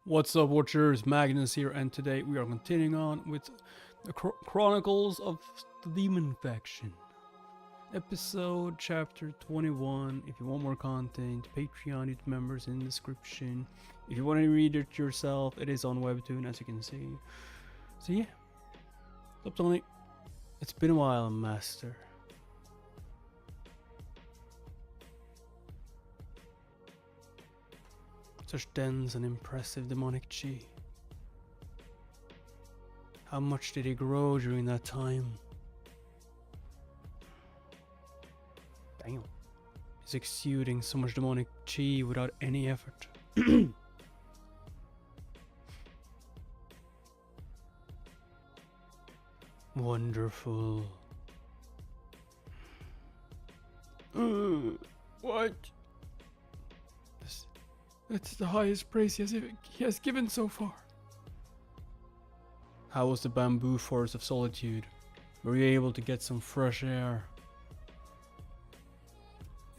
What's up, Watchers? Magnus here, and today we are continuing on with the Chronicles of the Demon Faction. Episode Chapter 21. If you want more content, Patreon it members in the description. If you want to read it yourself, it is on webtoon, as you can see. So yeah. What's up, Tony? It's been a while, Master. Such dense and impressive demonic chi. How much did he grow during that time? Damn. He's exuding so much demonic chi without any effort. Wonderful. What? That's the highest praise he has given so far. How was the bamboo forest of solitude? Were you able to get some fresh air?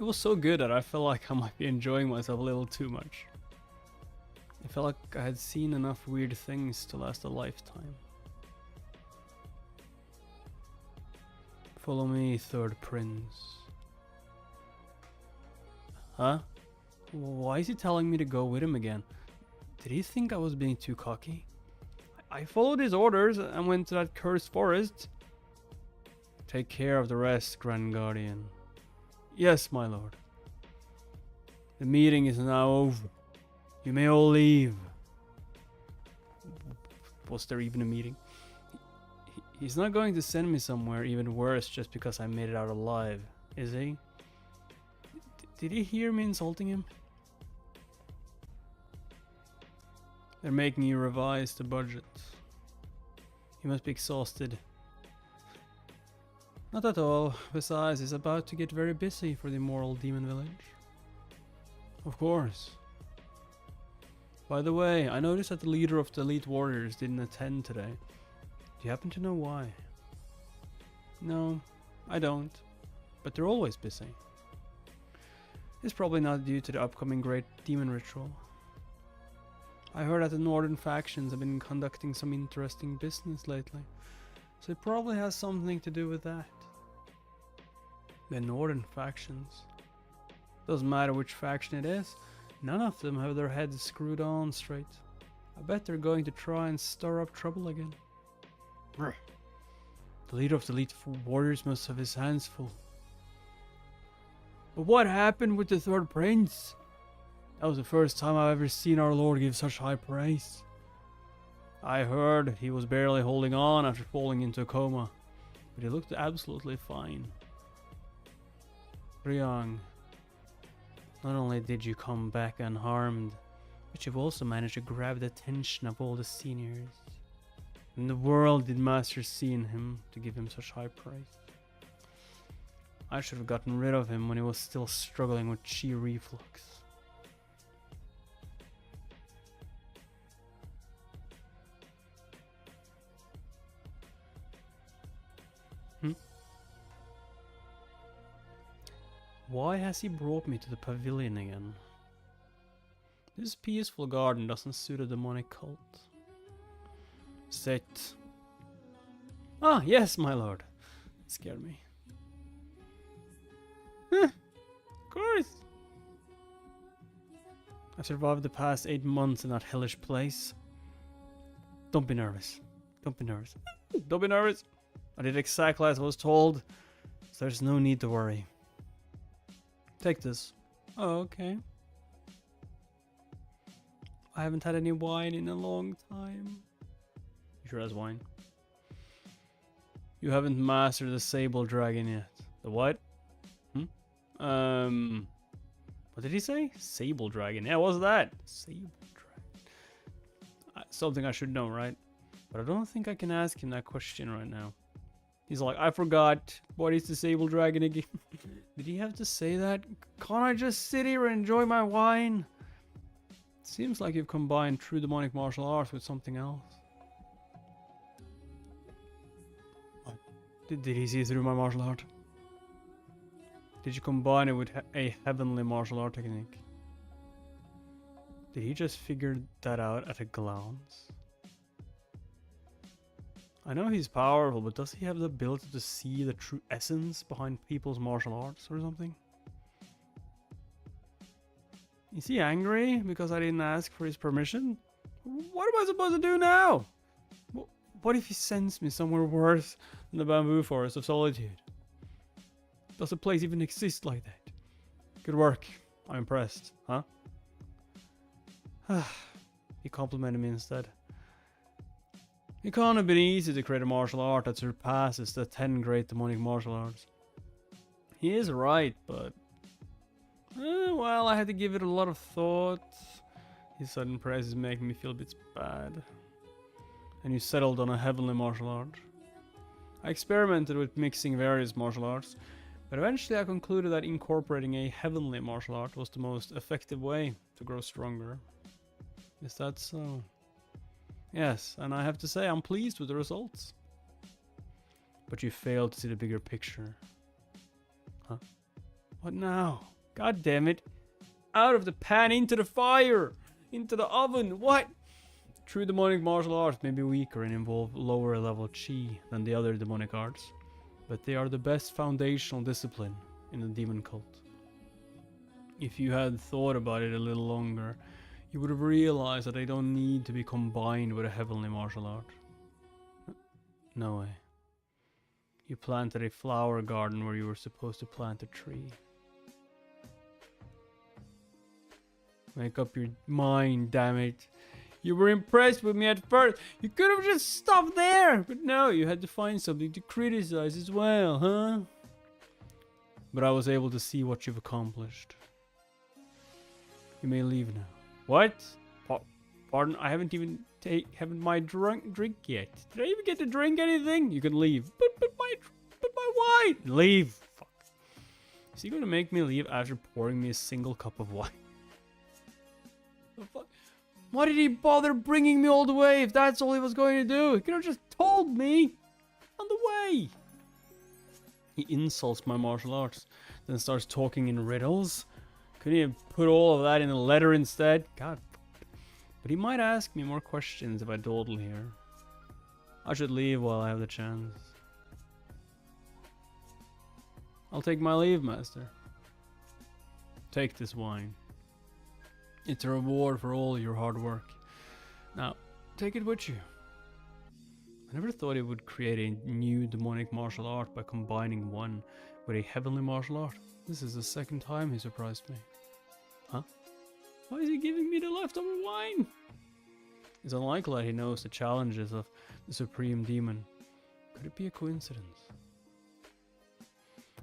It was so good that I felt like I might be enjoying myself a little too much. I felt like I had seen enough weird things to last a lifetime. Follow me, third prince. Huh? Why is he telling me to go with him again? Did he think I was being too cocky? I followed his orders and went to that cursed forest. Take care of the rest, Grand Guardian. Yes, my lord. The meeting is now over. You may all leave. Was there even a meeting? He's not going to send me somewhere even worse just because I made it out alive, is he? Did he hear me insulting him? They're making you revise the budget. You must be exhausted. Not at all. Besides, it's about to get very busy for the Immortal Demon Village. Of course. By the way, I noticed that the leader of the Elite Warriors didn't attend today. Do you happen to know why? No, I don't. But they're always busy. It's probably not due to the upcoming Great Demon Ritual. I heard that the northern factions have been conducting some interesting business lately, so it probably has something to do with that. The northern factions. Doesn't matter which faction it is, none of them have their heads screwed on straight. I bet they're going to try and stir up trouble again. The leader of the Elite Warriors must have his hands full. But what happened with the third prince? That was the first time I've ever seen our lord give such high praise. I heard he was barely holding on after falling into a coma, but he looked absolutely fine. Ryang, not only did you come back unharmed, but you've also managed to grab the attention of all the seniors. In the world did Master see in him to give him such high praise. I should have gotten rid of him when he was still struggling with chi reflux. Why has he brought me to the pavilion again? This peaceful garden doesn't suit a demonic cult. Sit. Ah, yes, my lord. It scared me. Of course. I survived the past 8 months in that hellish place. Don't be nervous. Don't be nervous. Don't be nervous. I did exactly as I was told, so there's no need to worry. Take this. Oh, okay. I haven't had any wine in a long time. You sure has wine? You haven't mastered the Sable Dragon yet. The what? What did he say? Sable Dragon. Yeah, what's that? Sable Dragon. Something I should know, right? But I don't think I can ask him that question right now. He's like, I forgot. What is the Sable Dragon again? Did he have to say that? Can't I just sit here and enjoy my wine? Seems like you've combined true demonic martial arts with something else. Did he see through my martial art? Did you combine it with a heavenly martial art technique? Did he just figure that out at a glance? I know he's powerful, but does he have the ability to see the true essence behind people's martial arts or something? Is he angry because I didn't ask for his permission? What am I supposed to do now? What if he sends me somewhere worse than the bamboo forest of solitude? Does a place even exist like that? Good work. I'm impressed, huh? He complimented me instead. It can't have been easy to create a martial art that surpasses the 10 great demonic martial arts. He is right, but... well, I had to give it a lot of thought. His sudden praise is making me feel a bit bad. And you settled on a heavenly martial art. I experimented with mixing various martial arts, but eventually I concluded that incorporating a heavenly martial art was the most effective way to grow stronger. Is that so? Yes, and I have to say I'm pleased with the results. But you failed to see the bigger picture. Huh? What now? God damn it. Out of the pan, into the fire! Into the oven, what? True demonic martial arts may be weaker and involve lower level chi than the other demonic arts, but they are the best foundational discipline in the demon cult. If you had thought about it a little longer, you would have realized that they don't need to be combined with a heavenly martial art. No way. You planted a flower garden where you were supposed to plant a tree. Make up your mind, damn it. You were impressed with me at first. You could have just stopped there. But no, you had to find something to criticize as well, huh? But I was able to see what you've accomplished. You may leave now. What? Pardon? I haven't even haven't my drink yet. Did I even get to drink anything? You can leave. But my wine. Leave. Fuck. Is he gonna make me leave after pouring me a single cup of wine? The fuck? Why did he bother bringing me all the way if that's all he was going to do? He could have just told me on the way. He insults my martial arts, then starts talking in riddles. Couldn't he have put all of that in a letter instead? God. But he might ask me more questions if I dawdle here. I should leave while I have the chance. I'll take my leave, master. Take this wine. It's a reward for all your hard work. Now, take it with you. I never thought it would create a new demonic martial art by combining one with a heavenly martial art. This is the second time he surprised me. Huh? Why is he giving me the leftover wine? It's unlikely that he knows the challenges of the supreme demon. Could it be a coincidence?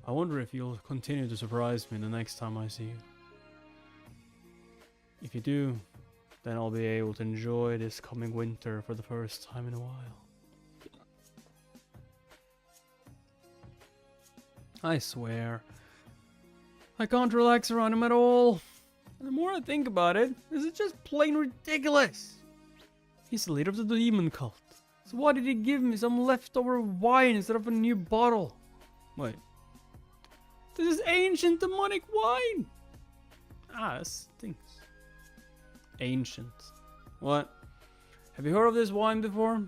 I wonder if you'll continue to surprise me the next time I see you. If you do, then I'll be able to enjoy this coming winter for the first time in a while. I swear, I can't relax around him at all. And the more I think about it, this is just plain ridiculous. He's the leader of the demon cult. So why did he give me some leftover wine instead of a new bottle? Wait. This is ancient demonic wine! Ah, that stinks. Ancient. What? Have you heard of this wine before?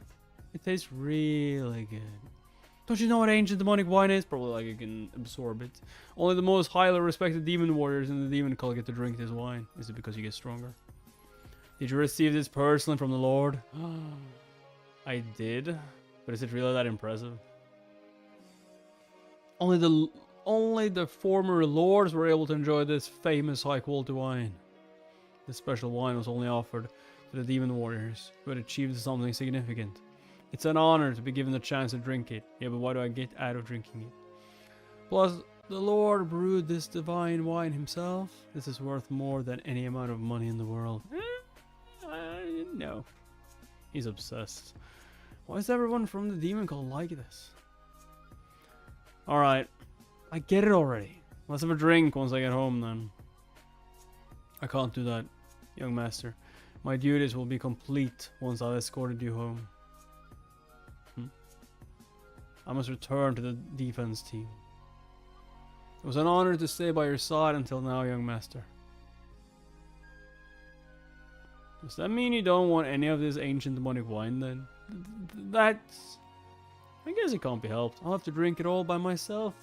It tastes really good. Don't you know what ancient demonic wine is? Probably like you can absorb it. Only the most highly respected demon warriors in the demon cult get to drink this wine. Is it because you get stronger? Did you receive this personally from the Lord? I did. But is it really that impressive? Only the former lords were able to enjoy this famous high quality wine. This special wine was only offered to the demon warriors who had achieved something significant. It's an honor to be given the chance to drink it. Yeah, but what do I get out of drinking it? Plus, the Lord brewed this divine wine himself. This is worth more than any amount of money in the world. No. He's obsessed. Why is everyone from the demon cult like this? Alright. I get it already. Let's have a drink once I get home then. I can't do that, young master. My duties will be complete once I've escorted you home. I must return to the defense team. It was an honor to stay by your side until now, young master. Does that mean you don't want any of this ancient demonic wine then? That's... I guess it can't be helped. I'll have to drink it all by myself.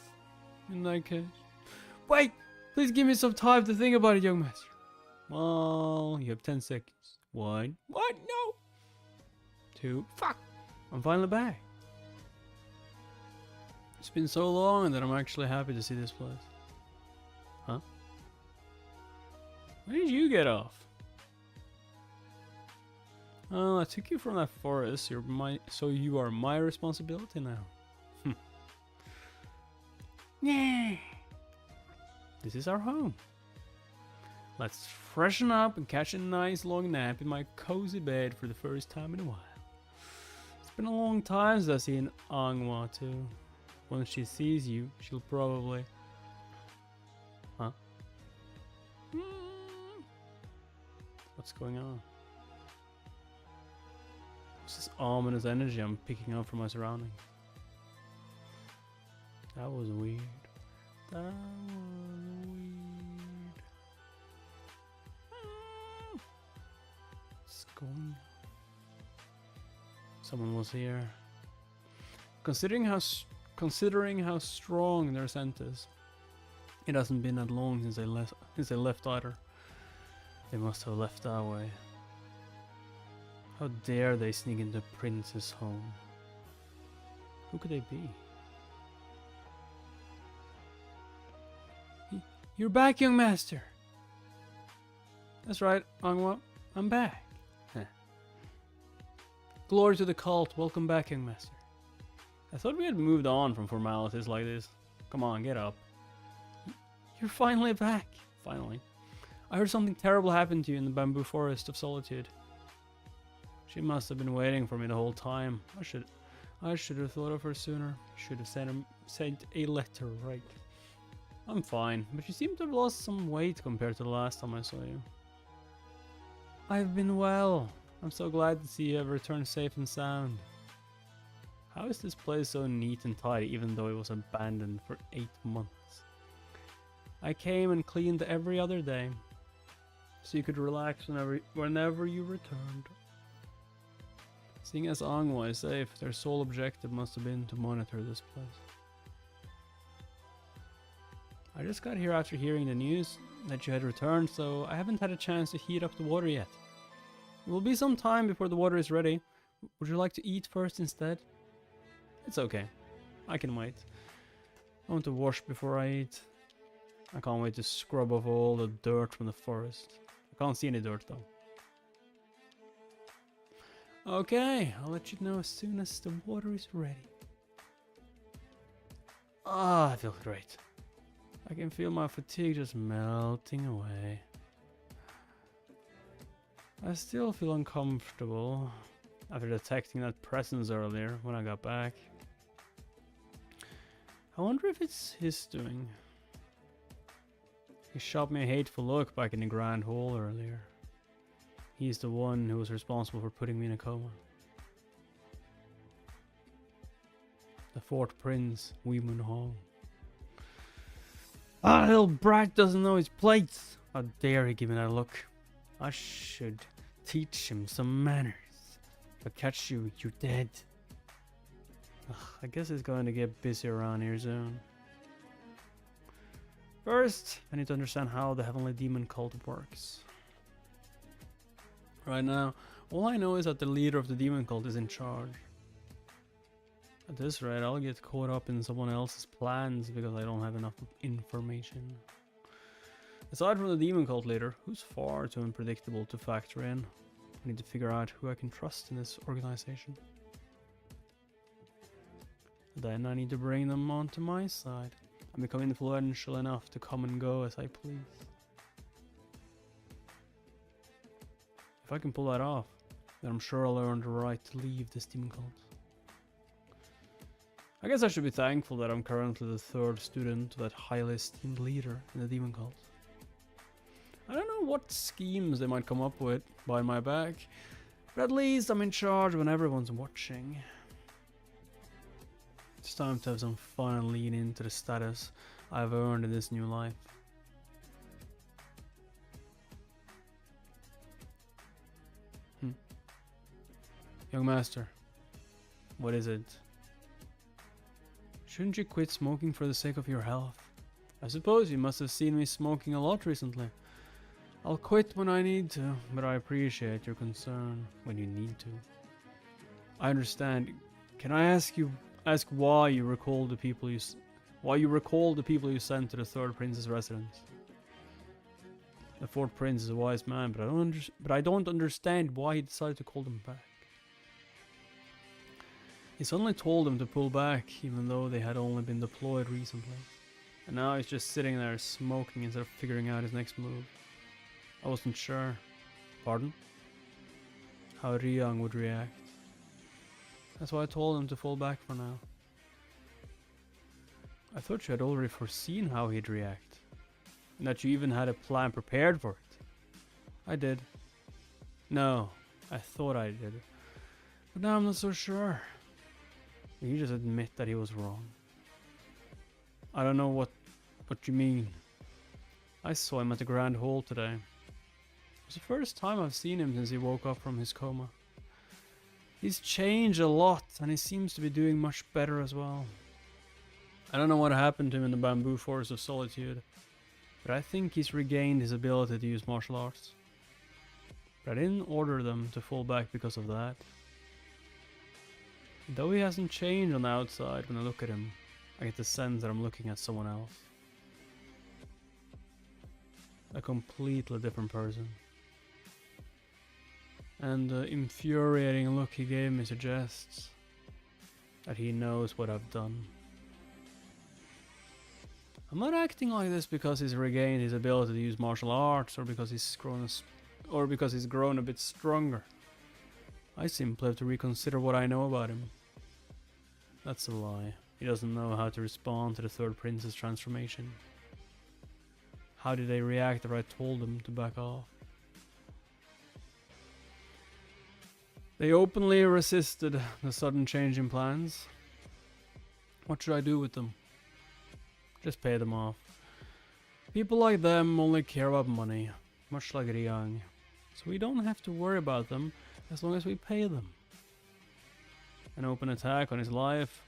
In that case. Wait! Please give me some time to think about it, young master. Well, you have 10 seconds. 1. What? No! 2. Fuck! I'm finally back. It's been so long that I'm actually happy to see this place. Huh? When did you get off? Oh, I took you from that forest. So you are my responsibility now. Yeah. This is our home. Let's freshen up and catch a nice long nap in my cozy bed for the first time in a while. It's been a long time since I've seen Angwa too. Once she sees you, she'll probably... Huh? What's going on? What's this ominous energy I'm picking up from my surroundings? That was weird. That was weird. What's going on? Someone was here. Considering how strong their scent is, it hasn't been that long since they left either. They must have left that way. How dare they sneak into Prince's home? Who could they be? You're back, young master. That's right, Angwa. I'm back. Glory to the cult. Welcome back, young master. I thought we had moved on from formalities like this. Come on, get up. You're finally back. Finally. I heard something terrible happened to you in the bamboo forest of solitude. She must have been waiting for me the whole time. I should have thought of her sooner. Should have sent a letter, right? I'm fine, but you seem to have lost some weight compared to the last time I saw you. I've been well. I'm so glad to see you have returned safe and sound. How is this place so neat and tidy even though it was abandoned for 8 months? I came and cleaned every other day, so you could relax whenever you returned. Seeing as Angwa is safe, their sole objective must have been to monitor this place. I just got here after hearing the news that you had returned, so I haven't had a chance to heat up the water yet. It will be some time before the water is ready. Would you like to eat first instead? It's okay. I can wait. I want to wash before I eat. I can't wait to scrub off all the dirt from the forest. I can't see any dirt though. Okay, I'll let you know as soon as the water is ready. Ah, I feel great. I can feel my fatigue just melting away. I still feel uncomfortable after detecting that presence earlier when I got back. I wonder if it's his doing. He shot me a hateful look back in the Grand Hall earlier. He's the one who was responsible for putting me in a coma. The fourth prince, Weemun Hong. Ah, little brat doesn't know his place. How dare he give me that look? I should teach him some manners. If I catch you, you're dead. Ugh, I guess it's going to get busy around here soon. First, I need to understand how the Heavenly Demon Cult works. Right now, all I know is that the leader of the Demon Cult is in charge. At this rate, I'll get caught up in someone else's plans because I don't have enough information. Aside from the Demon Cult leader, who's far too unpredictable to factor in, I need to figure out who I can trust in this organization. Then I need to bring them onto my side and become influential enough to come and go as I please. If I can pull that off, then I'm sure I'll earn the right to leave this Demon Cult. I guess I should be thankful that I'm currently the third student of that highly esteemed leader in the Demon Cult. I don't know what schemes they might come up with behind my back, but at least I'm in charge when everyone's watching. It's time to have some fun and lean into the status I've earned in this new life. Young master. What is it? Shouldn't you quit smoking for the sake of your health? I suppose you must have seen me smoking a lot recently. I'll quit when I need to, but I appreciate your concern when you need to. I understand. Can I ask why you recall the people you sent to the third prince's residence? The fourth prince is a wise man, but I don't understand why he decided to call them back. He suddenly told them to pull back, even though they had only been deployed recently. And now he's just sitting there smoking instead of figuring out his next move. I wasn't sure. Pardon? How Ryang would react. That's why I told him to fall back for now. I thought you had already foreseen how he'd react. And that you even had a plan prepared for it. I did. No, I thought I did. But now I'm not so sure. You just admit that he was wrong. I don't know what you mean. I saw him at the Grand Hall today. It was the first time I've seen him since he woke up from his coma. He's changed a lot, and he seems to be doing much better as well. I don't know what happened to him in the Bamboo Forest of Solitude, but I think he's regained his ability to use martial arts. But I didn't order them to fall back because of that. Though he hasn't changed on the outside, when I look at him, I get the sense that I'm looking at someone else. A completely different person. And the infuriating look he gave me suggests that he knows what I've done. I'm not acting like this because he's regained his ability to use martial arts or because he's grown a bit stronger. I simply have to reconsider what I know about him. That's a lie. He doesn't know how to respond to the third prince's transformation. How did they react if I told them to back off? They openly resisted the sudden change in plans. What should I do with them? Just pay them off. People like them only care about money, much like Ryang. So we don't have to worry about them as long as we pay them. An open attack on his life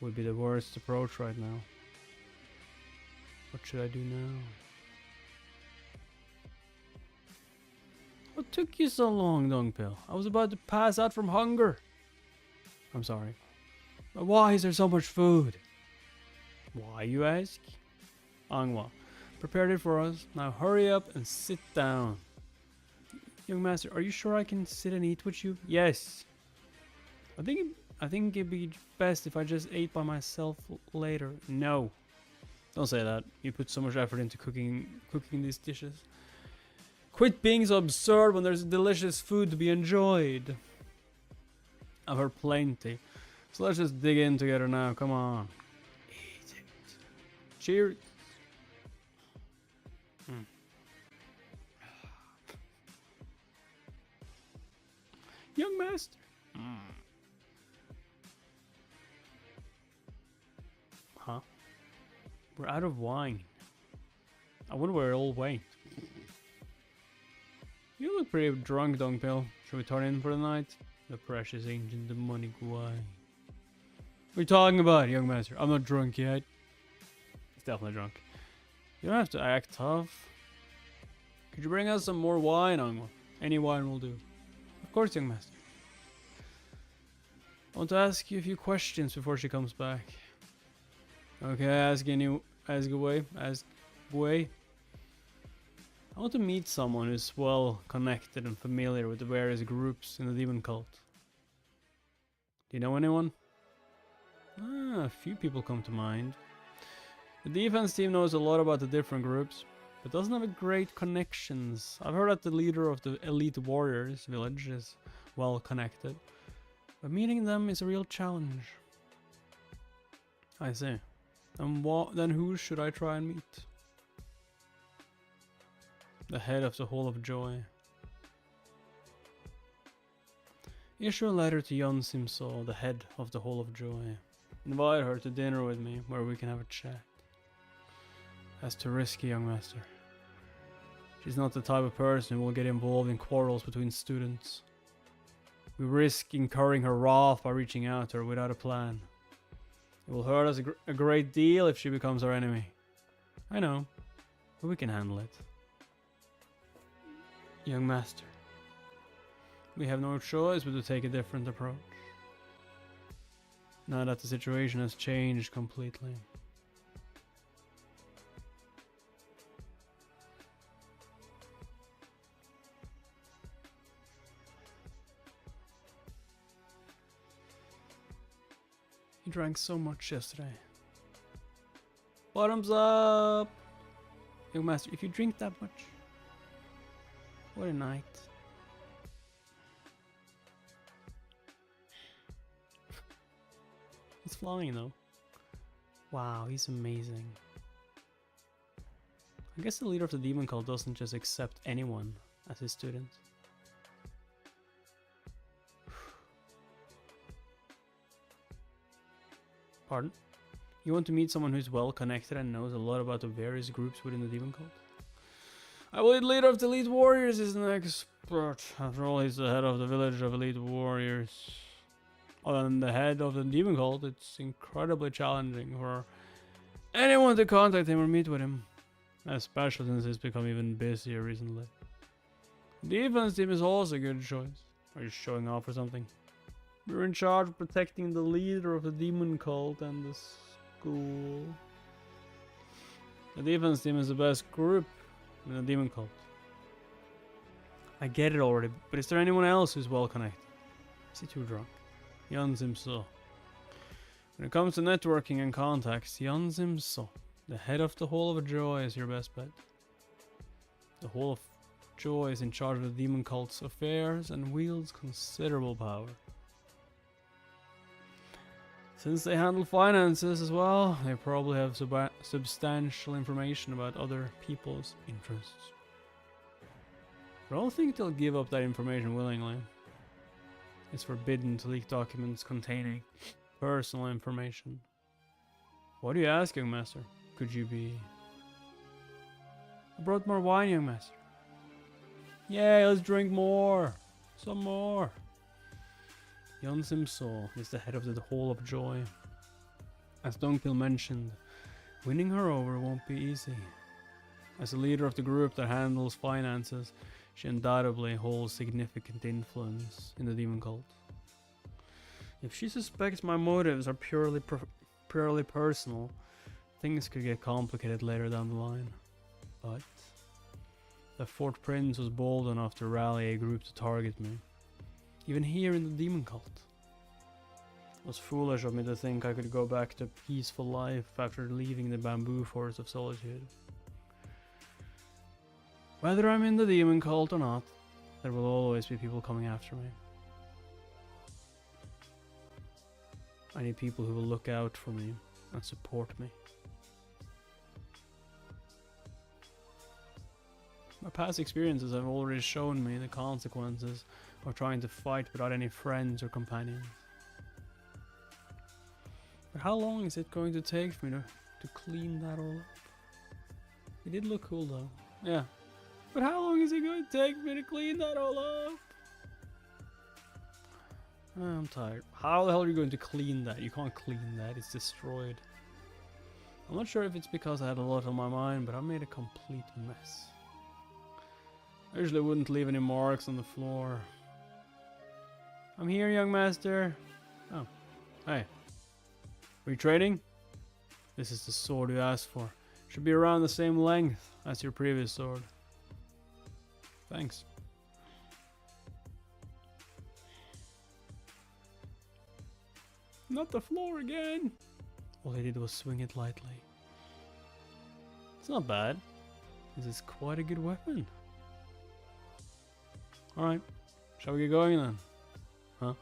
would be the worst approach right now. What should I do now? What took you so long, Dongpil? I was about to pass out from hunger. I'm sorry. But why is there so much food? Why, you ask? Angwa, prepared it for us. Now hurry up and sit down. Young master, are you sure I can sit and eat with you? Yes. I think it'd be best if I just ate by myself later. No. Don't say that. You put so much effort into cooking these dishes. Quit being so absurd when there's delicious food to be enjoyed. I've heard plenty. So let's just dig in together now. Come on. Eat it. Cheers. Young master. Huh? We're out of wine. I wonder where it all went. You look pretty drunk, Dongpil. Should we turn in for the night? The precious ancient demonic wine. What are you talking about, young master? I'm not drunk yet. He's definitely drunk. You don't have to act tough. Could you bring us some more wine, Angwa? Any wine will do. Of course, young master. I want to ask you a few questions before she comes back. Okay, ask away. I want to meet someone who's well connected and familiar with the various groups in the demon cult. Do you know anyone? A few people come to mind. The defense team knows a lot about the different groups, but doesn't have great connections. I've heard that the leader of the elite warriors village is well connected, but meeting them is a real challenge. I see. Then who should I try and meet? The head of the Hall of Joy. Issue a letter to Yon Simso, the head of the Hall of Joy. Invite her to dinner with me, where we can have a chat. That's too risky, young master. She's not the type of person who will get involved in quarrels between students. We risk incurring her wrath by reaching out to her without a plan. It will hurt us a great deal if she becomes our enemy. I know, but we can handle it. Young master, we have no choice but to take a different approach. Now that the situation has changed completely. He drank so much yesterday. Bottoms up! Young master, if you drink that much, what a night. He's flying though. Wow, he's amazing. I guess the leader of the demon cult doesn't just accept anyone as his student. Pardon? You want to meet someone who's well connected and knows a lot about the various groups within the demon cult? I believe the leader of the elite warriors is an expert. After all, he's the head of the village of elite warriors. Other than the head of the demon cult, it's incredibly challenging for anyone to contact him or meet with him. Especially since he's become even busier recently. The defense team is also a good choice. Are you showing off or something? We're in charge of protecting the leader of the demon cult and the school. The defense team is the best group in the demon cult. I get it already, but is there anyone else who's well connected? Is he too drunk? Yanzim So. When it comes to networking and contacts, Yanzim So, the head of the Hall of Joy, is your best bet. The Hall of Joy is in charge of the demon cult's affairs and wields considerable power. Since they handle finances as well, they probably have substantial information about other people's interests. But I don't think they'll give up that information willingly. It's forbidden to leak documents containing personal information. What do you ask, young master? Could you be... I brought more wine, young master. Yay, let's drink more! Some more! Yansim So is the head of the Hall of Joy. As Dunkil mentioned, winning her over won't be easy. As the leader of the group that handles finances, she undoubtedly holds significant influence in the demon cult. If she suspects my motives are purely personal, things could get complicated later down the line. But the fourth prince was bold enough to rally a group to target me. Even here in the demon cult. It was foolish of me to think I could go back to peaceful life after leaving the bamboo forest of solitude. Whether I'm in the demon cult or not, there will always be people coming after me. I need people who will look out for me and support me. My past experiences have already shown me the consequences of trying to fight without any friends or companions. But how long is it going to take for me to clean that all up? It did look cool though. Yeah. But how long is it going to take me to clean that all up? I'm tired. How the hell are you going to clean that? You can't clean that. It's destroyed. I'm not sure if it's because I had a lot on my mind, but I made a complete mess. I usually wouldn't leave any marks on the floor. I'm here, young master. Oh, hey. Are you trading? This is the sword you asked for. Should be around the same length as your previous sword. Thanks. Not the floor again. All I did was swing it lightly. It's not bad. This is quite a good weapon. Alright, shall we get going then? Huh?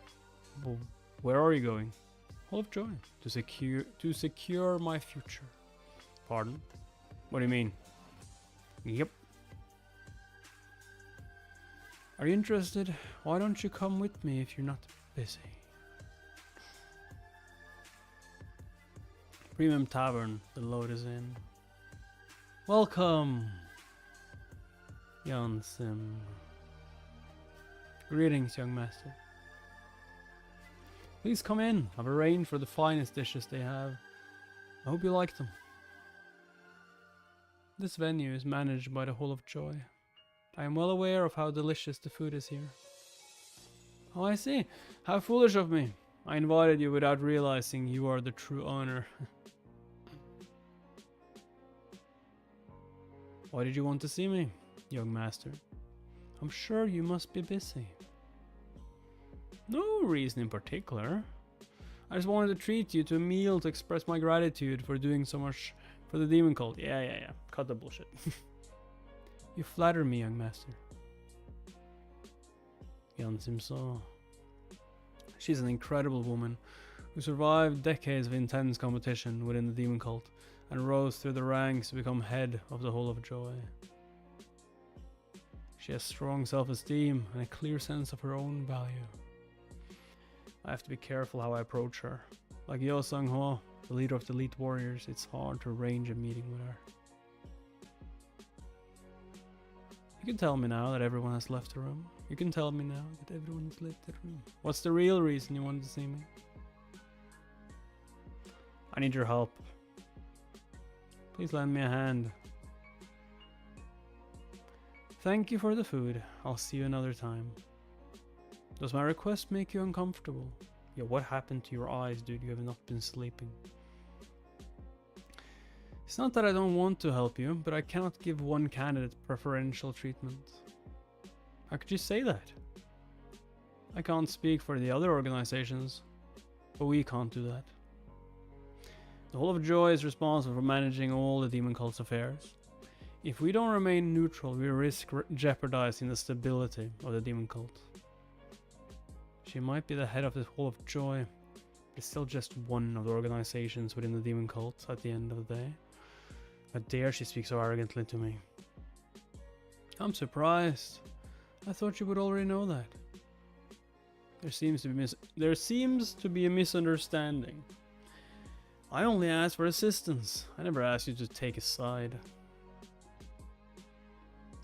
Well, where are you going? Hall of Joy. To secure my future. Pardon? What do you mean? Yep. Are you interested? Why don't you come with me if you're not busy? Premium Tavern, the load is in. Welcome! Yansim. Greetings, young master. Please come in. I've arranged for the finest dishes they have. I hope you like them. This venue is managed by the Hall of Joy. I am well aware of how delicious the food is here. Oh, I see. How foolish of me. I invited you without realizing you are the true owner. Why did you want to see me, young master? I'm sure you must be busy. No reason in particular. I just wanted to treat you to a meal to express my gratitude for doing so much for the demon cult. Yeah. Cut the bullshit. You flatter me, young master. Jan Simsa. She's an incredible woman who survived decades of intense competition within the demon cult and rose through the ranks to become head of the Hall of Joy. She has strong self-esteem and a clear sense of her own value. I have to be careful how I approach her. Like Yo Sang-ho, the leader of the Elite Warriors, it's hard to arrange a meeting with her. You can tell me now that everyone has left the room. You can tell me now that everyone has left the room. What's the real reason you wanted to see me? I need your help. Please lend me a hand. Thank you for the food. I'll see you another time. Does my request make you uncomfortable? Yeah, what happened to your eyes, dude? You have not been sleeping. It's not that I don't want to help you, but I cannot give one candidate preferential treatment. How could you say that? I can't speak for the other organizations, but we can't do that. The Hall of Joy is responsible for managing all the demon cult's affairs. If we don't remain neutral, we risk jeopardizing the stability of the demon cult. She might be the head of the Hall of Joy, but it's still just one of the organizations within the demon cult at the end of the day. How dare she speak so arrogantly to me? I'm surprised. I thought you would already know that. There seems to be a misunderstanding. I only asked for assistance. I never asked you to take a side.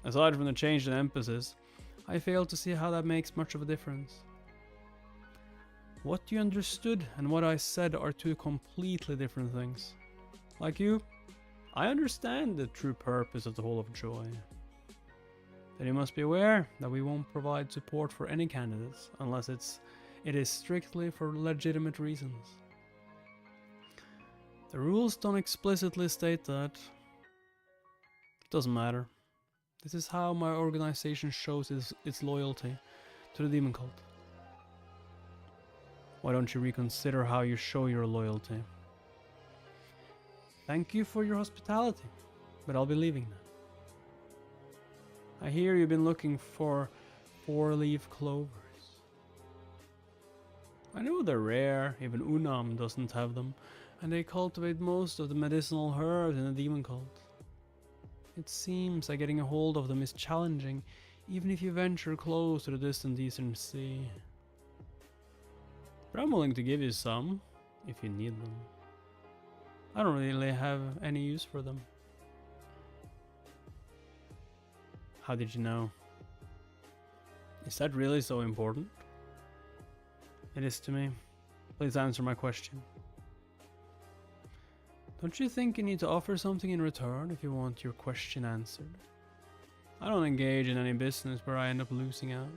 Aside from the change in emphasis, I fail to see how that makes much of a difference. What you understood and what I said are two completely different things. Like you, I understand the true purpose of the Hall of Joy. Then you must be aware that we won't provide support for any candidates unless it is strictly for legitimate reasons. The rules don't explicitly state that. It doesn't matter. This is how my organization shows its loyalty to the demon cult. Why don't you reconsider how you show your loyalty? Thank you for your hospitality, but I'll be leaving now. I hear you've been looking for 4-leaf clovers. I know they're rare, even Unam doesn't have them, and they cultivate most of the medicinal herbs in the demon cult. It seems that getting a hold of them is challenging, even if you venture close to the distant eastern sea. But I'm willing to give you some, if you need them. I don't really have any use for them. How did you know? Is that really so important? It is to me. Please answer my question. Don't you think you need to offer something in return if you want your question answered? I don't engage in any business where I end up losing out.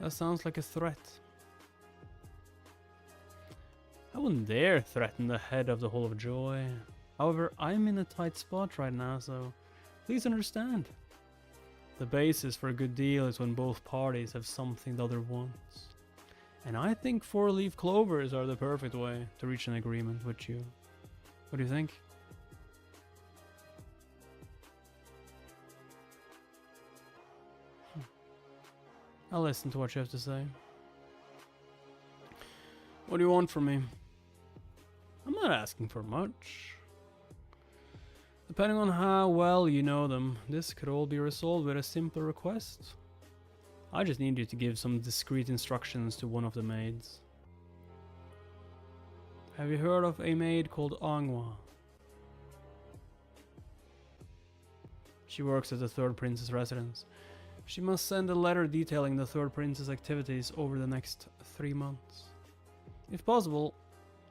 That sounds like a threat. I wouldn't dare threaten the head of the Hall of Joy. However, I'm in a tight spot right now, so please understand. The basis for a good deal is when both parties have something the other wants. And I think 4-leaf clovers are the perfect way to reach an agreement with you. What do you think? I'll listen to what you have to say. What do you want from me? I'm not asking for much. Depending on how well you know them, this could all be resolved with a simple request. I just need you to give some discreet instructions to one of the maids. Have you heard of a maid called Angwa? She works at the third prince's residence. She must send a letter detailing the third prince's activities over the next 3 months. If possible,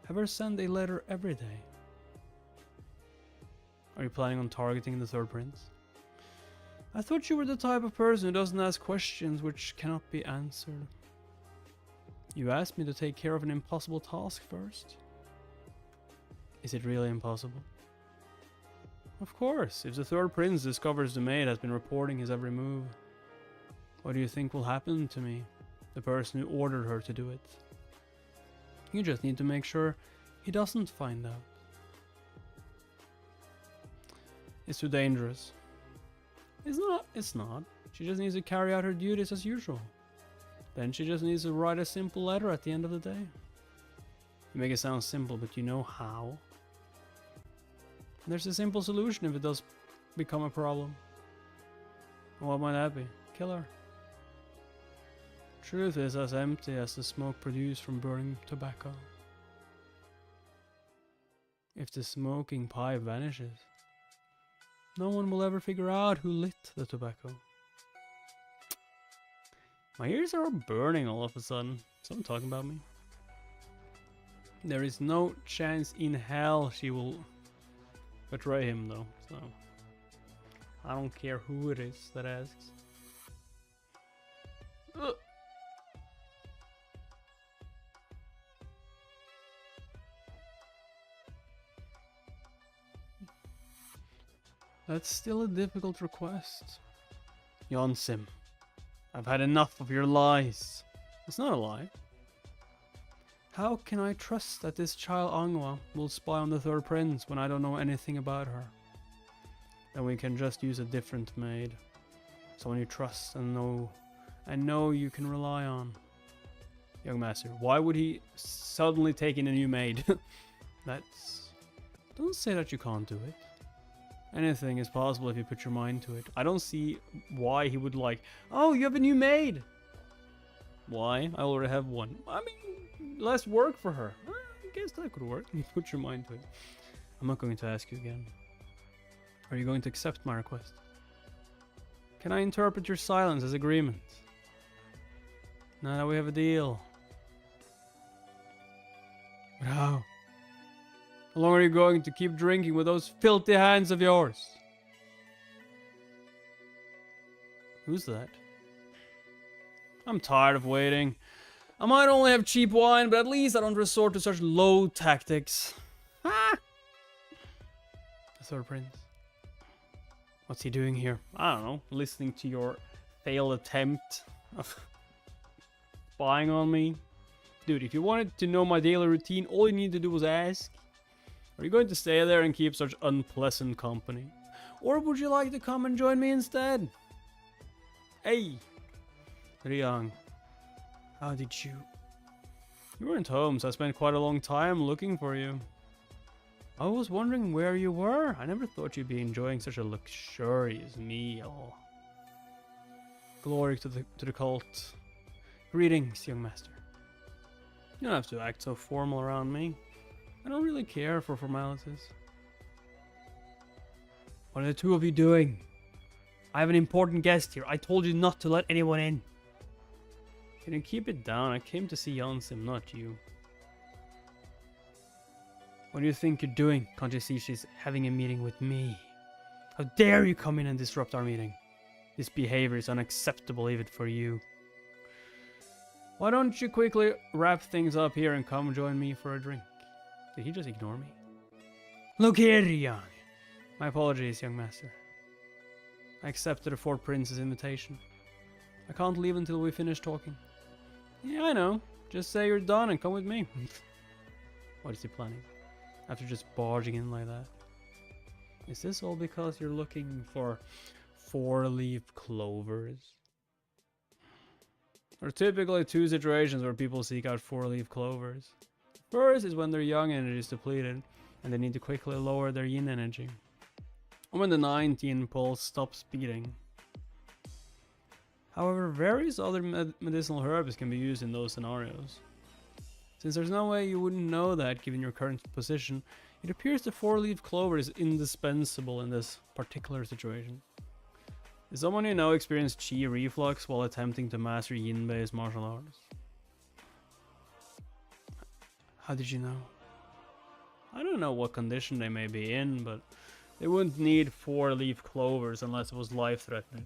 have her send a letter every day. Are you planning on targeting the third prince? I thought you were the type of person who doesn't ask questions which cannot be answered. You asked me to take care of an impossible task first. Is it really impossible? Of course, if the third prince discovers the maid has been reporting his every move. What do you think will happen to me, the person who ordered her to do it? You just need to make sure he doesn't find out. It's too dangerous. It's not. She just needs to carry out her duties as usual. Then she just needs to write a simple letter at the end of the day. You make it sound simple, but you know how. There's a simple solution if it does become a problem. What might that be? Kill her. Truth is as empty as the smoke produced from burning tobacco. If the smoking pipe vanishes, no one will ever figure out who lit the tobacco. My ears are burning all of a sudden. Someone talking about me? There is no chance in hell she will betray him though, so I don't care who it is that asks. Ugh. That's still a difficult request. Yonsim, I've had enough of your lies. It's not a lie. How can I trust that this child Angwa will spy on the third prince when I don't know anything about her? Then we can just use a different maid. Someone you trust and know you can rely on. Young master, why would he suddenly take in a new maid? Don't say that you can't do it. Anything is possible if you put your mind to it. I don't see why he would like, oh, you have a new maid. Why? I already have one. I mean, less work for her. I guess that could work. Put your mind to it. I'm not going to ask you again. Are you going to accept my request? Can I interpret your silence as agreement? Now that we have a deal. But how? How long are you going to keep drinking with those filthy hands of yours? Who's that? I'm tired of waiting. I might only have cheap wine, but at least I don't resort to such low tactics. Ah! The third prince. What's he doing here? I don't know. Listening to your failed attempt of spying on me. Dude, if you wanted to know my daily routine, all you need to do was ask. Are you going to stay there and keep such unpleasant company? Or would you like to come and join me instead? Hey! Ryang, how did you... You weren't home, so I spent quite a long time looking for you. I was wondering where you were. I never thought you'd be enjoying such a luxurious meal. Glory to the cult. Greetings, young master. You don't have to act so formal around me. I don't really care for formalities. What are the two of you doing? I have an important guest here. I told you not to let anyone in. Can you keep it down? I came to see Yonsim, not you. What do you think you're doing? Can't you see she's having a meeting with me? How dare you come in and disrupt our meeting? This behavior is unacceptable even for you. Why don't you quickly wrap things up here and come join me for a drink? Did he just ignore me? Look here, Ryang. My apologies, young master. I accepted the fourth prince's invitation. I can't leave until we finish talking. Yeah, I know. Just say you're done and come with me. What is he planning? After just barging in like that. Is this all because you're looking for 4-leaf clovers? There are typically two situations where people seek out 4-leaf clovers. First is when their yang energy is depleted and they need to quickly lower their yin energy. Or when the 9th yin pulse stops beating. However, various other medicinal herbs can be used in those scenarios. Since there's no way you wouldn't know that given your current position, it appears the 4-leaf clover is indispensable in this particular situation. Is someone you know experienced chi reflux while attempting to master yin-based martial arts? How did you know? I don't know what condition they may be in, but they wouldn't need 4-leaf clovers unless it was life-threatening.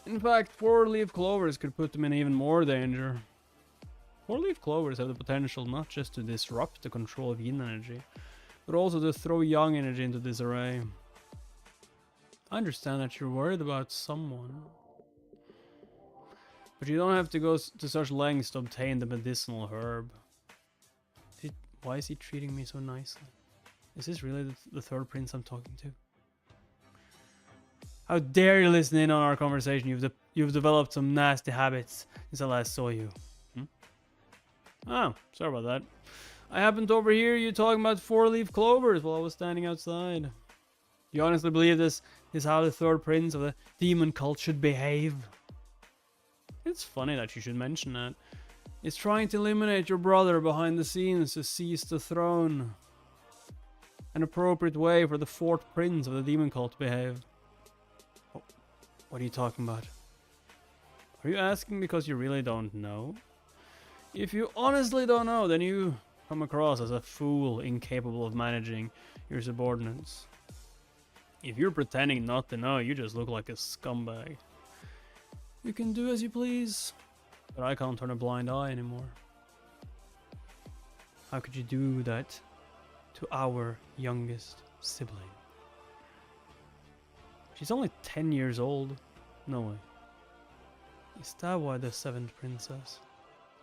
In fact, 4-leaf clovers could put them in even more danger. 4-leaf clovers have the potential not just to disrupt the control of yin energy, but also to throw yang energy into disarray. I understand that you're worried about someone, but you don't have to go to such lengths to obtain the medicinal herb. Why is he treating me so nicely? Is this really the third prince I'm talking to? How dare you listen in on our conversation? You've developed some nasty habits since I last saw you. Oh, sorry about that. I happened to overhear you talking about 4-leaf clovers while I was standing outside. You honestly believe this is how the third prince of the demon cult should behave? It's funny that you should mention that. It's trying to eliminate your brother behind the scenes to seize the throne. An appropriate way for the fourth prince of the demon cult to behave. Oh, what are you talking about? Are you asking because you really don't know? If you honestly don't know, then you come across as a fool incapable of managing your subordinates. If you're pretending not to know, you just look like a scumbag. You can do as you please, but I can't turn a blind eye anymore. How could you do that to our youngest sibling? She's only 10 years old. No way. Is that why the 7th princess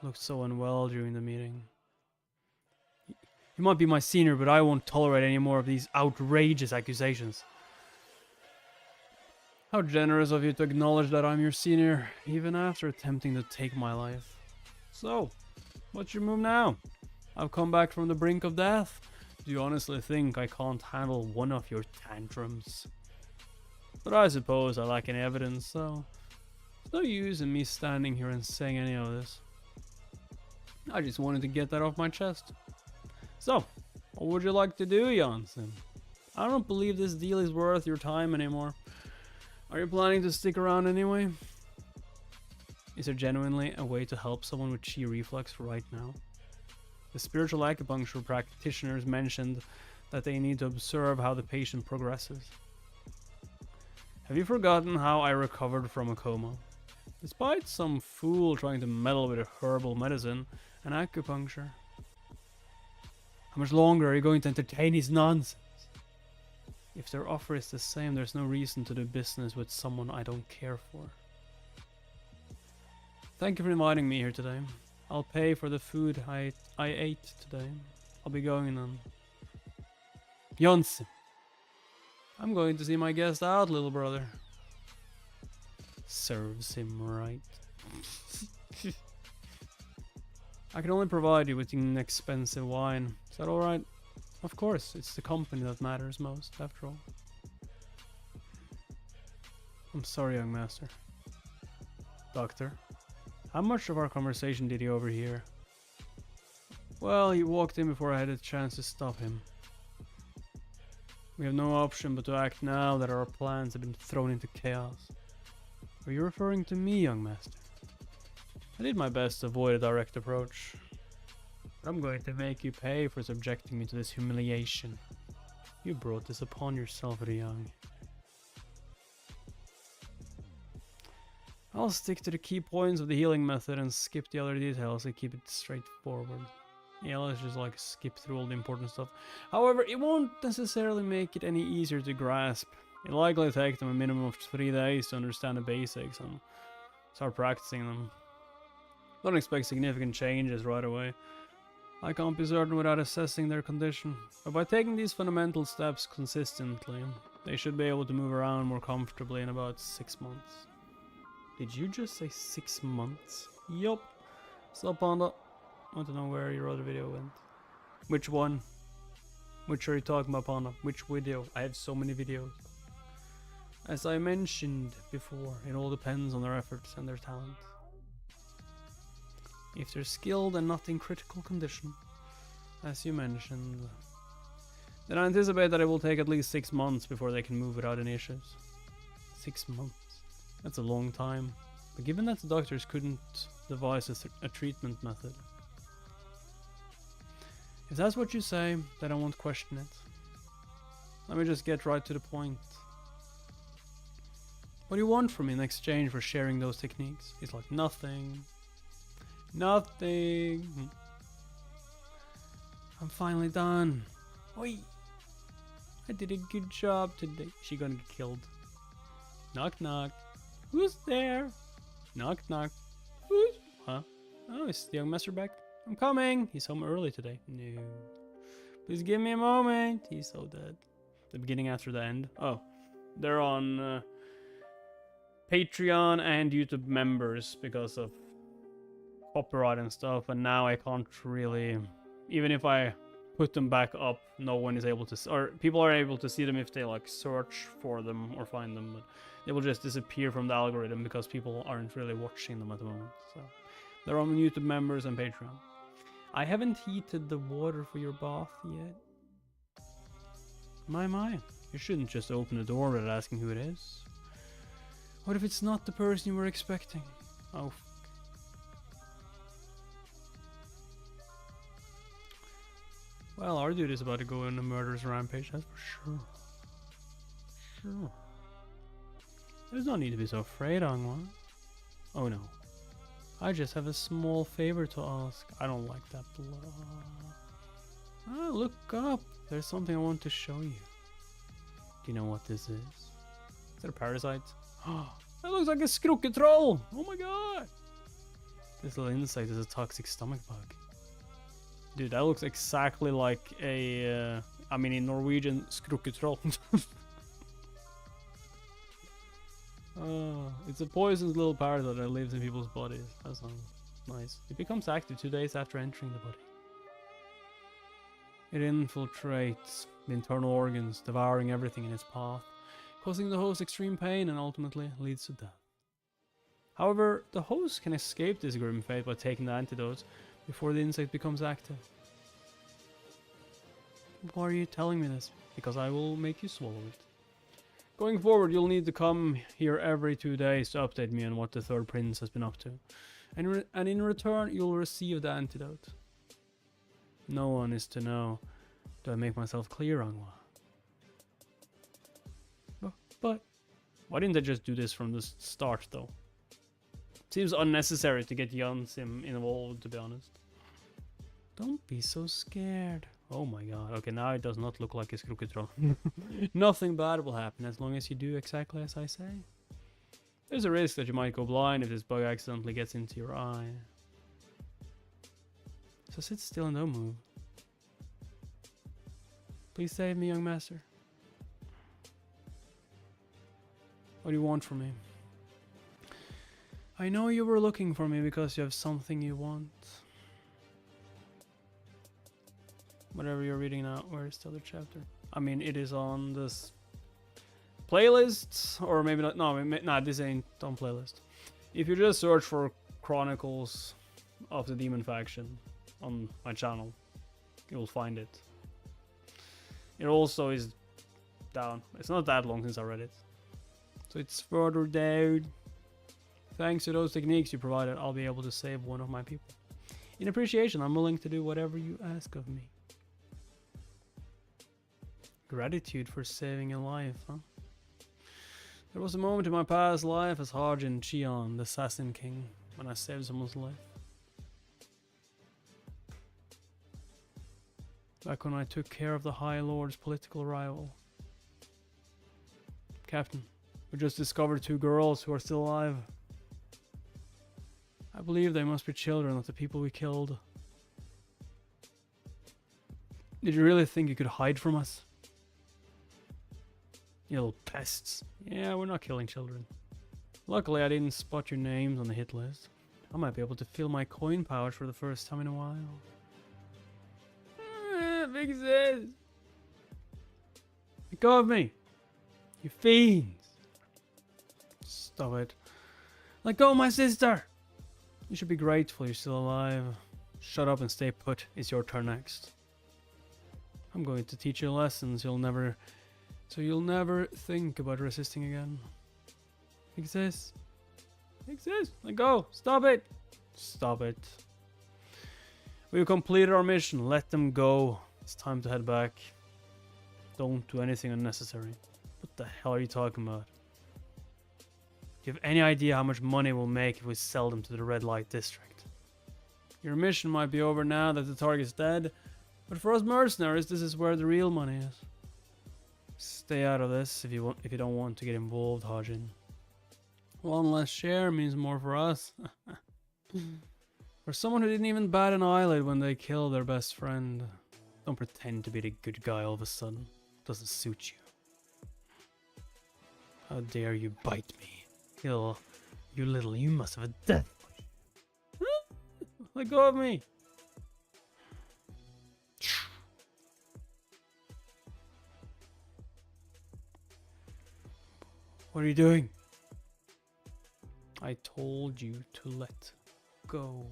looked so unwell during the meeting? You might be my senior, but I won't tolerate any more of these outrageous accusations. How generous of you to acknowledge that I'm your senior, even after attempting to take my life. So, what's your move now? I've come back from the brink of death. Do you honestly think I can't handle one of your tantrums? But I suppose I lack any evidence, so there's no use in me standing here and saying any of this. I just wanted to get that off my chest. So, what would you like to do, Janssen? I don't believe this deal is worth your time anymore. Are you planning to stick around anyway? Is there genuinely a way to help someone with chi reflux right now? The spiritual acupuncture practitioners mentioned that they need to observe how the patient progresses. Have you forgotten how I recovered from a coma? Despite some fool trying to meddle with herbal medicine and acupuncture. How much longer are you going to entertain his nonsense? If their offer is the same, there's no reason to do business with someone I don't care for. Thank you for inviting me here today. I'll pay for the food I ate today. I'll be going then. Janssen. I'm going to see my guest out, little brother. Serves him right. I can only provide you with inexpensive wine. Is that alright? Of course, it's the company that matters most, after all. I'm sorry, young master. Doctor, how much of our conversation did he overhear? Well, he walked in before I had a chance to stop him. We have no option but to act now that our plans have been thrown into chaos. Are you referring to me, young master? I did my best to avoid a direct approach. But I'm going to make you pay for subjecting me to this humiliation. You brought this upon yourself at a young. I'll stick to the key points of the healing method and skip the other details and keep it straightforward. Yeah, let's just like skip through all the important stuff. However, it won't necessarily make it any easier to grasp. It'll likely take them a minimum of 3 days to understand the basics and start practicing them. Don't expect significant changes right away. I can't be certain without assessing their condition, but by taking these fundamental steps consistently, they should be able to move around more comfortably in about 6 months. Did you just say 6 months? Yup. So Panda, I want to know where your other video went. Which one? Which are you talking about, Panda? Which video? I have so many videos. As I mentioned before, it all depends on their efforts and their talent. If they're skilled and not in critical condition, as you mentioned, then I anticipate that it will take at least 6 months before they can move without any issues. 6 months. That's a long time. But given that the doctors couldn't devise a treatment method. If that's what you say, then I won't question it. Let me just get right to the point. What do you want from me in exchange for sharing those techniques? It's like nothing. Nothing. I'm finally done. Oi! I did a good job today. She gonna get killed. Knock knock. Who's there? Knock knock. Who's? Huh? Oh, is the young master back? I'm coming. He's home early today. No. Please give me a moment. He's so dead. The beginning after the end. Oh, they're on Patreon and YouTube members because of copyright and stuff. And now I can't really, even if I put them back up, no one is able to, or people are able to see them if they like search for them or find them, but they will just disappear from the algorithm because people aren't really watching them at the moment. So they're on YouTube members and Patreon. I haven't heated the water for your bath yet. My, you shouldn't just open the door without asking who it is. What if it's not the person you were expecting? Oh, well, our dude is about to go on a murderous rampage, that's for sure. Sure. There's no need to be so afraid, Angwa. Oh no. I just have a small favor to ask. I don't like that blood. Ah, look up. There's something I want to show you. Do you know what this is? Is it a parasite? Oh, that looks like a skrukketroll! Oh my god! This little insect is a toxic stomach bug. Dude, that looks exactly like a, I mean in Norwegian, skrukketroll. It's a poisonous little parasite that lives in people's bodies. That sounds nice. It becomes active 2 days after entering the body. It infiltrates the internal organs, devouring everything in its path, causing the host extreme pain and ultimately leads to death. However, the host can escape this grim fate by taking the antidote before the insect becomes active. Why are you telling me this? Because I will make you swallow it. Going forward, you'll need to come here every 2 days to update me on what the third prince has been up to. And in return, you'll receive the antidote. No one is to know. Do I make myself clear, Angwa? But why didn't they just do this from the start, though? Seems unnecessary to get Jansim involved, to be honest. Don't be so scared. Oh my god. Okay, now it does not look like a skrukketroll. Nothing bad will happen as long as you do exactly as I say. There's a risk that you might go blind if this bug accidentally gets into your eye. So sit still and don't move. Please save me, young master. What do you want from me? I know you were looking for me because you have something you want. Whatever you're reading now, where's the other chapter? I mean, it is on this playlist, or maybe not. No, nah, this ain't on playlist. If you just search for Chronicles of the Demon Faction on my channel, you'll find it. It also is down. It's not that long since I read it, so it's further down. Thanks to those techniques you provided, I'll be able to save one of my people. In appreciation, I'm willing to do whatever you ask of me. Gratitude for saving a life, huh? There was a moment in my past life as Harjin Chion, the Assassin King, when I saved someone's life. Back when I took care of the High Lord's political rival. Captain, we just discovered 2 girls who are still alive. I believe they must be children of the people we killed. Did you really think you could hide from us? You little pests. Yeah, we're not killing children. Luckily, I didn't spot your names on the hit list. I might be able to fill my coin pouch for the first time in a while. Big sis! Let go of me! You fiends! Stop it. Let go of my sister! You should be grateful you're still alive. Shut up and stay put. It's your turn next. I'm going to teach you lessons you'll never think about resisting again. Exist. Exist. Let go. Stop it. Stop it. We've completed our mission. Let them go. It's time to head back. Don't do anything unnecessary. What the hell are you talking about? Do you have any idea how much money we'll make if we sell them to the red light district? Your mission might be over now that the target's dead, but for us mercenaries, this is where the real money is. Stay out of this if you don't want to get involved, Hajin. One less share means more for us. For someone who didn't even bat an eyelid when they killed their best friend. Don't pretend to be the good guy all of a sudden. Doesn't suit you. How dare you bite me? You must have a death wish. Let go of me. What are you doing? I told you to let go.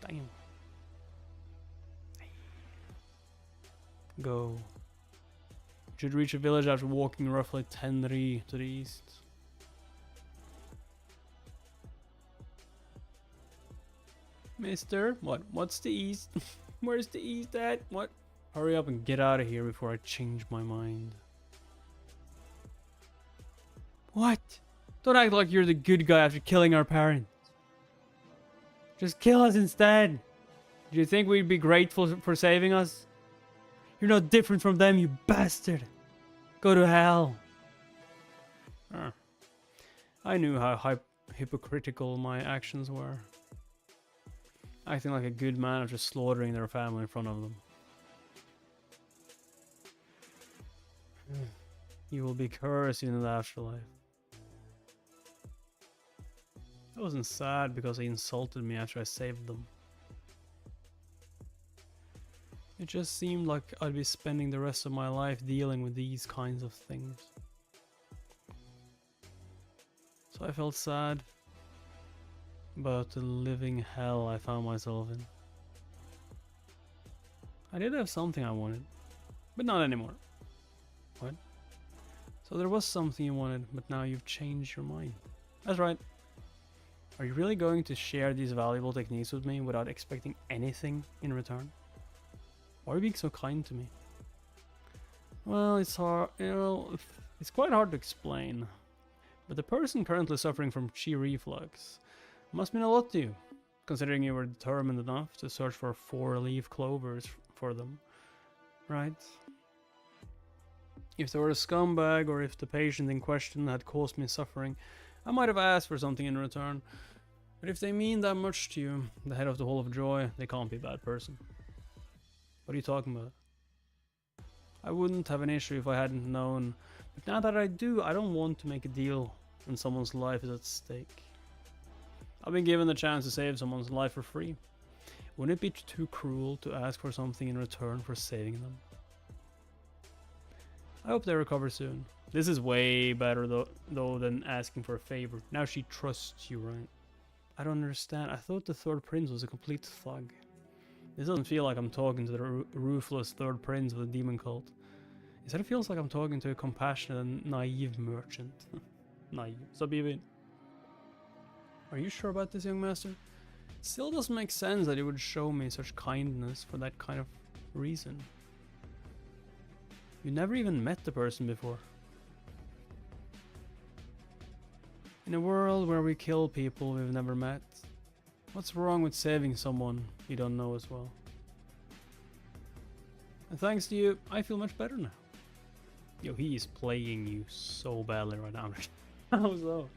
Damn. Go. Should reach a village after walking roughly 10 ri to the east. Mister, what? What's the east? Where's the east at? What? Hurry up and get out of here before I change my mind. What? Don't act like you're the good guy after killing our parents. Just kill us instead. Do you think we'd be grateful for saving us? You're no different from them, you bastard. Go to hell. I knew how hypocritical my actions were. Acting like a good man after slaughtering their family in front of them. You will be cursed in the afterlife. I wasn't sad because he insulted me after I saved them. It just seemed like I'd be spending the rest of my life dealing with these kinds of things. So I felt sad about the living hell I found myself in. I did have something I wanted, but not anymore. What? So there was something you wanted, but now you've changed your mind. That's right. Are you really going to share these valuable techniques with me without expecting anything in return? Why are you being so kind to me? Well, it's hard, it's quite hard to explain. But the person currently suffering from chi reflux must mean a lot to you, considering you were determined enough to search for 4-leaf clovers for them, right? If they were a scumbag or if the patient in question had caused me suffering, I might have asked for something in return. But if they mean that much to you, the head of the Hall of Joy, they can't be a bad person. What are you talking about? I wouldn't have an issue if I hadn't known, but now that I do, I don't want to make a deal when someone's life is at stake. I've been given the chance to save someone's life for free. Wouldn't it be too cruel to ask for something in return for saving them? I hope they recover soon. This is way better though than asking for a favor. Now she trusts you, right? I don't understand. I thought the third prince was a complete thug. This doesn't feel like I'm talking to the ruthless third prince of the demon cult. Instead it feels like I'm talking to a compassionate and naive merchant. Naive. Stop even. Are you sure about this, young master? It still doesn't make sense that you would show me such kindness for that kind of reason. You never even met the person before. In a world where we kill people we've never met, what's wrong with saving someone you don't know as well? And thanks to you, I feel much better now. Yo, he is playing you so badly right now. How so?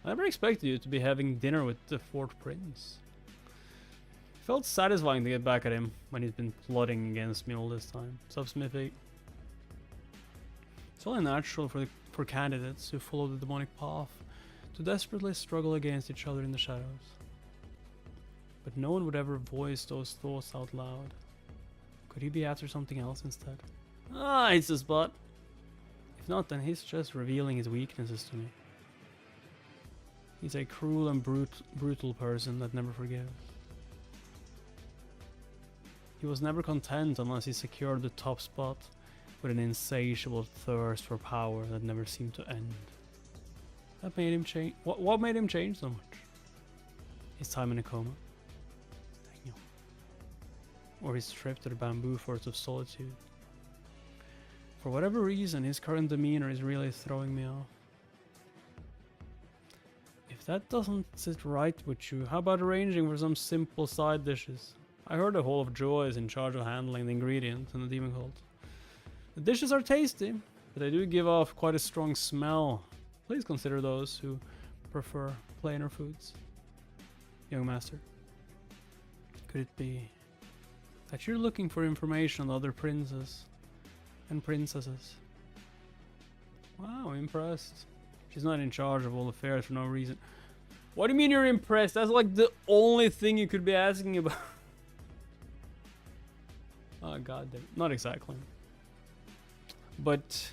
I never expected you to be having dinner with the fourth prince. It felt satisfying to get back at him when he's been plotting against me all this time. Sup, Smithy? It's only natural for candidates who follow the demonic path to desperately struggle against each other in the shadows. But no one would ever voice those thoughts out loud. Could he be after something else instead? Ah, it's a spot. If not, then he's just revealing his weaknesses to me. He's a cruel and brutal person that never forgives. He was never content unless he secured the top spot, with an insatiable thirst for power that never seemed to end. That made him change. What made him change so much? His time in a coma? Dang. Or his trip to the bamboo forest of solitude? For whatever reason, his current demeanor is really throwing me off. If that doesn't sit right with you, how about arranging for some simple side dishes? I heard the Hall of Joy is in charge of handling the ingredients in the demon cult. The dishes are tasty, but they do give off quite a strong smell. Please consider those who prefer plainer foods. Young master, could it be that you're looking for information on other princes and princesses? Wow, impressed. She's not in charge of all affairs for no reason. What do you mean you're impressed? That's like the only thing you could be asking about. Oh god damn. Not exactly. But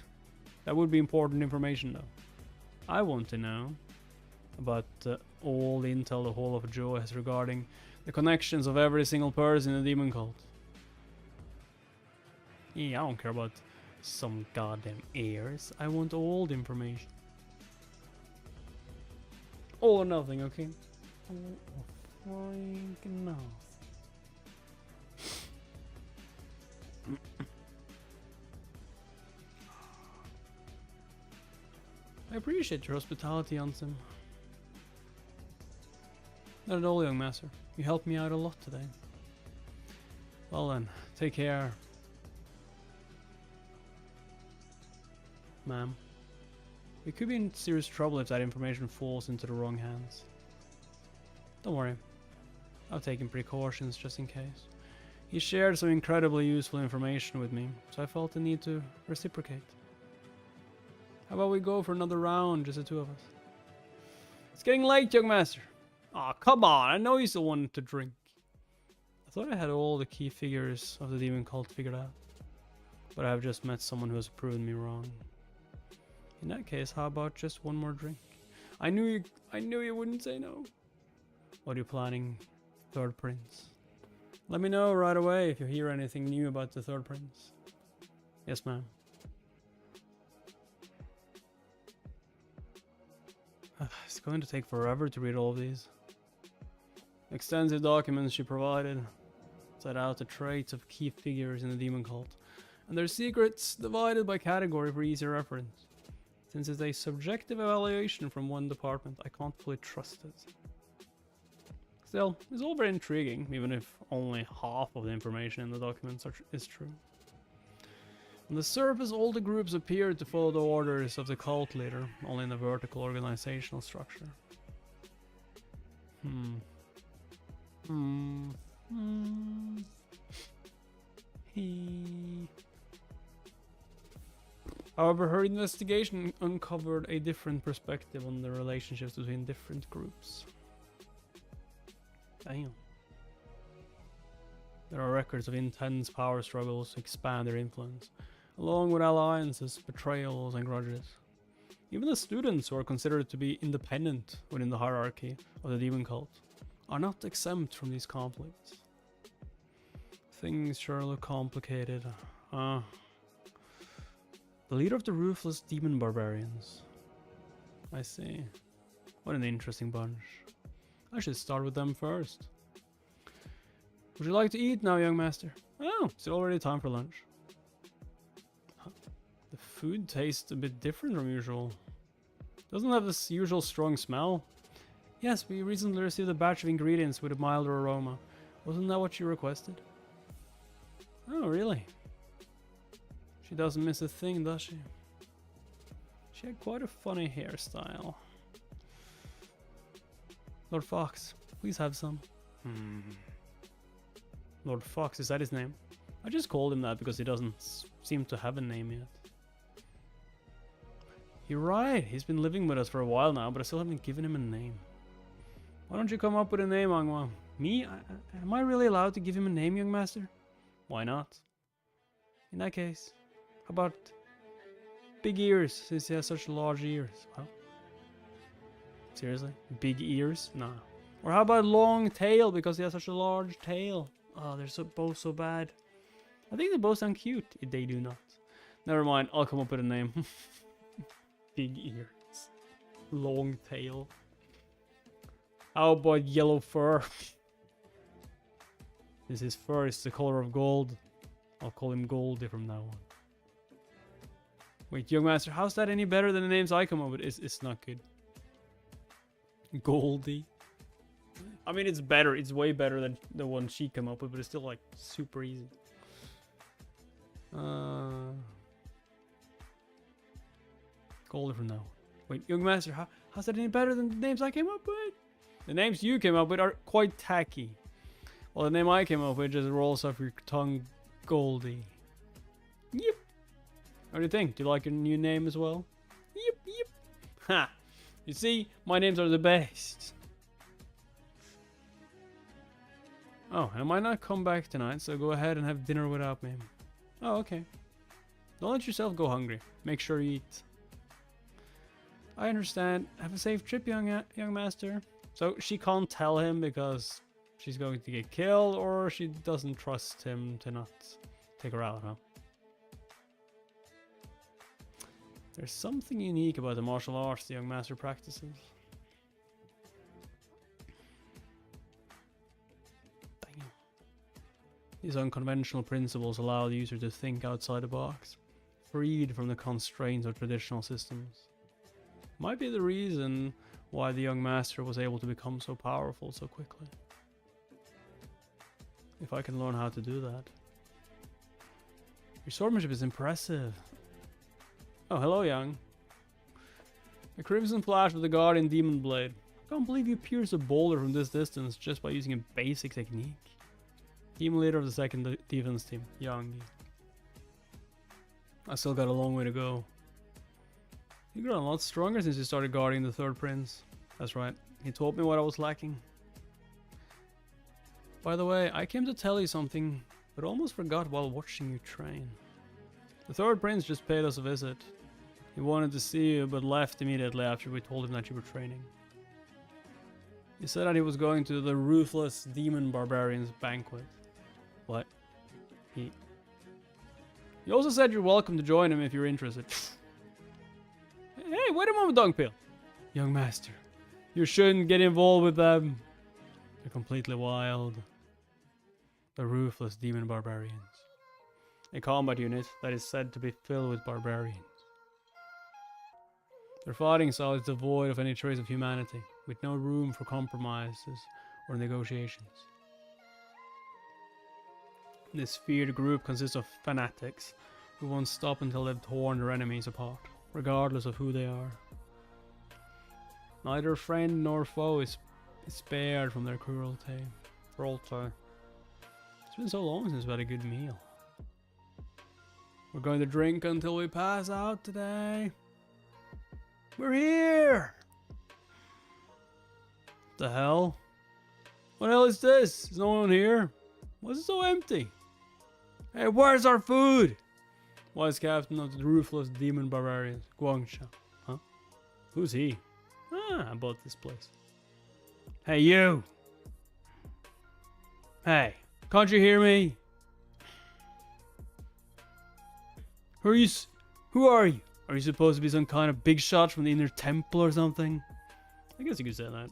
that would be important information though. I want to know about all the intel the Hall of Joy has regarding the connections of every single person in the demon cult. Yeah, I don't care about some goddamn heirs. I want all the information. All or nothing, okay? All or freaking nothing. I appreciate your hospitality, Ansem. Not at all, young master. You helped me out a lot today. Well then, take care. Ma'am. We could be in serious trouble if that information falls into the wrong hands. Don't worry. I've taken precautions just in case. He shared some incredibly useful information with me, so I felt the need to reciprocate. How about we go for another round, just the two of us? It's getting late, young master. Aw, come on, I know you still wanted to drink. I thought I had all the key figures of the demon cult figured out. But I've just met someone who has proven me wrong. In that case, how about just one more drink? I knew you wouldn't say no. What are you planning, third prince? Let me know right away if you hear anything new about the third prince. Yes, ma'am. It's going to take forever to read all of these. Extensive documents she provided set out the traits of key figures in the demon cult, and their secrets divided by category for easier reference. Since it's a subjective evaluation from one department, I can't fully trust it. Still, it's all very intriguing, even if only half of the information in the documents is true. On the surface, all the groups appeared to follow the orders of the cult leader, only in a vertical organizational structure. However, her investigation uncovered a different perspective on the relationships between different groups. Damn. There are records of intense power struggles to expand their influence, along with alliances, betrayals, and grudges. Even the students, who are considered to be independent within the hierarchy of the demon cult, are not exempt from these conflicts. Things sure look complicated. The leader of the ruthless demon barbarians. I see. What an interesting bunch. I should start with them first. Would you like to eat now, young master? Oh, it's already time for lunch. The food tastes a bit different from usual. Doesn't have this usual strong smell. Yes, we recently received a batch of ingredients with a milder aroma. Wasn't that what you requested? Oh, really? She doesn't miss a thing, does she? She had quite a funny hairstyle. Lord Fox, please have some. Lord Fox, is that his name? I just called him that because he doesn't seem to have a name yet. You're right, he's been living with us for a while now, but I still haven't given him a name. Why don't you come up with a name, Angwa? Me? Am I really allowed to give him a name, young master? Why not? In that case, how about Big Ears, since he has such large ears? Well, seriously? Big ears? Nah. Or how about Long Tail, because he has such a large tail? Oh, they're both so bad. I think they both sound cute. They do not. Never mind, I'll come up with a name. Big ears. Long tail. How about yellow fur? Since his fur is the color of gold, I'll call him Goldie from now on. Wait, young master, how's that any better than the names I come up with? It's not good. Goldie. I mean, it's better. It's way better than the one she came up with, but it's still like super easy. Goldie from now on. Wait, young master, how's that any better than the names I came up with? The names you came up with are quite tacky. Well, the name I came up with just rolls off your tongue, Goldie. Yep. What do you think? Do you like your new name as well? Yep, yep. Ha! You see, my names are the best. Oh, I might not come back tonight, so go ahead and have dinner without me. Oh, okay. Don't let yourself go hungry. Make sure you eat. I understand. Have a safe trip, young master. So she can't tell him because she's going to get killed, or she doesn't trust him to not take her out, huh? There's something unique about the martial arts the young master practices. Damn. These unconventional principles allow the user to think outside the box, freed from the constraints of traditional systems. Might be the reason why the young master was able to become so powerful so quickly. If I can learn how to do that. Your swordsmanship is impressive. Oh, hello, young. A crimson flash with the guardian demon blade. I can't believe you pierced a boulder from this distance just by using a basic technique. Team leader of the second defense team, young. I still got a long way to go. You got a lot stronger since you started guarding the third prince. That's right. He told me what I was lacking. By the way, I came to tell you something, but almost forgot while watching you train. The third prince just paid us a visit. He wanted to see you, but left immediately after we told him that you were training. He said that he was going to the ruthless demon barbarians banquet. What? He also said you're welcome to join him if you're interested. Hey, wait a moment, Dungpeel. Young master, you shouldn't get involved with them. They're completely wild. The ruthless demon barbarians. A combat unit that is said to be filled with barbarians. Their fighting style is devoid of any trace of humanity, with no room for compromises or negotiations. This feared group consists of fanatics who won't stop until they've torn their enemies apart, regardless of who they are. Neither friend nor foe is spared from their cruelty. It's been so long since we had a good meal. We're going to drink until we pass out today. We're here! The hell? What the hell is this? Is no one here? Why is it so empty? Hey, where's our food? Wise captain of the ruthless demon barbarians, Guangsha. Huh? Who's he? Ah, I bought this place. Hey, you! Hey, can't you hear me? Who are you? Are you supposed to be some kind of big shot from the inner temple or something? I guess you could say that.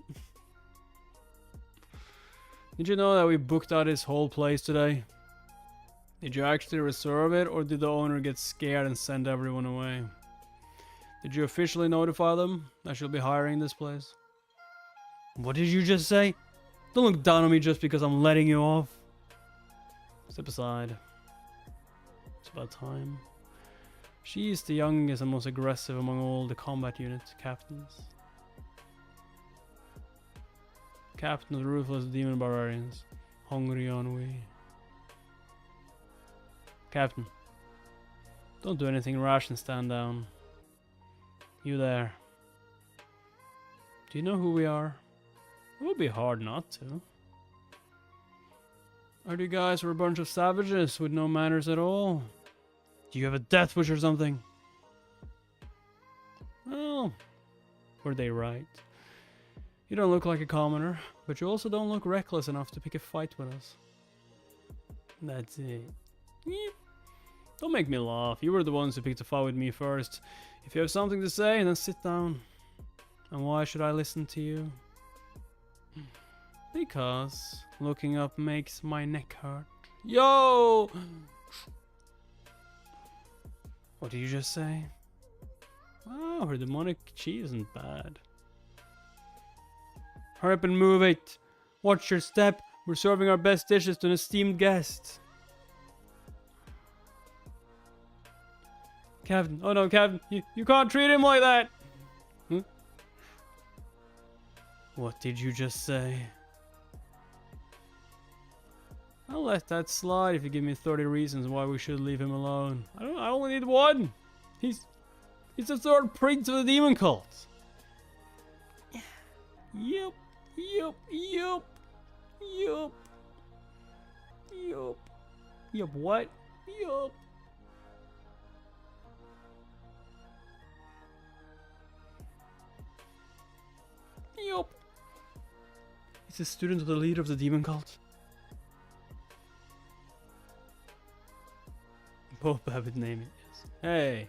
Did you know that we booked out this whole place today? Did you actually reserve it, or did the owner get scared and send everyone away? Did you officially notify them that she'll be hiring this place? What did you just say? Don't look down on me just because I'm letting you off. Step aside. It's about time. She is the youngest and most aggressive among all the combat unit captains. Captain of the ruthless demon barbarians, Hungry Ennui. Captain, don't do anything rash and stand down. You there. Do you know who we are? It would be hard not to. Are you guys a bunch of savages with no manners at all? Do you have a death wish or something? Well, were they right? You don't look like a commoner, but you also don't look reckless enough to pick a fight with us. That's it. Yep. Don't make me laugh. You were the ones who picked a fight with me first. If you have something to say, then sit down. And why should I listen to you? Because looking up makes my neck hurt. Yo! What did you just say? Oh, her demonic chi isn't bad. Hurry up and move it. Watch your step. We're serving our best dishes to an esteemed guest. Captain. Oh no, Captain. You can't treat him like that. What did you just say? I'll let that slide if you give me 30 reasons why we should leave him alone. I only need one. He's the third prince of the demon cult. Yup. Yup, what? Yup. Yup. He's a student of the leader of the demon cult. Both Babbitt name it is. Hey,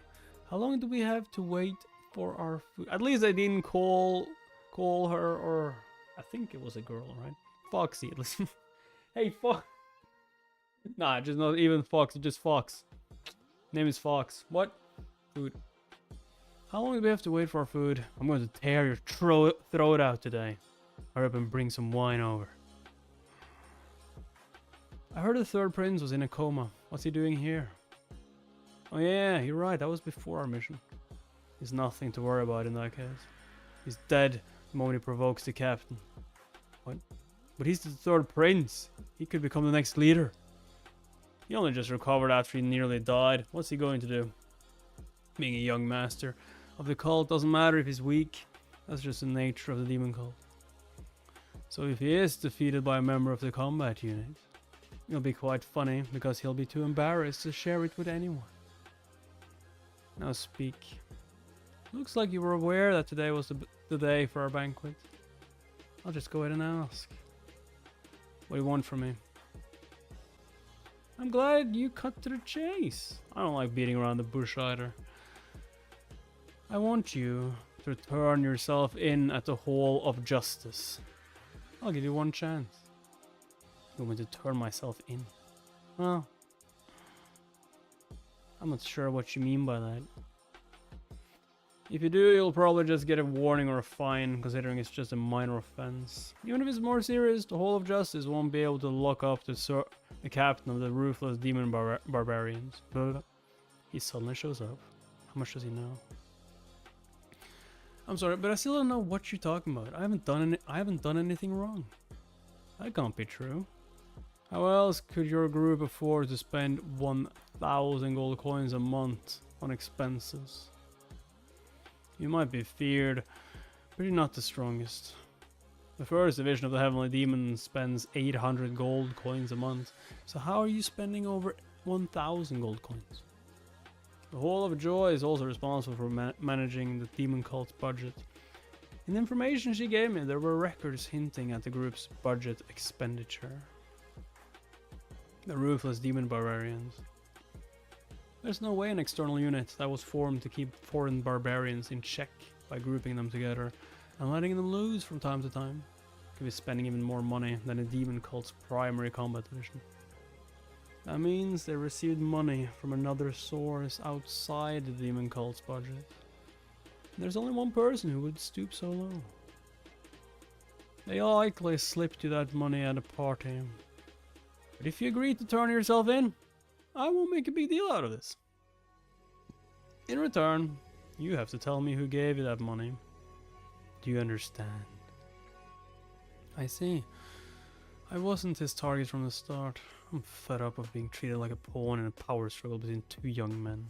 how long do we have to wait for our food? At least I didn't call her, or I think it was a girl, right? Foxy, at least. Hey, Fox. Nah, just not even Fox, just Fox. Name is Fox. What? Food. How long do we have to wait for our food? I'm going to tear your throat out today. Hurry up and bring some wine over. I heard the third prince was in a coma. What's he doing here? Oh yeah, you're right, that was before our mission. There's nothing to worry about in that case. He's dead the moment he provokes the captain. What? But he's the third prince. He could become the next leader. He only just recovered after he nearly died. What's he going to do? Being a young master of the cult doesn't matter if he's weak. That's just the nature of the demon cult. So if he is defeated by a member of the combat unit, it'll be quite funny because he'll be too embarrassed to share it with anyone. Now speak. Looks like you were aware that today was the day for our banquet. I'll just go ahead and ask. What do you want from me? I'm glad you cut to the chase. I don't like beating around the bush either. I want you to turn yourself in at the Hall of Justice. I'll give you one chance. You want me to turn myself in? Well, I'm not sure what you mean by that. If you do, you'll probably just get a warning or a fine, considering it's just a minor offense. Even if it's more serious, the Hall of Justice won't be able to lock up the captain of the ruthless demon barbarians. But he suddenly shows up. How much does he know? I'm sorry, but I still don't know what you're talking about. I haven't done anything wrong. That can't be true. How else could your group afford to spend 1,000 gold coins a month on expenses? You might be feared, but you're not the strongest. The first division of the Heavenly Demon spends 800 gold coins a month, so how are you spending over 1,000 gold coins? The Hall of Joy is also responsible for managing the demon cult's budget. In the information she gave me, there were records hinting at the group's budget expenditure. The ruthless demon barbarians. There's no way an external unit that was formed to keep foreign barbarians in check by grouping them together and letting them loose from time to time could be spending even more money than the demon cult's primary combat division. That means they received money from another source outside the demon cult's budget. There's only one person who would stoop so low. They likely slipped you that money at a party. But if you agree to turn yourself in, I won't make a big deal out of this. In return, you have to tell me who gave you that money. Do you understand? I see. I wasn't his target from the start. I'm fed up of being treated like a pawn in a power struggle between two young men.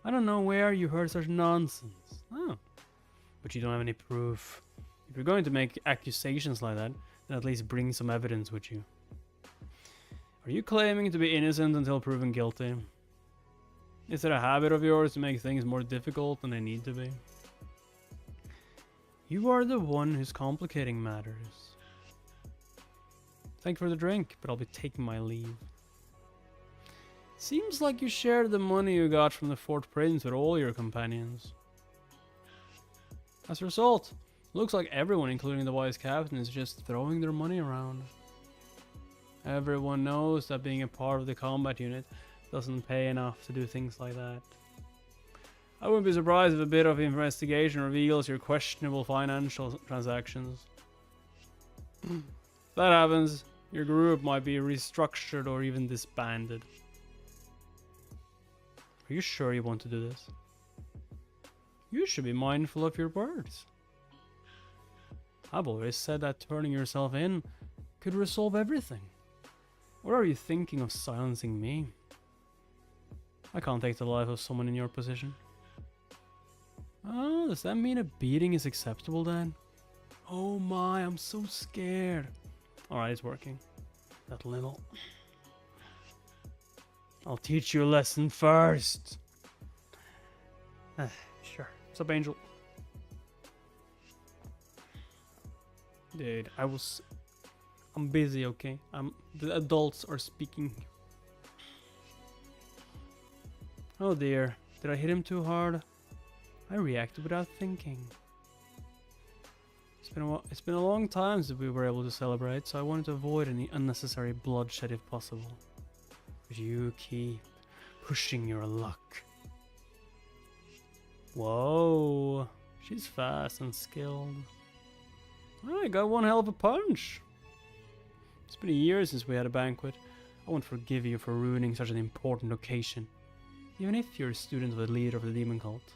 I don't know where you heard such nonsense. Oh. But you don't have any proof. If you're going to make accusations like that, then at least bring some evidence with you. Are you claiming to be innocent until proven guilty? Is it a habit of yours to make things more difficult than they need to be? You are the one who's complicating matters. Thank you for the drink, but I'll be taking my leave. Seems like you shared the money you got from the Fort Prince with all your companions. As a result, looks like everyone, including the wise captain, is just throwing their money around. Everyone knows that being a part of the combat unit doesn't pay enough to do things like that. I wouldn't be surprised if a bit of investigation reveals your questionable financial transactions. If that happens, your group might be restructured or even disbanded. Are you sure you want to do this? You should be mindful of your words. I've always said that turning yourself in could resolve everything. Or are you thinking of silencing me? I can't take the life of someone in your position. Oh, does that mean a beating is acceptable then? Oh my, I'm so scared. Alright, it's working. That little. I'll teach you a lesson first. Sure. What's up, Angel? Dude, I'm busy, okay? The adults are speaking. Oh dear, did I hit him too hard? I reacted without thinking. It's been a long time since we were able to celebrate, so I wanted to avoid any unnecessary bloodshed if possible. But you keep pushing your luck. Whoa, she's fast and skilled. I got one hell of a punch. It's been a year since we had a banquet. I won't forgive you for ruining such an important occasion, even if you're a student of the leader of the demon cult.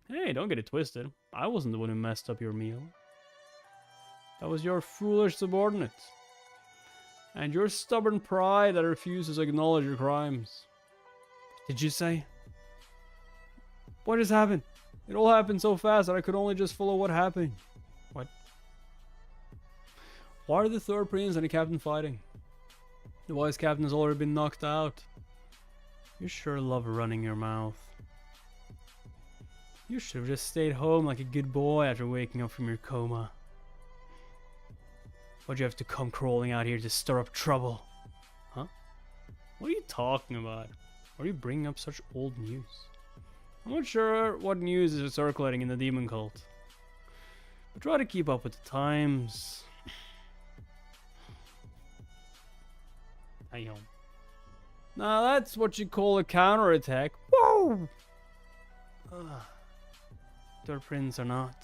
Hey, don't get it twisted. I wasn't the one who messed up your meal. That was your foolish subordinate. And your stubborn pride that refuses to acknowledge your crimes. Did you say? What just happened? It all happened so fast that I could only just follow what happened. What? Why are the third prince and the captain fighting? The wise captain has already been knocked out. You sure love running your mouth. You should have just stayed home like a good boy after waking up from your coma. Why'd you have to come crawling out here to stir up trouble? Huh? What are you talking about? Why are you bringing up such old news? I'm not sure what news is circulating in the demon cult. But try to keep up with the times. Damn. Now that's what you call a counterattack. Whoa! Third prince or not,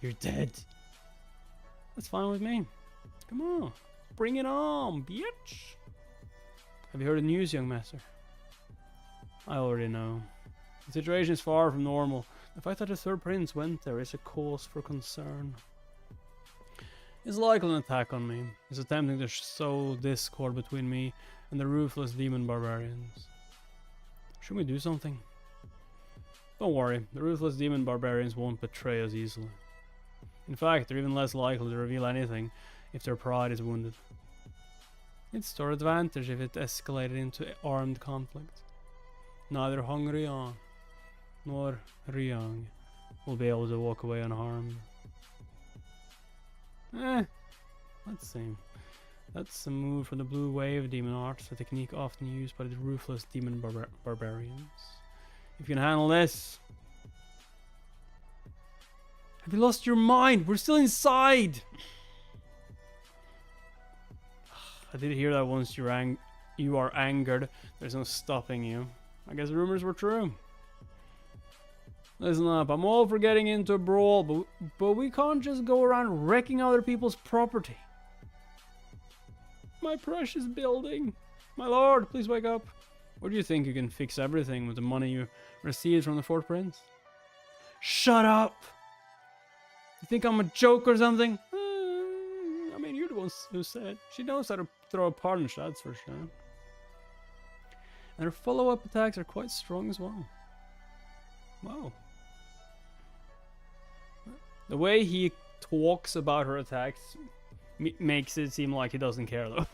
you're dead. That's fine with me. Come on, bring it on, bitch. Have you heard the news, young master? I already know. The situation is far from normal. The fact that the third prince went there is a cause for concern. He's likely an attack on me. He's attempting to sow discord between me and the ruthless demon barbarians. Should we do something? Don't worry, the ruthless demon barbarians won't betray us easily. In fact, they're even less likely to reveal anything if their pride is wounded. It's to our advantage if it escalated into armed conflict. Neither Hong Rian nor Riang will be able to walk away unharmed. Let's see. That's a move from the Blue Wave Demon Arts, a technique often used by the ruthless demon barbarians. If you can handle this. Have you lost your mind? We're still inside! I did hear that once you are angered, there's no stopping you. I guess rumors were true. Listen up, I'm all for getting into a brawl, but we can't just go around wrecking other people's property. My precious building. My lord, please wake up. Or do you think you can fix everything with the money you received from the Fort Prince? Shut up! You think I'm a joke or something? I mean, you're the one who said. She knows how to throw a punch, that's for sure. And her follow-up attacks are quite strong as well. Wow. The way he talks about her attacks makes it seem like he doesn't care though.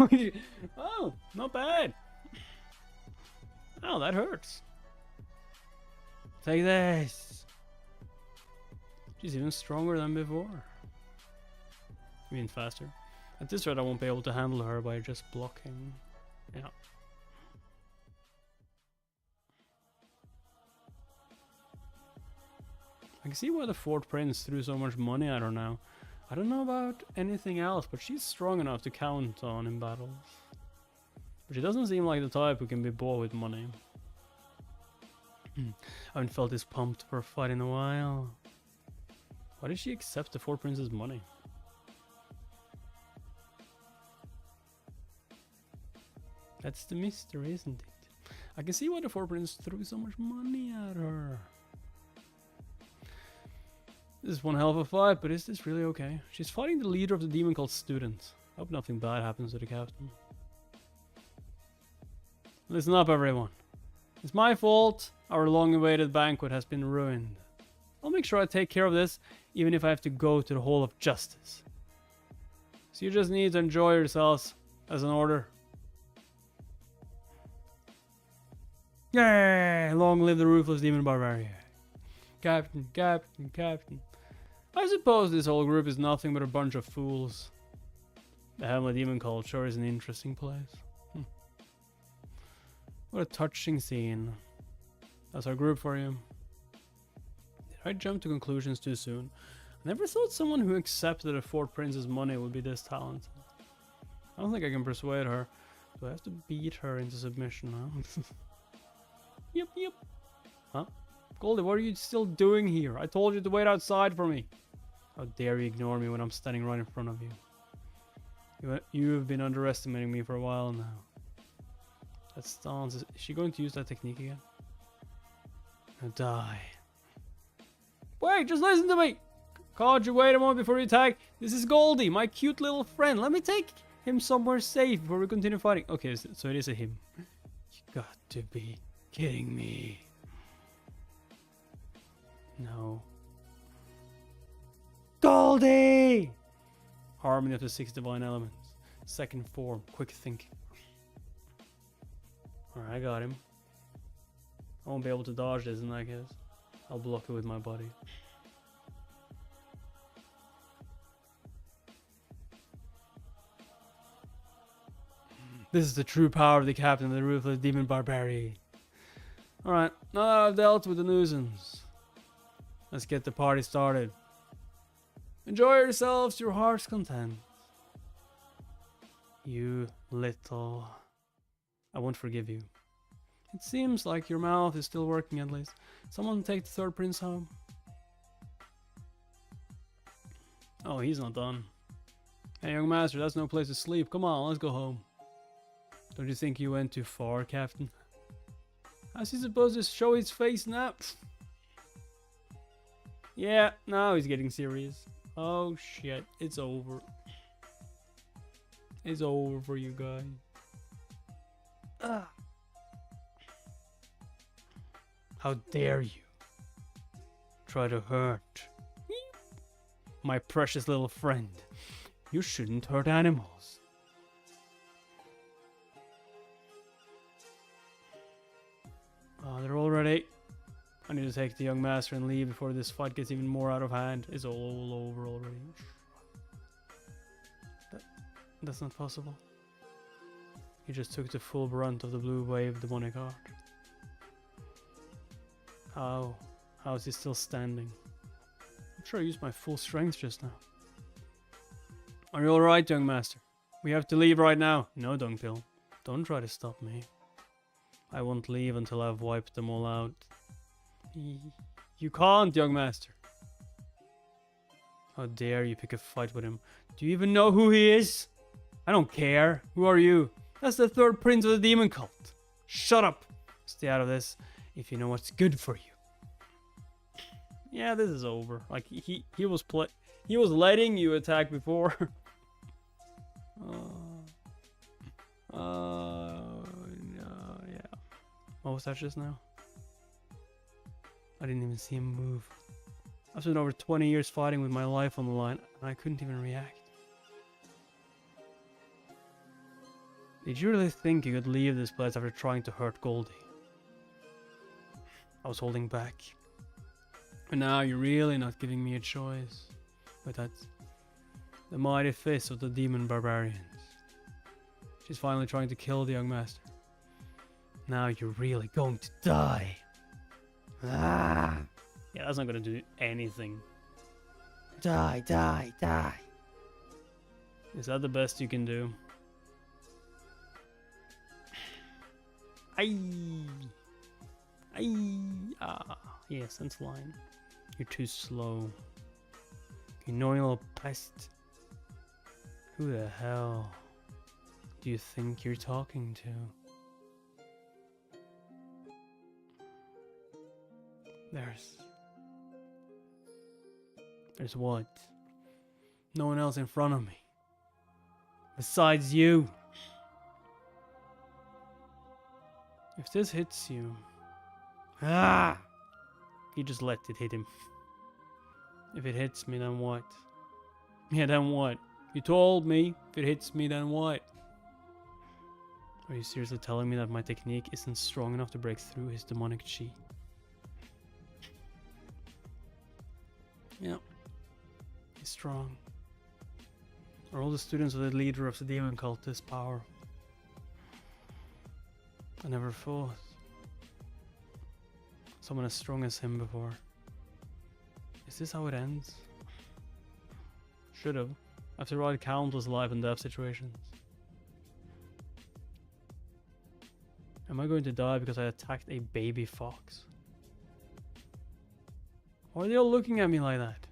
Oh, not bad. Oh, that hurts. Take this. She's even stronger than before. You mean faster? At this rate, I won't be able to handle her by just blocking. Yeah. I can see why the fourth prince threw so much money at her now. I don't know about anything else, but she's strong enough to count on in battles. But she doesn't seem like the type who can be bought with money. I haven't felt this pumped for a fight in a while. Why did she accept the fourth prince's money? That's the mystery, isn't it? I can see why the fourth prince threw so much money at her. This is one hell of a fight, but is this really okay? She's fighting the leader of the demon cult students. I hope nothing bad happens to the captain. Listen up, everyone. It's my fault. Our long-awaited banquet has been ruined. I'll make sure I take care of this, even if I have to go to the Hall of Justice. So you just need to enjoy yourselves as an order. Yay! Long live the ruthless demon barbarian. Captain, captain, captain. I suppose this whole group is nothing but a bunch of fools. The Hamlet Demon Cult sure is an interesting place. What a touching scene. That's our group for you. Did I jump to conclusions too soon? I never thought someone who accepted a fourth prince's money would be this talented. I don't think I can persuade her. Do I have to beat her into submission now? Yep, yep. Huh? Goldie, what are you still doing here? I told you to wait outside for me. How dare you ignore me when I'm standing right in front of you? You have been underestimating me for a while now. That stance. Is she going to use that technique again? Now die. Wait, just listen to me! Can't you wait a moment before you attack? This is Goldie, my cute little friend. Let me take him somewhere safe before we continue fighting. Okay, so it is a him. You got to be kidding me. No. Goldie! Harmony of the 6 divine elements. Second form. Quick thinking. Alright, I got him. I won't be able to dodge this in that case. I'll block it with my body. This is the true power of the captain of the ruthless demon barbarian. Alright, now that I've dealt with the nuisance, let's get the party started. Enjoy yourselves to your heart's content. You little... I won't forgive you. It seems like your mouth is still working at least. Someone take the third prince home. Oh, he's not done. Hey, young master, that's no place to sleep. Come on, let's go home. Don't you think you went too far, Captain? How's he supposed to show his face now? Yeah, now he's getting serious. Oh shit, it's over. It's over for you guys. How dare you try to hurt my precious little friend. You shouldn't hurt animals. Oh, they're all ready. I need to take the young master and leave before this fight gets even more out of hand. It's all over already. That's not possible. He just took the full brunt of the blue wave demonic art. How is he still standing? I'm sure I used my full strength just now. Are you alright, young master? We have to leave right now. No, Dungpill. Don't try to stop me. I won't leave until I've wiped them all out. You can't, young master. How dare you pick a fight with him? Do you even know who he is? I don't care. Who are you? That's the third prince of the demon cult. Shut up. Stay out of this if you know what's good for you. Yeah, this is over. Like he was letting you attack before. No, yeah. What was that just now? I didn't even see him move. I've spent over 20 years fighting with my life on the line, and I couldn't even react. Did you really think you could leave this place after trying to hurt Goldie? I was holding back. But now you're really not giving me a choice. But that's the mighty fist of the demon barbarians. She's finally trying to kill the young master. Now you're really going to die. Ah! Yeah, that's not gonna do anything. Die, die, die. Is that the best you can do? Aye! Aye! Ah, yes, that's fine. You're too slow. You annoying little pest. Who the hell do you think you're talking to? There's what? No one else in front of me. Besides you. If this hits you... Ah! He just let it hit him. If it hits me, then what? Yeah, then what? You told me. If it hits me, then what? Are you seriously telling me that my technique isn't strong enough to break through his demonic chi? Yeah. He's strong. Are all the students of the leader of the demon cult this power? I never fought someone as strong as him before. Is this how it ends? Should have. I've survived countless life and death situations. Am I going to die because I attacked a baby fox? Why are they all looking at me like that?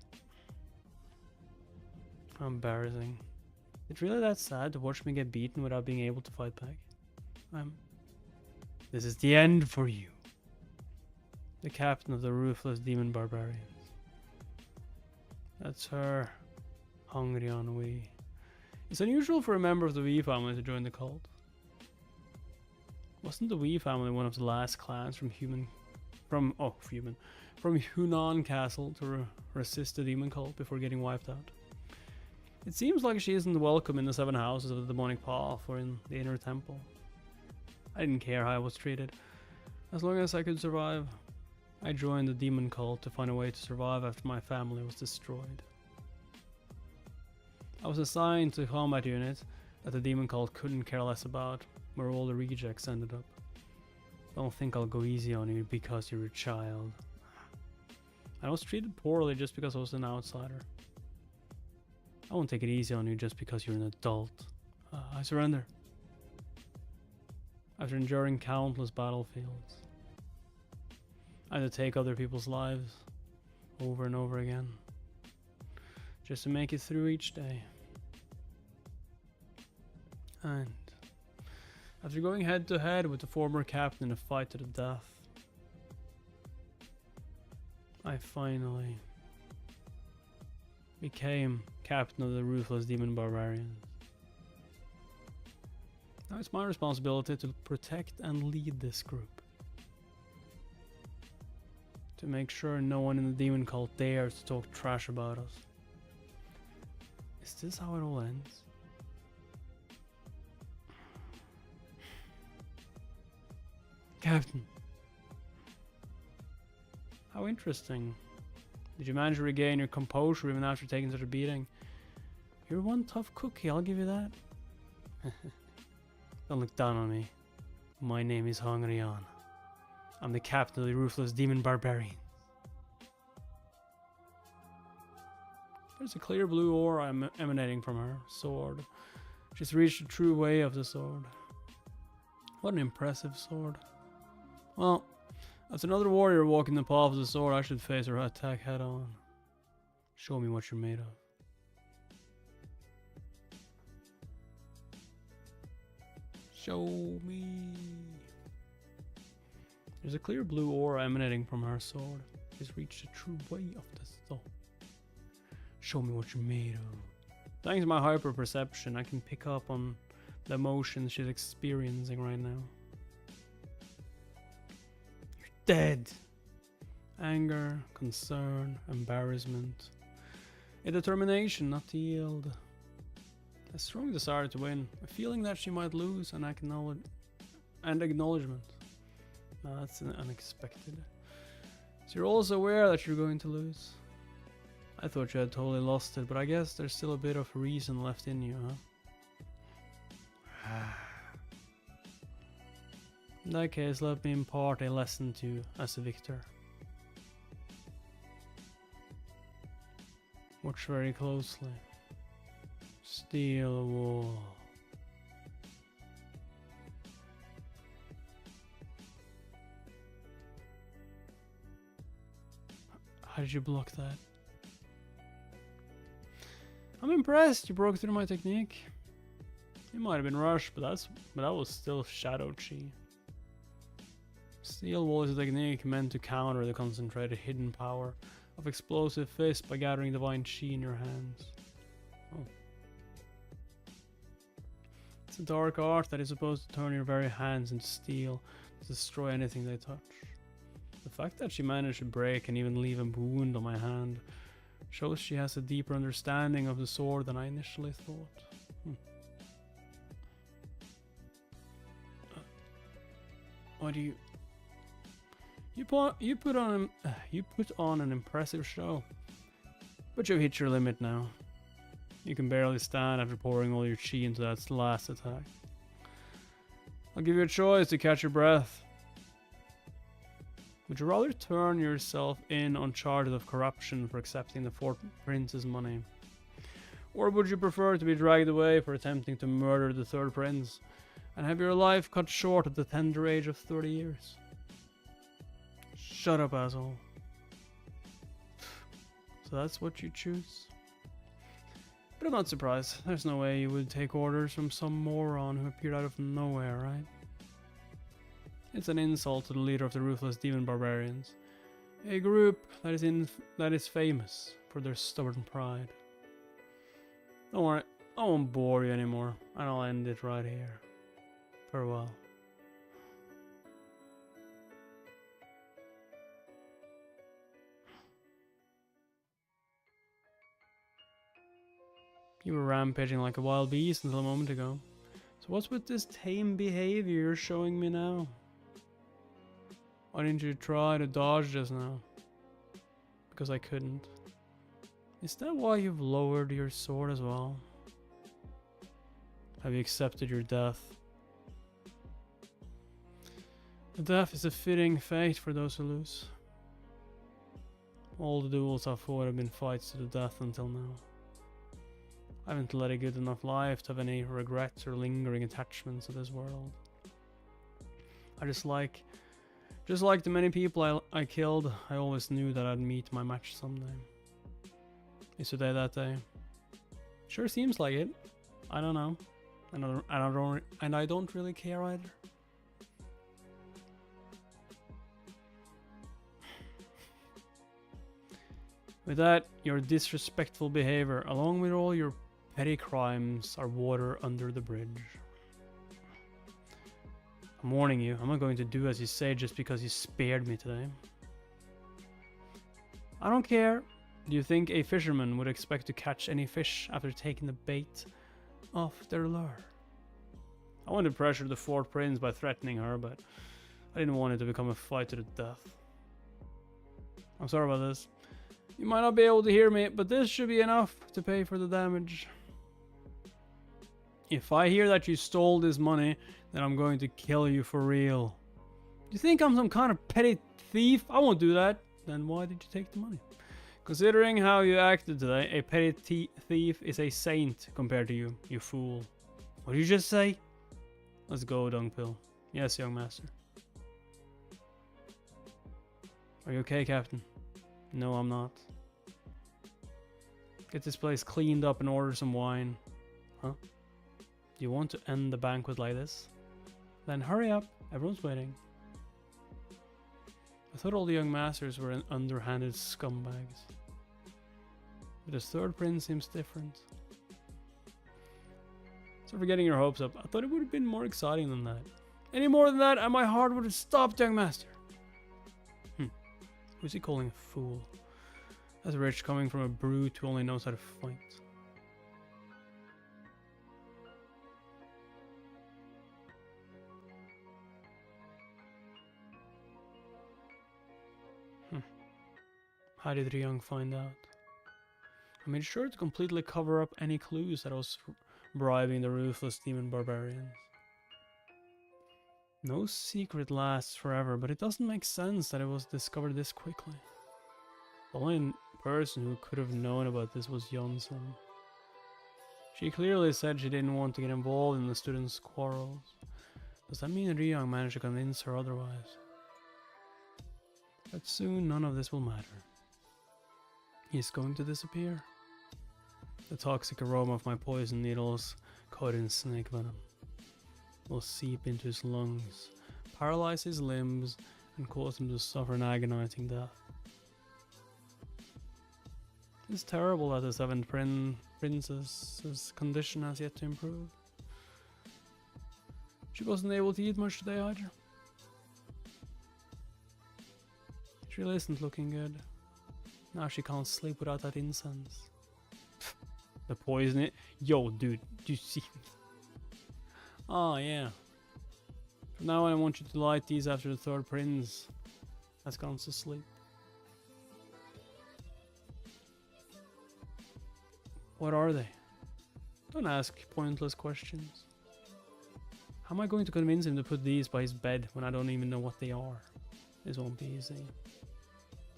How embarrassing. It's really that sad to watch me get beaten without being able to fight back. This is the end for you. The captain of the ruthless demon barbarians. That's her. Hungry on Wii. It's unusual for a member of the Wii family to join the cult. Wasn't the Wii family one of the last clans from Hunan Castle to resist the demon cult before getting wiped out? It seems like she isn't welcome in the 7 houses of the demonic path or in the inner temple. I didn't care how I was treated. As long as I could survive, I joined the demon cult to find a way to survive after my family was destroyed. I was assigned to a combat unit that the demon cult couldn't care less about, where all the rejects ended up. Don't think I'll go easy on you because you're a child. I was treated poorly just because I was an outsider. I won't take it easy on you just because you're an adult. I surrender. After enduring countless battlefields, I had to take other people's lives over and over again, just to make it through each day. And after going head to head with the former captain in a fight to the death, I finally became captain of the ruthless demon barbarians. Now it's my responsibility to protect and lead this group. To make sure no one in the demon cult dares to talk trash about us. Is this how it all ends? Captain. How interesting. Did you manage to regain your composure even after taking such a beating? You're one tough cookie, I'll give you that. Don't look down on me. My name is Hongrian. I'm the captain of the ruthless demon barbarians. There's a clear blue aura emanating from her sword. She's reached the true way of the sword. What an impressive sword. Well, as another warrior walking the path of the sword, I should face her attack head on. Show me what you're made of. Show me. There's a clear blue aura emanating from her sword. She's reached the true way of the sword. Show me what you're made of. Thanks to my hyper perception, I can pick up on the emotions she's experiencing right now. You're dead. Anger, concern, embarrassment, a determination not to yield, a strong desire to win, a feeling that she might lose, and acknowledgement. No, that's unexpected. So you're also aware that you're going to lose. I thought you had totally lost it, but I guess there's still a bit of reason left in you, huh? In that case, let me impart a lesson to you as a victor. Watch very closely. Steel wool. How did you block that? I'm impressed you broke through my technique. It might have been rushed, but that was still shadow chi. Steel wall is a technique meant to counter the concentrated hidden power of explosive fist by gathering divine chi in your hands. Oh. It's a dark art that is supposed to turn your very hands into steel to destroy anything they touch. The fact that she managed to break and even leave a wound on my hand shows she has a deeper understanding of the sword than I initially thought. What do you... You put on an impressive show, but you've hit your limit now. You can barely stand after pouring all your chi into that last attack. I'll give you a choice to catch your breath. Would you rather turn yourself in on charges of corruption for accepting the fourth prince's money? Or would you prefer to be dragged away for attempting to murder the third prince and have your life cut short at the tender age of 30 years? Shut up, asshole. So that's what you choose? But I'm not surprised. There's no way you would take orders from some moron who appeared out of nowhere, right? It's an insult to the leader of the ruthless demon barbarians, a group that is famous for their stubborn pride. Don't worry, I won't bore you anymore, and I'll end it right here. Farewell. You were rampaging like a wild beast until a moment ago. So what's with this tame behavior you're showing me now? Why didn't you try to dodge just now? Because I couldn't. Is that why you've lowered your sword as well? Have you accepted your death? The death is a fitting fate for those who lose. All the duels I've fought have been fights to the death until now. I haven't led a good enough life to have any regrets or lingering attachments to this world. I just like the many people I killed, I always knew that I'd meet my match someday. Is today that day? Sure seems like it. I don't know. And I don't really care either. With that, your disrespectful behavior, along with all your petty crimes, are water under the bridge. I'm warning you, I'm not going to do as you say just because you spared me today. I don't care. Do you think a fisherman would expect to catch any fish after taking the bait off their lure? I wanted to pressure the fourth prince by threatening her, but I didn't want it to become a fight to the death. I'm sorry about this. You might not be able to hear me, but this should be enough to pay for the damage. If I hear that you stole this money, then I'm going to kill you for real. Do you think I'm some kind of petty thief? I won't do that. Then why did you take the money? Considering how you acted today, a petty thief is a saint compared to you, you fool. What did you just say? Let's go, Dungpill. Yes, young master. Are you okay, Captain? No, I'm not. Get this place cleaned up and order some wine. Huh? Do you want to end the banquet like this? Then hurry up, everyone's waiting. I thought all the young masters were underhanded scumbags. But the third prince seems different. So for getting your hopes up, I thought it would have been more exciting than that. Any more than that and my heart would have stopped, young master. Who's he calling a fool? That's rich coming from a brute who only knows how to fight. How did the young find out? I made sure to completely cover up any clues that I was bribing the ruthless demon barbarians. No secret lasts forever, but it doesn't make sense that it was discovered this quickly. The only person who could have known about this was Jonsson. She clearly said she didn't want to get involved in the students' quarrels. Does that mean Ryang managed to convince her otherwise? But soon none of this will matter. He's going to disappear. The toxic aroma of my poison needles, coated in snake venom, will seep into his lungs, paralyze his limbs, and cause him to suffer an agonizing death. It's terrible that the seventh princess's condition has yet to improve. She wasn't able to eat much today either. She really isn't looking good. Now she can't sleep without that incense. The poison. Yo, dude, do you see? Oh, yeah. From now on, I want you to light these after the third prince has gone to sleep. What are they? Don't ask pointless questions. How am I going to convince him to put these by his bed when I don't even know what they are? This won't be easy.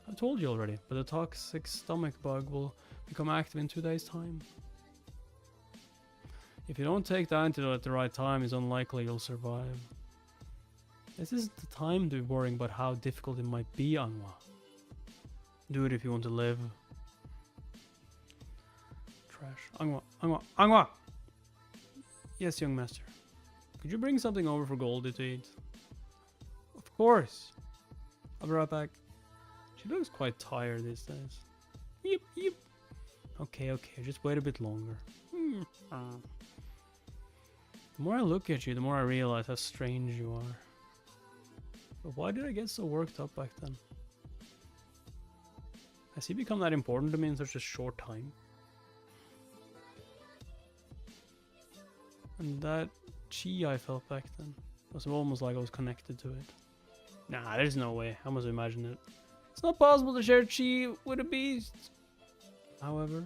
I told you already, but the toxic stomach bug will become active in 2 days' time. If you don't take the antidote at the right time, it's unlikely you'll survive. This isn't the time to be worrying about how difficult it might be, Angwa. Do it if you want to live. Trash. Angwa, Angwa, Angwa! Yes, young master. Could you bring something over for Goldie to eat? Of course. I'll be right back. She looks quite tired these days. Yep, yep. Okay, just wait a bit longer. The more I look at you, the more I realize how strange you are. But why did I get so worked up back then? Has he become that important to me in such a short time? And that chi I felt back then was almost like I was connected to it. Nah, there's no way. I must imagine it. It's not possible to share chi with a beast. However,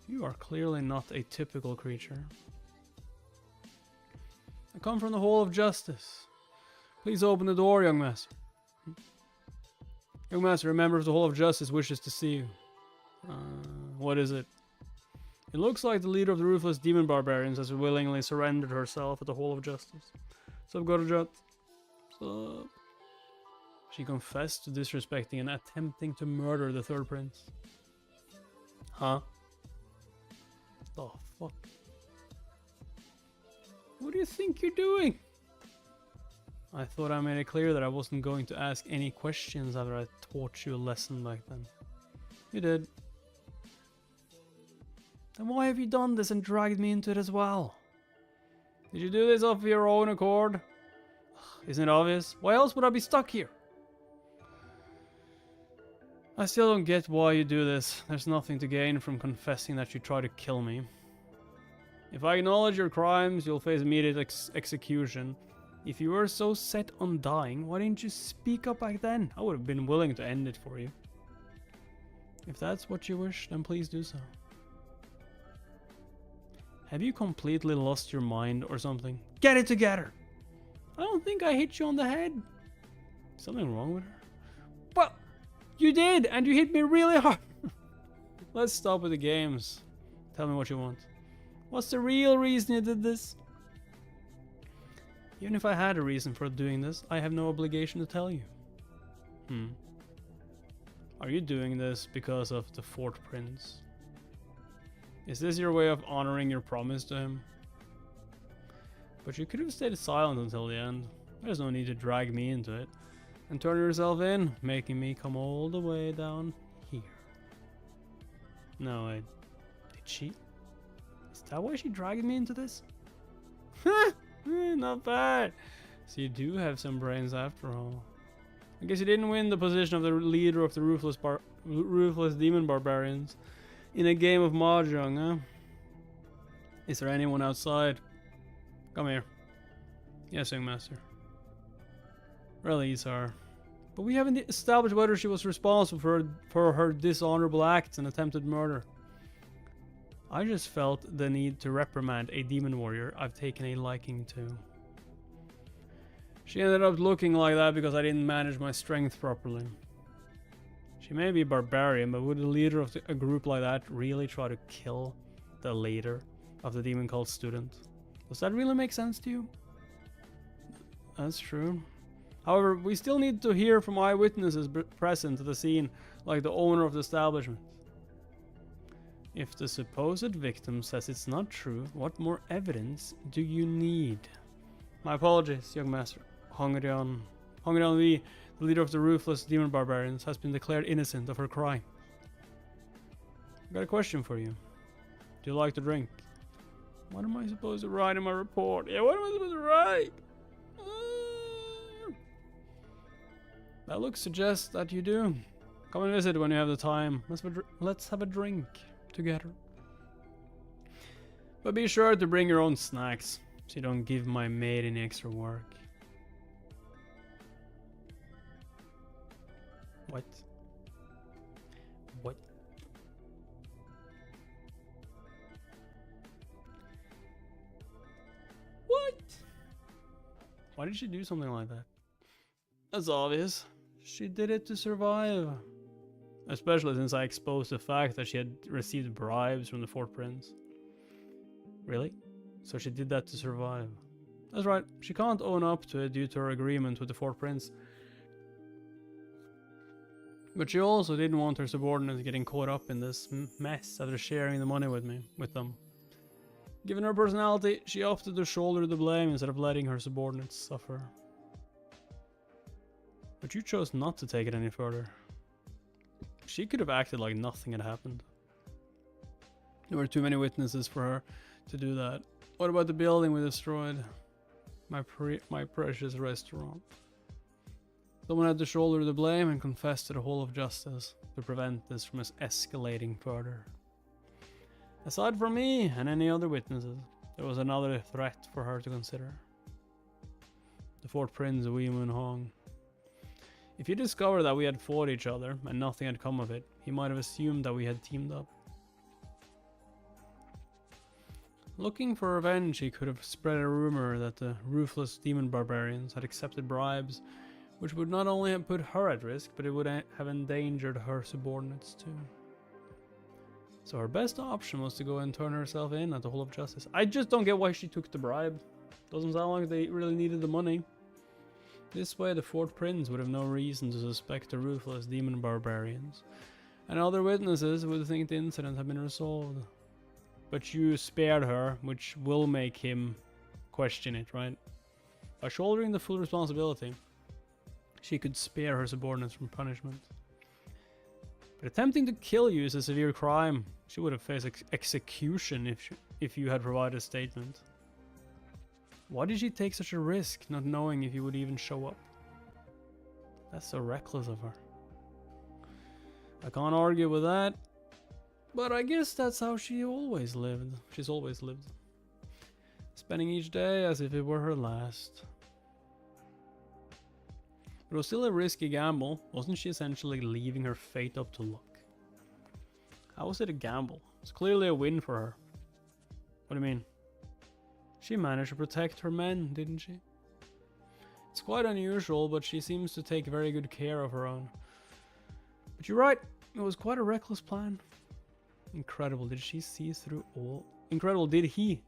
you are clearly not a typical creature. I come from the Hall of Justice. Please open the door, young master. Young master, a member of the Hall of Justice wishes to see you. What is it? It looks like the leader of the ruthless demon barbarians has willingly surrendered herself at the Hall of Justice. Sup, Gorjat? Sup? She confessed to disrespecting and attempting to murder the third prince. Huh? The fuck? What do you think you're doing? I thought I made it clear that I wasn't going to ask any questions after I taught you a lesson back then. You did. Then why have you done this and dragged me into it as well? Did you do this of your own accord? Isn't it obvious? Why else would I be stuck here? I still don't get why you do this. There's nothing to gain from confessing that you tried to kill me. If I acknowledge your crimes, you'll face immediate execution. If you were so set on dying, why didn't you speak up back then? I would have been willing to end it for you. If that's what you wish, then please do so. Have you completely lost your mind or something? Get it together! I don't think I hit you on the head. Something wrong with her? Well, you did, and you hit me really hard. Let's stop with the games. Tell me what you want. What's the real reason you did this? Even if I had a reason for doing this, I have no obligation to tell you. Are you doing this because of the fourth prince? Is this your way of honoring your promise to him? But you could have stayed silent until the end. There's no need to drag me into it. And turn yourself in, making me come all the way down here. No, did she? Is that why she dragged me into this? Not bad. So you do have some brains after all. I guess you didn't win the position of the leader of the ruthless demon barbarians in a game of mahjong, huh? Is there anyone outside? Come here. Yes, young master. Release her. But we haven't established whether she was responsible for her dishonorable acts and attempted murder. I just felt the need to reprimand a demon warrior I've taken a liking to. She ended up looking like that because I didn't manage my strength properly. She may be a barbarian, but would the leader of a group like that really try to kill the leader of the demon cult student? Does that really make sense to you? That's true. However, we still need to hear from eyewitnesses present at the scene, like the owner of the establishment. If the supposed victim says it's not true, what more evidence do you need? My apologies, young master. Hongrian Lee, the leader of the ruthless demon barbarians, has been declared innocent of her crime. I've got a question for you. Do you like to drink? What am I supposed to write in my report? Yeah, what am I supposed to write? That look suggests that you do. Come and visit when you have the time. Let's have a drink together. But be sure to bring your own snacks, so you don't give my maid any extra work. What? What? What? Why did she do something like that? That's obvious. She did it to survive. Especially since I exposed the fact that she had received bribes from the Fourth Prince. Really? So she did that to survive. That's right, she can't own up to it due to her agreement with the Fourth Prince. But she also didn't want her subordinates getting caught up in this mess after sharing the money with them. Given her personality, she opted to shoulder the blame instead of letting her subordinates suffer. But you chose not to take it any further. She could have acted like nothing had happened. There were too many witnesses for her to do that. What about the building we destroyed? My precious restaurant. Someone had to shoulder the blame and confess to the Hall of Justice to prevent this from escalating further. Aside from me and any other witnesses, there was another threat for her to consider. The Fourth Prince, Wee Moon Hong. If he discovered that we had fought each other and nothing had come of it, he might have assumed that we had teamed up. Looking for revenge, he could have spread a rumor that the ruthless demon barbarians had accepted bribes, which would not only have put her at risk, but it would have endangered her subordinates too. So her best option was to go and turn herself in at the Hall of Justice. I just don't get why she took the bribe. Doesn't sound like they really needed the money. This way the Fourth Prince would have no reason to suspect the ruthless demon barbarians, and other witnesses would think the incident had been resolved. But you spared her, which will make him question it, right? By shouldering the full responsibility, she could spare her subordinates from punishment. But attempting to kill you is a severe crime. She would have faced execution if you had provided a statement. Why did she take such a risk, not knowing if you would even show up? That's so reckless of her. I can't argue with that, but I guess that's how she always lived. She's always lived. Spending each day as if it were her last. It was still a risky gamble. Wasn't she essentially leaving her fate up to luck? How was it a gamble? It's clearly a win for her. What do you mean? She managed to protect her men, didn't she? It's quite unusual, but she seems to take very good care of her own. But you're right, it was quite a reckless plan. Incredible, did she see through all... Incredible, did he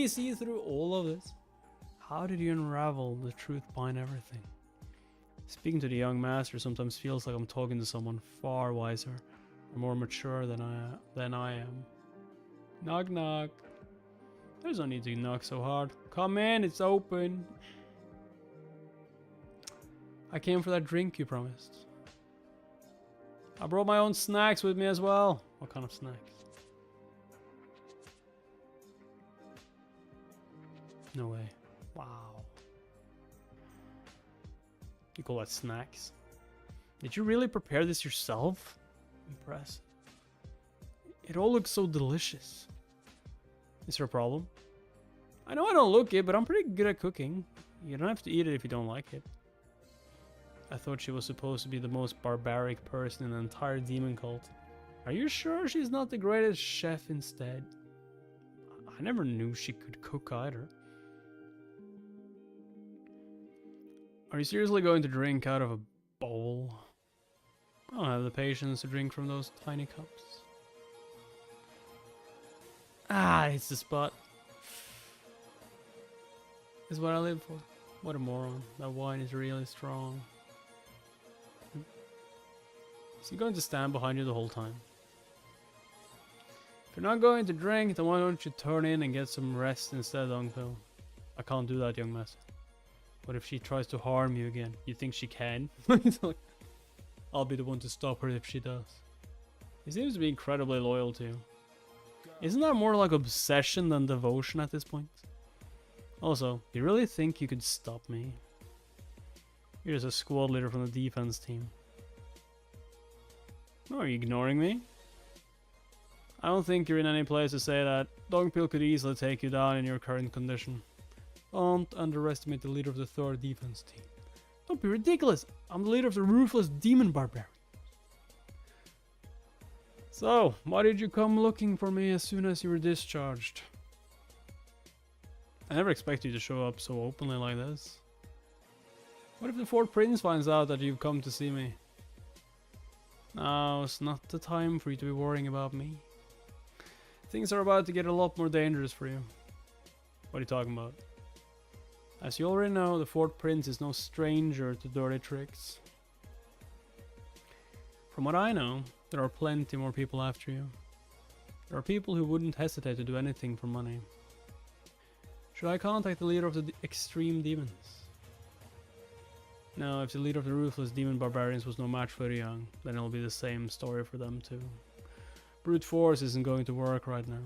see through all of this? How did you unravel the truth behind everything? Speaking to the young master sometimes feels like I'm talking to someone far wiser or more mature than I am. Knock knock. There's no need to knock so hard. Come in, it's open. I came for that drink you promised. I brought my own snacks with me as well. What kind of snacks? No way. Wow. You call that snacks? Did you really prepare this yourself? Impressive. It all looks so delicious. Is there a problem? I know I don't look it, but I'm pretty good at cooking. You don't have to eat it if you don't like it. I thought she was supposed to be the most barbaric person in the entire demon cult. Are you sure she's not the greatest chef instead? I never knew she could cook either. Are you seriously going to drink out of a bowl? I don't have the patience to drink from those tiny cups. Ah, it's the spot. This is what I live for. What a moron. That wine is really strong. Is he going to stand behind you the whole time? If you're not going to drink, then why don't you turn in and get some rest instead, Dongpil? I can't do that, young master. What if she tries to harm you again? You think she can? I'll be the one to stop her if she does. He seems to be incredibly loyal to you. Isn't that more like obsession than devotion at this point? Also, you really think you could stop me? You're just a squad leader from the defense team. Oh, are you ignoring me? I don't think you're in any place to say that. Dongpil could easily take you down in your current condition. Don't underestimate the leader of the 3rd defense team. Don't be ridiculous! I'm the leader of the ruthless demon barbarian. So, why did you come looking for me as soon as you were discharged? I never expected you to show up so openly like this. What if the 4th Prince finds out that you've come to see me? Now, it's not the time for you to be worrying about me. Things are about to get a lot more dangerous for you. What are you talking about? As you already know, the 4th Prince is no stranger to dirty tricks. From what I know, there are plenty more people after you. There are people who wouldn't hesitate to do anything for money. Should I contact the leader of the extreme demons? No, if the leader of the ruthless demon barbarians was no match for Young, then it'll be the same story for them too. Brute force isn't going to work right now.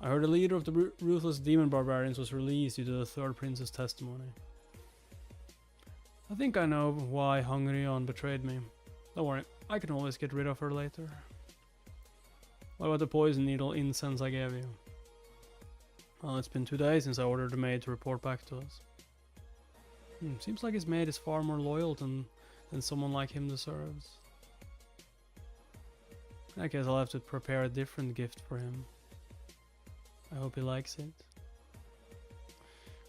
I heard the leader of the ruthless demon barbarians was released due to the 3rd Prince's testimony. I think I know why Hungryon betrayed me. Don't worry, I can always get rid of her later. What about the poison needle incense I gave you? Well, it's been 2 days since I ordered the maid to report back to us. Seems like his maid is far more loyal than someone like him deserves. I guess I'll have to prepare a different gift for him. I hope he likes it.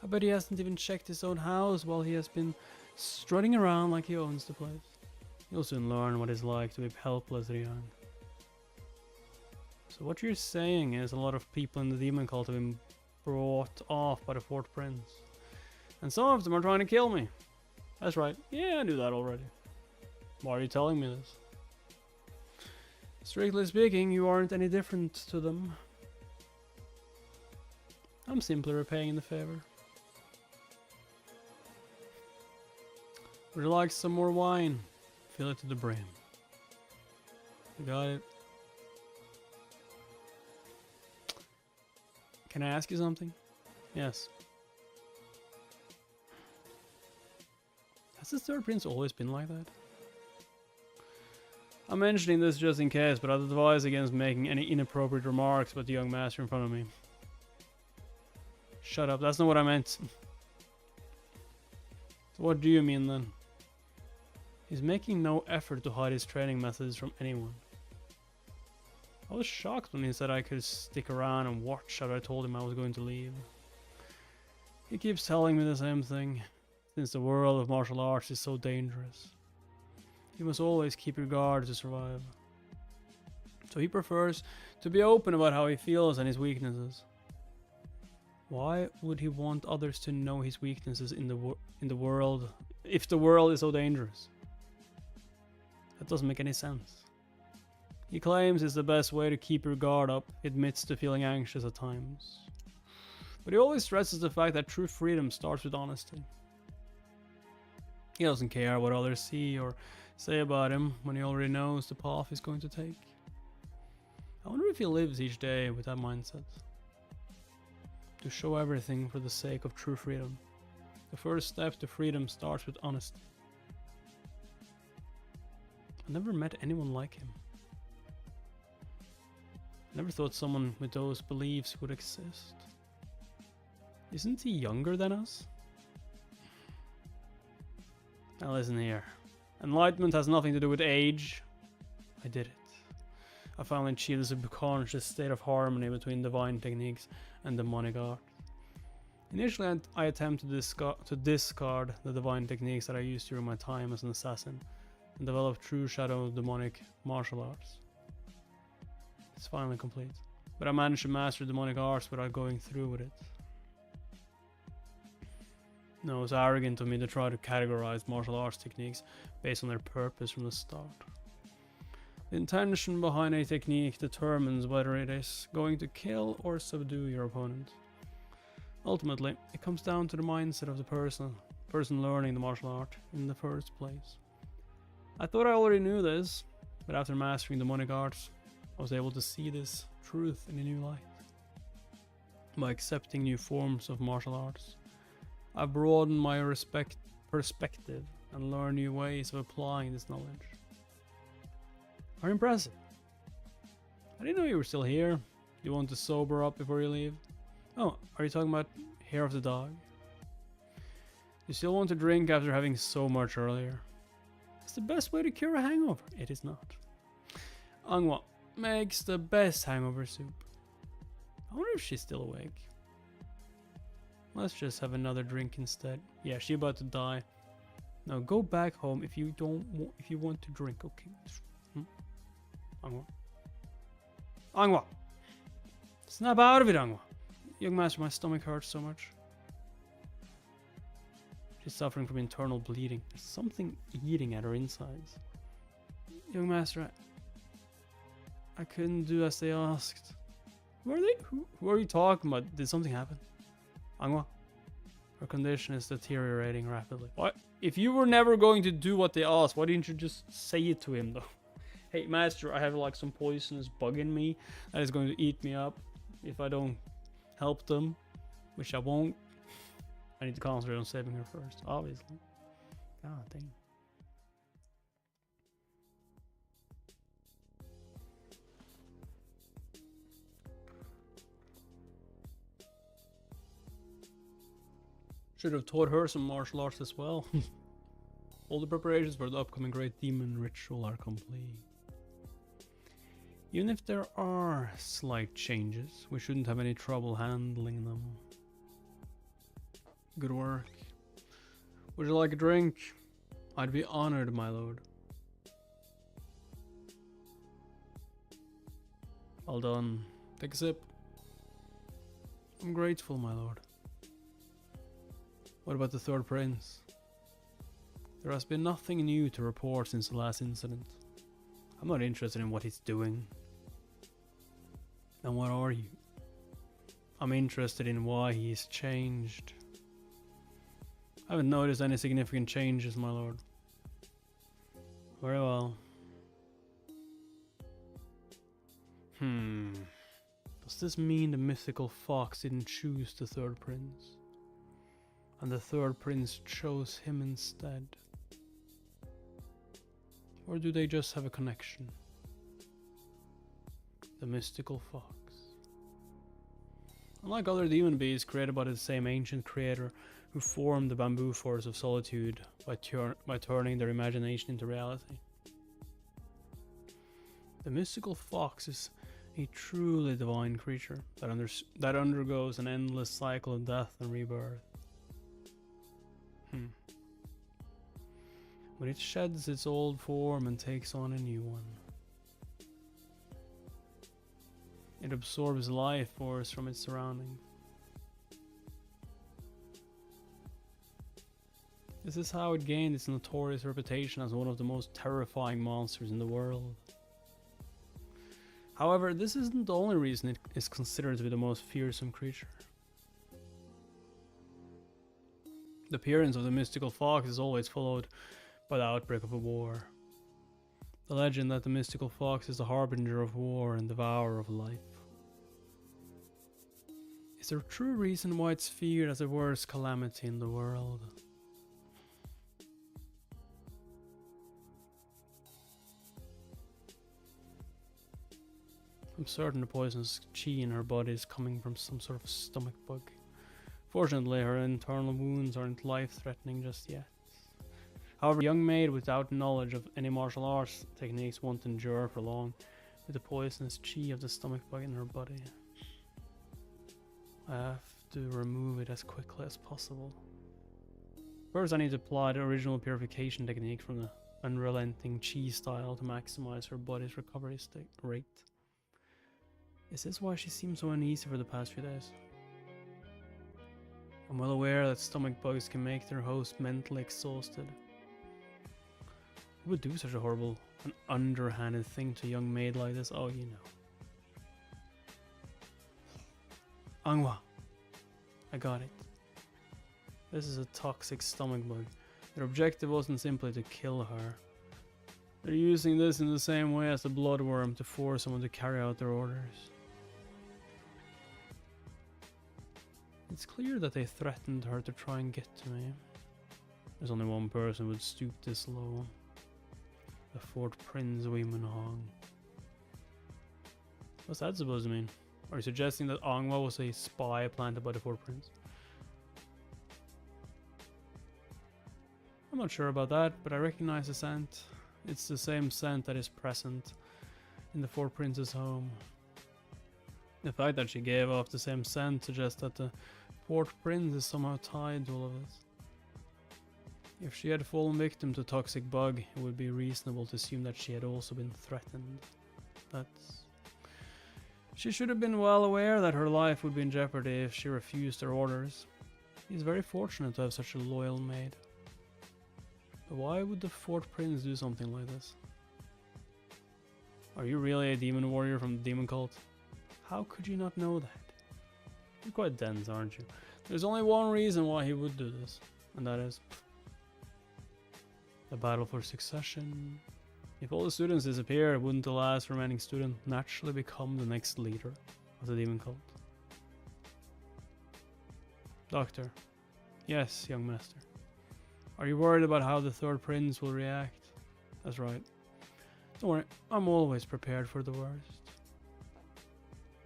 I bet he hasn't even checked his own house while he has been strutting around like he owns the place. He'll soon learn what it's like to be helpless and young. So what you're saying is a lot of people in the demon cult have been brought off by the 4th Prince. And some of them are trying to kill me. That's right. Yeah, I knew that already. Why are you telling me this? Strictly speaking, you aren't any different to them. I'm simply repaying the favor. Would you like some more wine? Fill it to the brim. You got it. Can I ask you something? Yes. Has the 3rd Prince always been like that? I'm mentioning this just in case, but I'd advise against making any inappropriate remarks about the young master in front of me. Shut up, that's not what I meant. So what do you mean then? He's making no effort to hide his training methods from anyone. I was shocked when he said I could stick around and watch after I told him I was going to leave. He keeps telling me the same thing, since the world of martial arts is so dangerous. You must always keep your guard to survive. So he prefers to be open about how he feels and his weaknesses. Why would he want others to know his weaknesses in the world if the world is so dangerous? That doesn't make any sense. He claims it's the best way to keep your guard up, admits to feeling anxious at times. But he always stresses the fact that true freedom starts with honesty. He doesn't care what others see or say about him when he already knows the path he's going to take. I wonder if he lives each day with that mindset. To show everything for the sake of true freedom. The first step to freedom starts with honesty. I never met anyone like him. I never thought someone with those beliefs would exist. Isn't he younger than us? Now listen here. Enlightenment has nothing to do with age. I did it. I finally achieved a subconscious state of harmony between divine techniques and demonic art. Initially, I attempted to discard the divine techniques that I used during my time as an assassin, and develop true shadow demonic martial arts. It's finally complete. But I managed to master demonic arts without going through with it. No, it's arrogant of me to try to categorize martial arts techniques based on their purpose from the start. The intention behind a technique determines whether it is going to kill or subdue your opponent. Ultimately, it comes down to the mindset of the person learning the martial art in the first place. I thought I already knew this, but after mastering demonic arts, I was able to see this truth in a new light. By accepting new forms of martial arts, I've broadened my perspective and learned new ways of applying this knowledge. Are impressive. I didn't know you were still here. You want to sober up before you leave? Oh, are you talking about hair of the dog? You still want to drink after having so much earlier? It's the best way to cure a hangover. It is not. Angwa makes the best hangover soup. I wonder if she's still awake. Let's just have another drink instead. Yeah, she's about to die. Now go back home if you want to drink. Okay. Angwa. Angwa. Snap out of it, Angwa. Young master, my stomach hurts so much. She's suffering from internal bleeding. There's something eating at her insides. Young master, I couldn't do as they asked. Who are they? Who are you talking about? Did something happen? Angwa, her condition is deteriorating rapidly. What? If you were never going to do what they asked, why didn't you just say it to him though? Hey master, I have like some poisonous bug in me that is going to eat me up if I don't help them, which I won't. I need to concentrate on saving her first, obviously. God dang. Should have taught her some martial arts as well. All the preparations for the upcoming Great Demon Ritual are complete. Even if there are slight changes, we shouldn't have any trouble handling them. Good work. Would you like a drink? I'd be honored, my lord. Well done. Take a sip. I'm grateful, my lord. What about the third prince? There has been nothing new to report since the last incident. I'm not interested in what he's doing. Then what are you? I'm interested in why he's changed. I haven't noticed any significant changes, my lord. Very well. Does this mean the mythical fox didn't choose the third prince? And the third prince chose him instead? Or do they just have a connection? The mystical fox. Unlike other demon beasts created by the same ancient creator who formed the bamboo forest of solitude by turning their imagination into reality. The mystical fox is a truly divine creature that undergoes an endless cycle of death and rebirth. When it sheds its old form and takes on a new one, it absorbs life force from its surroundings. This is how it gained its notorious reputation as one of the most terrifying monsters in the world. However, this isn't the only reason it is considered to be the most fearsome creature. The appearance of the mystical fox is always followed by the outbreak of a war. The legend that the mystical fox is the harbinger of war and devourer of life. Is there a true reason why it's feared as the worst calamity in the world? I'm certain the poisonous chi in her body is coming from some sort of stomach bug. Fortunately, her internal wounds aren't life-threatening just yet. However, a young maid without knowledge of any martial arts techniques won't endure for long with the poisonous chi of the stomach bug in her body. I have to remove it as quickly as possible. First, I need to apply the original purification technique from the unrelenting chi style to maximize her body's recovery rate. Is this why she seems so uneasy for the past few days? I'm well aware that stomach bugs can make their host mentally exhausted. Who would do such a horrible and underhanded thing to a young maid like this? Oh, you know. Angwa. I got it. This is a toxic stomach bug. Their objective wasn't simply to kill her. They're using this in the same way as the bloodworm to force someone to carry out their orders. It's clear that they threatened her to try and get to me. There's only one person who would stoop this low. The Fort Prince Hong. What's that supposed to mean? Are you suggesting that Angwa was a spy planted by the Fort Prince? I'm not sure about that, but I recognize the scent. It's the same scent that is present in the Fort Prince's home. The fact that she gave off the same scent suggests that the Fort Prince is somehow tied to all of this. If she had fallen victim to a toxic bug, it would be reasonable to assume that she had also been threatened. She should have been well aware that her life would be in jeopardy if she refused her orders. He's very fortunate to have such a loyal maid. But why would the Fort Prince do something like this? Are you really a demon warrior from the demon cult? How could you not know that? You're quite dense, aren't you? There's only one reason why he would do this, and that is the battle for succession. If all the students disappear, wouldn't the last remaining student naturally become the next leader of the demon cult? Doctor. Yes, young master. Are you worried about how the third prince will react? That's right. Don't worry, I'm always prepared for the worst.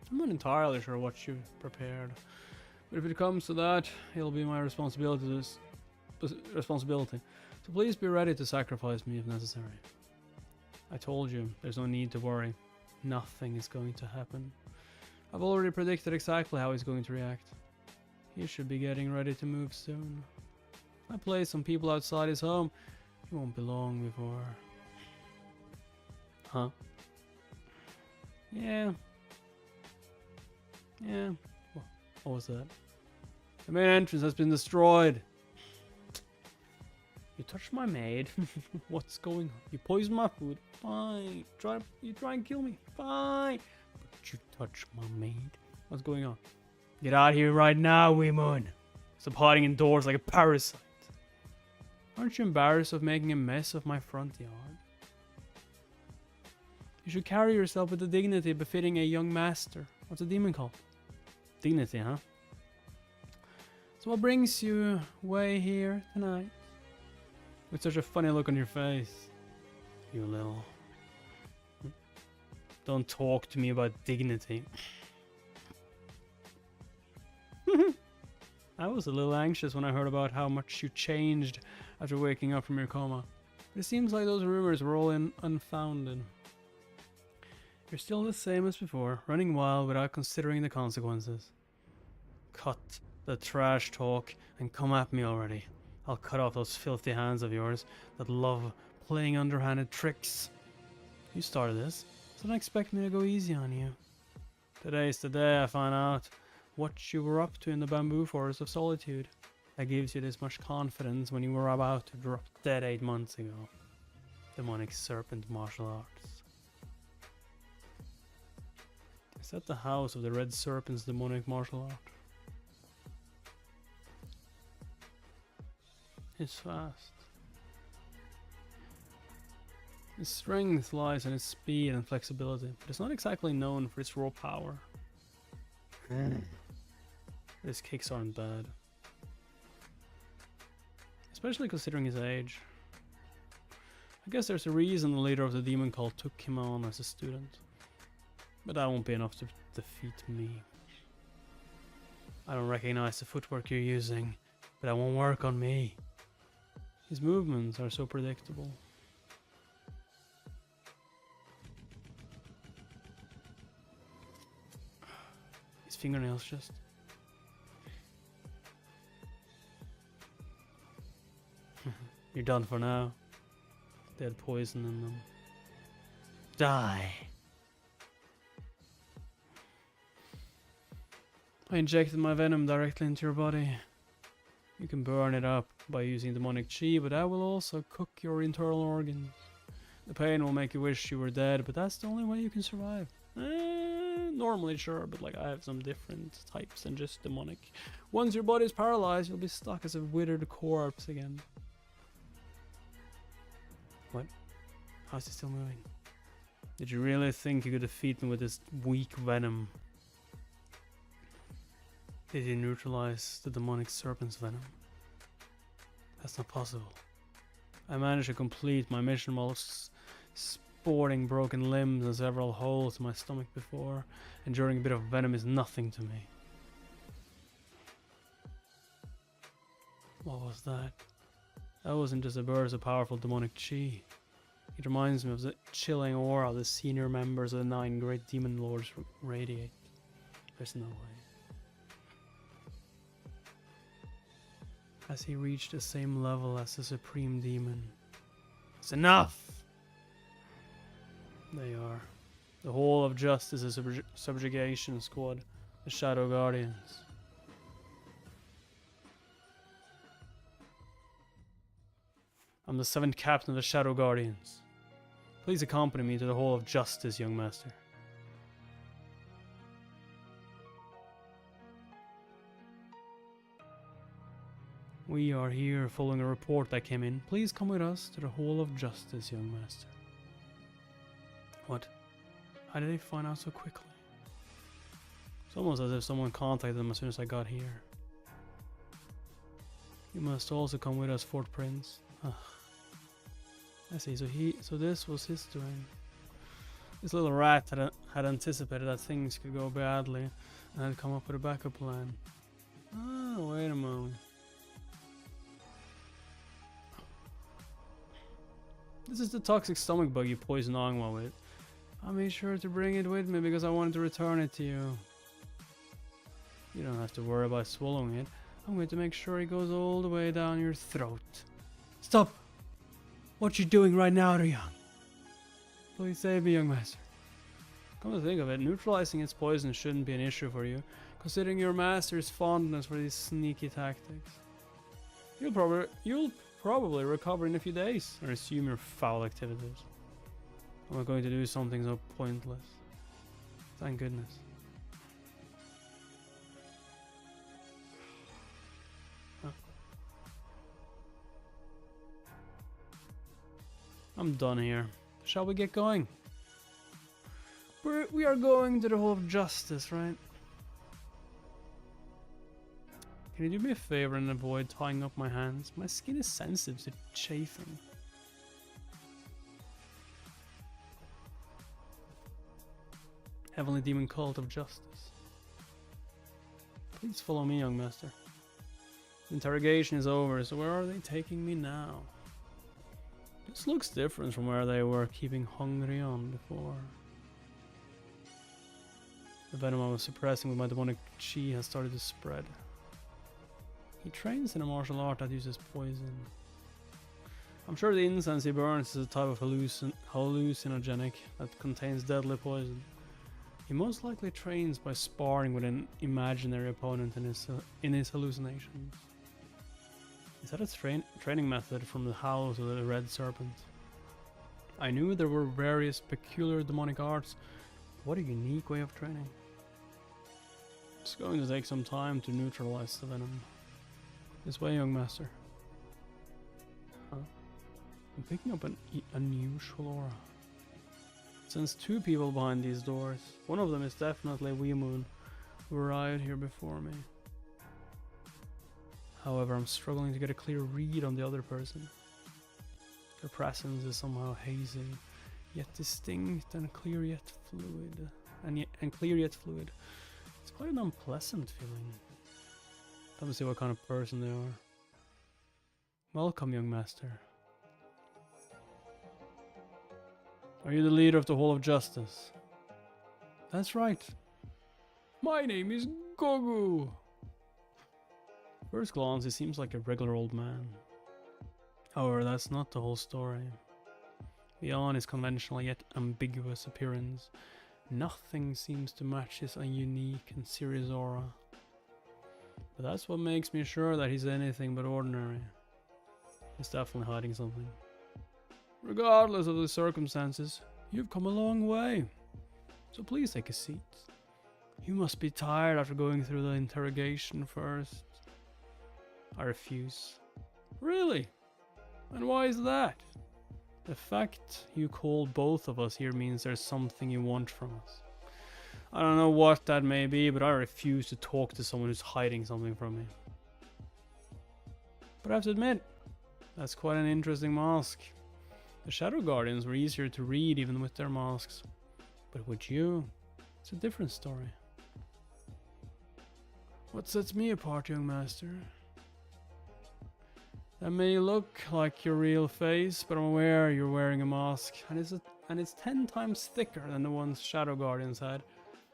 I'm not entirely sure what you've prepared, but if it comes to that, it'll be my responsibility. So please be ready to sacrifice me if necessary. I told you, there's no need to worry. Nothing is going to happen. I've already predicted exactly how he's going to react. He should be getting ready to move soon. If I place some people outside his home, he won't be long before... Huh? Yeah. What was that? The main entrance has been destroyed. You touched my maid. What's going on? You poisoned my food. Fine. You try and kill me. Fine. But you touched my maid. What's going on? Get out of here right now, Weemon. Stop hiding indoors like a parasite. Aren't you embarrassed of making a mess of my front yard? You should carry yourself with the dignity befitting a young master. What's a demon called? Dignity, huh? So what brings you way here tonight? With such a funny look on your face. You little... Don't talk to me about dignity. I was a little anxious when I heard about how much you changed after waking up from your coma. But it seems like those rumors were all unfounded. You're still the same as before, running wild without considering the consequences. Cut the trash talk and come at me already. I'll cut off those filthy hands of yours that love playing underhanded tricks. You started this, so don't expect me to go easy on you. Today's the day I find out what you were up to in the bamboo forest of solitude. That gives you this much confidence when you were about to drop dead 8 months ago. Demonic serpent martial arts. Is that the house of the red serpent's demonic martial art? It's fast. His strength lies in its speed and flexibility, but it's not exactly known for its raw power. His kicks aren't bad. Especially considering his age. I guess there's a reason the leader of the demon cult took him on as a student. But that won't be enough to defeat me. I don't recognize the footwork you're using, but that won't work on me. His movements are so predictable. His fingernails just... You're done for now. They had poison in them. Die. I injected my venom directly into your body. You can burn it up by using demonic chi, but that will also cook your internal organs. The pain will make you wish you were dead, but that's the only way you can survive. Normally sure, but like I have some different types than just demonic. Once your body's paralyzed, you'll be stuck as a withered corpse again. What? How's he still moving? Did you really think you could defeat me with this weak venom? Did you neutralize the demonic serpent's venom? That's not possible. I managed to complete my mission while sporting broken limbs and several holes in my stomach before. Enduring a bit of venom is nothing to me. What was that? That wasn't just a burst of powerful demonic chi. It reminds me of the chilling aura the senior members of the 9 great demon lords radiate. There's no way. Has he reached the same level as the supreme demon? It's enough! They are. The whole of Justice is a subjugation squad. The Shadow Guardians. I'm the 7th captain of the Shadow Guardians. Please accompany me to the Hall of Justice, young master. We are here following a report that came in. Please come with us to the Hall of Justice, young master. What? How did they find out so quickly? It's almost as if someone contacted them as soon as I got here. You must also come with us, Fort Prince. Ugh. I see, so this was his doing. This little rat had anticipated that things could go badly and had come up with a backup plan. Oh, wait a moment. This is the toxic stomach bug you poisoned Angwa with. I made sure to bring it with me because I wanted to return it to you. You don't have to worry about swallowing it. I'm going to make sure it goes all the way down your throat. Stop! What you doing right now, Ryang? Please save me, young master. Come to think of it, neutralizing its poison shouldn't be an issue for you, considering your master's fondness for these sneaky tactics. You'll probably recover in a few days and resume your foul activities. I'm not going to do something so pointless. Thank goodness. Huh. I'm done here. Shall we get going? We are going to the Hall of Justice, right? Can you do me a favor and avoid tying up my hands? My skin is sensitive to chafing. Heavenly Demon Cult of Justice. Please follow me, young master. The interrogation is over, so where are they taking me now? This looks different from where they were keeping Hungry on before. The venom I was suppressing with my demonic chi has started to spread. He trains in a martial art that uses poison. I'm sure the incense he burns is a type of hallucinogenic that contains deadly poison. He most likely trains by sparring with an imaginary opponent in his hallucinations. Is that a training method from the House of the Red Serpent? I knew there were various peculiar demonic arts. What a unique way of training. It's going to take some time to neutralize the venom. This way, young master. Huh? I'm picking up an unusual aura. Since 2 people behind these doors. One of them is definitely Weemoon, who arrived here before me. However, I'm struggling to get a clear read on the other person. Their presence is somehow hazy, yet distinct and clear yet fluid. And clear yet fluid. It's quite an unpleasant feeling. Let me see what kind of person they are. Welcome, young master. Are you the leader of the Hall of Justice? That's right. My name is Gogu. First glance, he seems like a regular old man. However, that's not the whole story. Beyond his conventional yet ambiguous appearance, nothing seems to match his unique and serious aura. But that's what makes me sure that he's anything but ordinary. He's definitely hiding something. Regardless of the circumstances, you've come a long way. So please take a seat. You must be tired after going through the interrogation first. I refuse. Really? And why is that? The fact you called both of us here means there's something you want from us. I don't know what that may be, but I refuse to talk to someone who's hiding something from me. But I have to admit, that's quite an interesting mask. The Shadow Guardians were easier to read even with their masks. But with you, it's a different story. What sets me apart, young master? That may look like your real face, but I'm aware you're wearing a mask, and it's 10 times thicker than the ones Shadow Guardians had,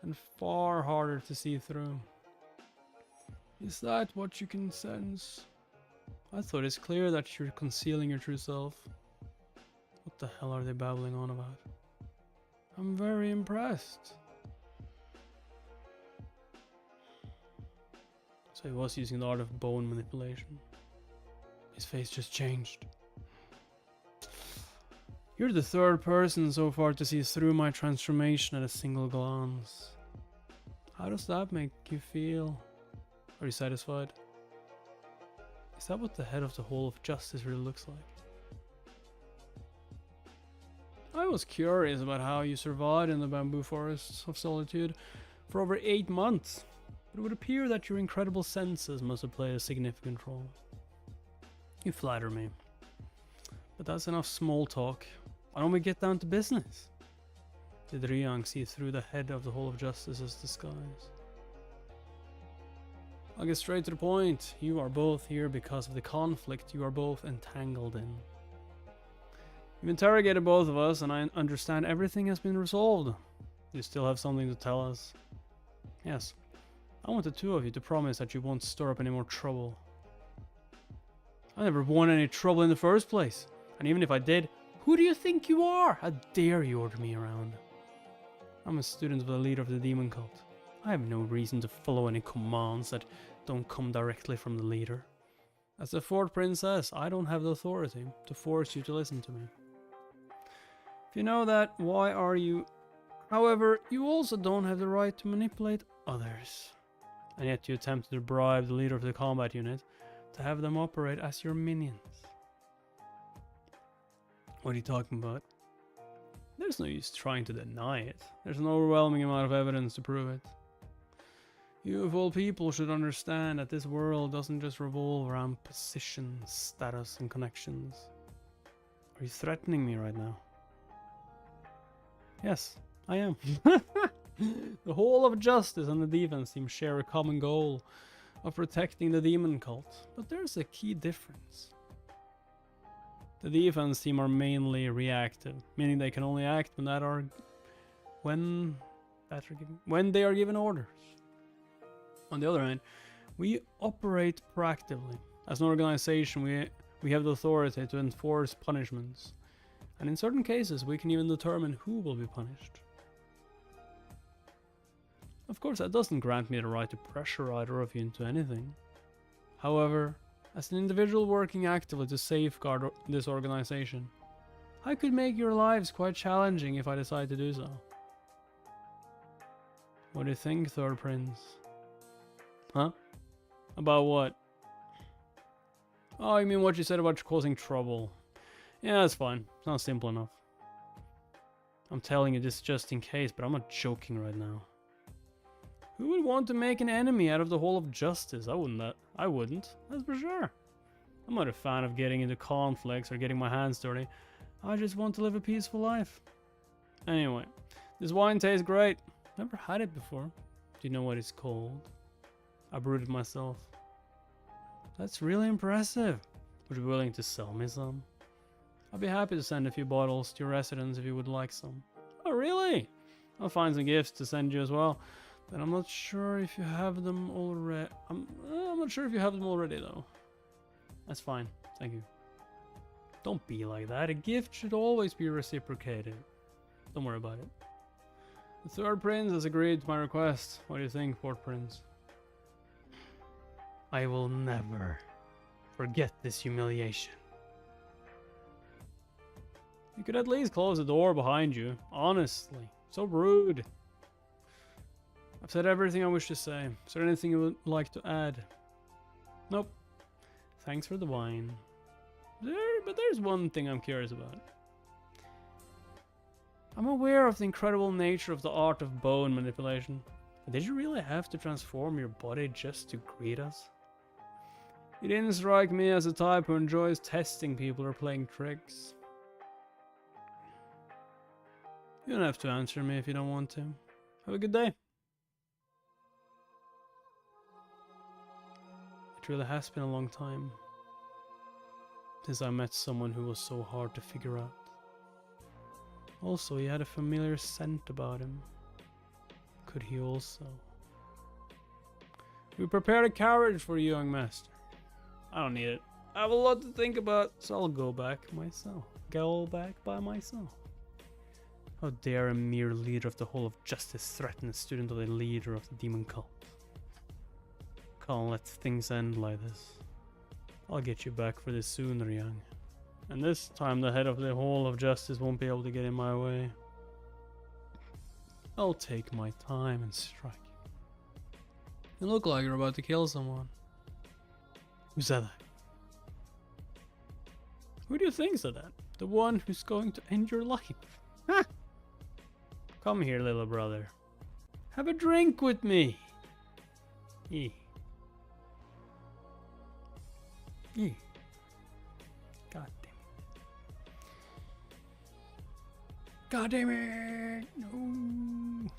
and far harder to see through. Is that what you can sense? I thought it's clear that you're concealing your true self. What the hell are they babbling on about? I'm very impressed. So he was using the art of bone manipulation. His face just changed. You're the third person so far to see through my transformation at a single glance. How does that make you feel? Are you satisfied? Is that what the head of the Hall of Justice really looks like? I was curious about how you survived in the bamboo forests of solitude for over 8 months, but it would appear that your incredible senses must have played a significant role. You flatter me. But that's enough small talk. Why don't we get down to business? Did Ryang see through the head of the Hall of Justice's disguise? I'll get straight to the point. You are both here because of the conflict you are both entangled in. You've interrogated both of us, and I understand everything has been resolved. You still have something to tell us. Yes. I want the two of you to promise that you won't stir up any more trouble. I never want any trouble in the first place. And even if I did, who do you think you are? How dare you order me around? I'm a student of the leader of the demon cult. I have no reason to follow any commands that don't come directly from the leader. As the fourth princess, I don't have the authority to force you to listen to me. If you know that, why are you... However, you also don't have the right to manipulate others. And yet you attempted to bribe the leader of the combat unit to have them operate as your minions. What are you talking about? There's no use trying to deny it. There's an overwhelming amount of evidence to prove it. You of all people should understand that this world doesn't just revolve around position, status, and connections. Are you threatening me right now? Yes, I am. The Hall of Justice and the defense team share a common goal of protecting the demon cult, but there's a key difference. The defense team are mainly reactive, meaning they can only act when they are given orders. On the other hand, we operate proactively. As an organization, we have the authority to enforce punishments, and in certain cases we can even determine who will be punished. Of course, that doesn't grant me the right to pressure either of you into anything. However, as an individual working actively to safeguard this organization, I could make your lives quite challenging if I decide to do so. What do you think, Third Prince? Huh? About what? Oh, you mean what you said about causing trouble? Yeah, that's fine. It's not simple enough. I'm telling you this just in case, but I'm not joking right now. Who would want to make an enemy out of the Hall of Justice? I wouldn't, that's for sure. I'm not a fan of getting into conflicts or getting my hands dirty. I just want to live a peaceful life. Anyway, this wine tastes great. Never had it before. Do you know what it's called? I brewed it myself. That's really impressive. Would you be willing to sell me some? I'd be happy to send a few bottles to your residence if you would like some. Oh, really? I'll find some gifts to send you as well. But I'm not sure if you have them already. I'm not sure if you have them already though. That's fine. Thank you. Don't be like that. A gift should always be reciprocated. Don't worry about it. The third prince has agreed to my request. What do you think, fourth prince? I will never forget this humiliation. You could at least close the door behind you. Honestly. So rude. I've said everything I wish to say. Is there anything you would like to add? Nope. Thanks for the wine. But there's one thing I'm curious about. I'm aware of the incredible nature of the art of bone manipulation. Did you really have to transform your body just to greet us? You didn't strike me as a type who enjoys testing people or playing tricks. You don't have to answer me if you don't want to. Have a good day. It really has been a long time since I met someone who was so hard to figure out. Also, he had a familiar scent about him. Could he also? We prepared a carriage for you, young master. I don't need it. I have a lot to think about, so I'll go back myself. Go back by myself. How dare a mere leader of the Hall of Justice threaten a student of the leader of the demon cult? Can't let things end like this. I'll get you back for this sooner, young. And this time the head of the Hall of Justice won't be able to get in my way. I'll take my time and strike you. You look like you're about to kill someone. Who said that? Who do you think said that? The one who's going to end your life. Ha! Come here, little brother. Have a drink with me. Eh. Eh. God damn it. God damn it! No.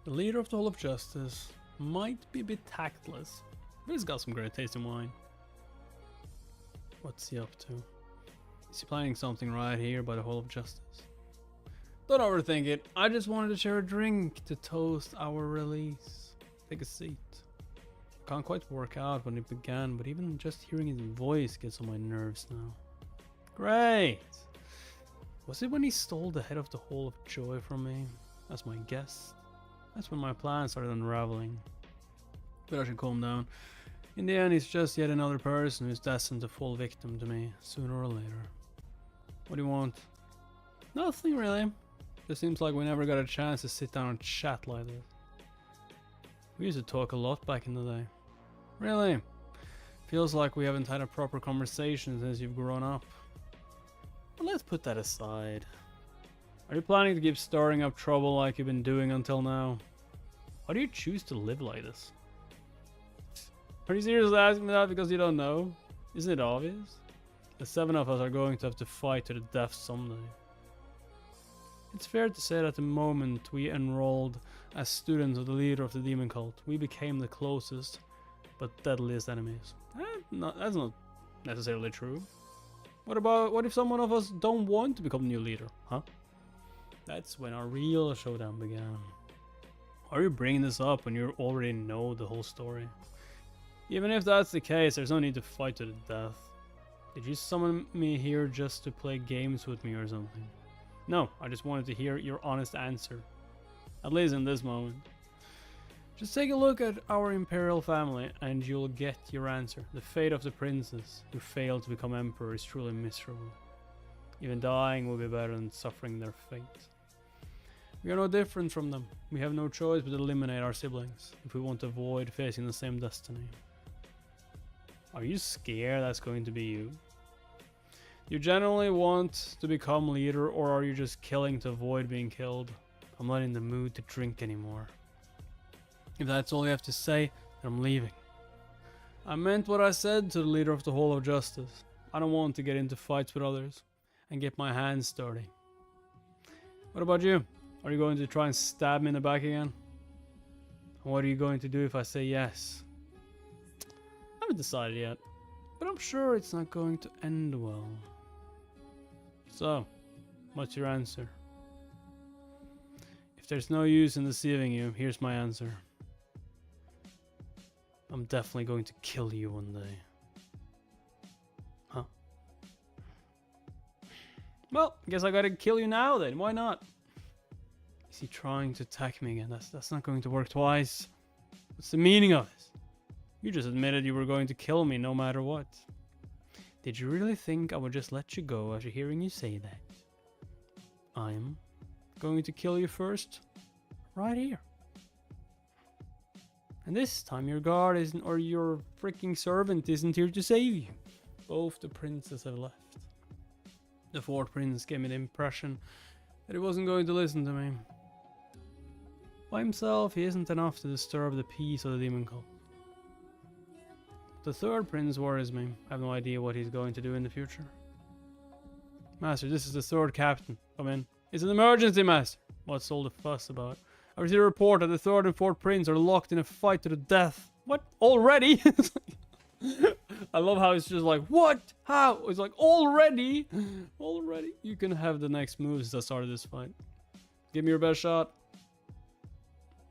The leader of the Hall of Justice might be a bit tactless, but he's got some great taste in wine. What's he up to? Is he planning something right here by the Hall of Justice? Don't overthink it. I just wanted to share a drink to toast our release. Take a seat. Can't quite work out when it began, but even just hearing his voice gets on my nerves now. Great! Was it when he stole the head of the Hall of Joy from me? That's my guess. That's when my plans started unraveling. But I should calm down. In the end, he's just yet another person who's destined to fall victim to me, sooner or later. What do you want? Nothing really. It seems like we never got a chance to sit down and chat like this. We used to talk a lot back in the day. Really? Feels like we haven't had a proper conversation since you've grown up. But let's put that aside. Are you planning to keep stirring up trouble like you've been doing until now? Why do you choose to live like this? Are you seriously asking me that because you don't know? Isn't it obvious? The 7 of us are going to have to fight to the death someday. It's fair to say that the moment we enrolled as students of the leader of the demon cult, we became the closest but deadliest enemies. That's not necessarily true. What if someone of us don't want to become the new leader, huh? That's when our real showdown began. Why are you bringing this up when you already know the whole story? Even if that's the case, there's no need to fight to the death. Did you summon me here just to play games with me or something? No, I just wanted to hear your honest answer. At least in this moment. Just take a look at our imperial family and you'll get your answer. The fate of the princes who failed to become emperor is truly miserable. Even dying will be better than suffering their fate. We are no different from them. We have no choice but to eliminate our siblings if we want to avoid facing the same destiny. Are you scared that's going to be you? Do you generally want to become leader, or are you just killing to avoid being killed? I'm not in the mood to drink anymore. If that's all you have to say, then I'm leaving. I meant what I said to the leader of the Hall of Justice. I don't want to get into fights with others and get my hands dirty. What about you? Are you going to try and stab me in the back again? And what are you going to do if I say yes? I haven't decided yet, but I'm sure it's not going to end well. So, what's your answer? If there's no use in deceiving you, here's my answer. I'm definitely going to kill you one day. Huh? Well, I guess I gotta kill you now then. Why not? Is he trying to attack me again? That's not going to work twice. What's the meaning of it? You just admitted you were going to kill me no matter what. Did you really think I would just let you go after hearing you say that? I'm going to kill you first. Right here. And this time your guard isn't, or your freaking servant isn't here to save you. Both the princes have left. The fourth prince gave me the impression that he wasn't going to listen to me. By himself, he isn't enough to disturb the peace of the demon cult. The third prince worries me. I have no idea what he's going to do in the future. Master, this is the third captain. Come in. It's an emergency, Master. What's all the fuss about? I received a report that the third and fourth prince are locked in a fight to the death. What? Already? I love how it's just like, what? How? It's like, already? Already? You can have the next moves that started this fight. Give me your best shot.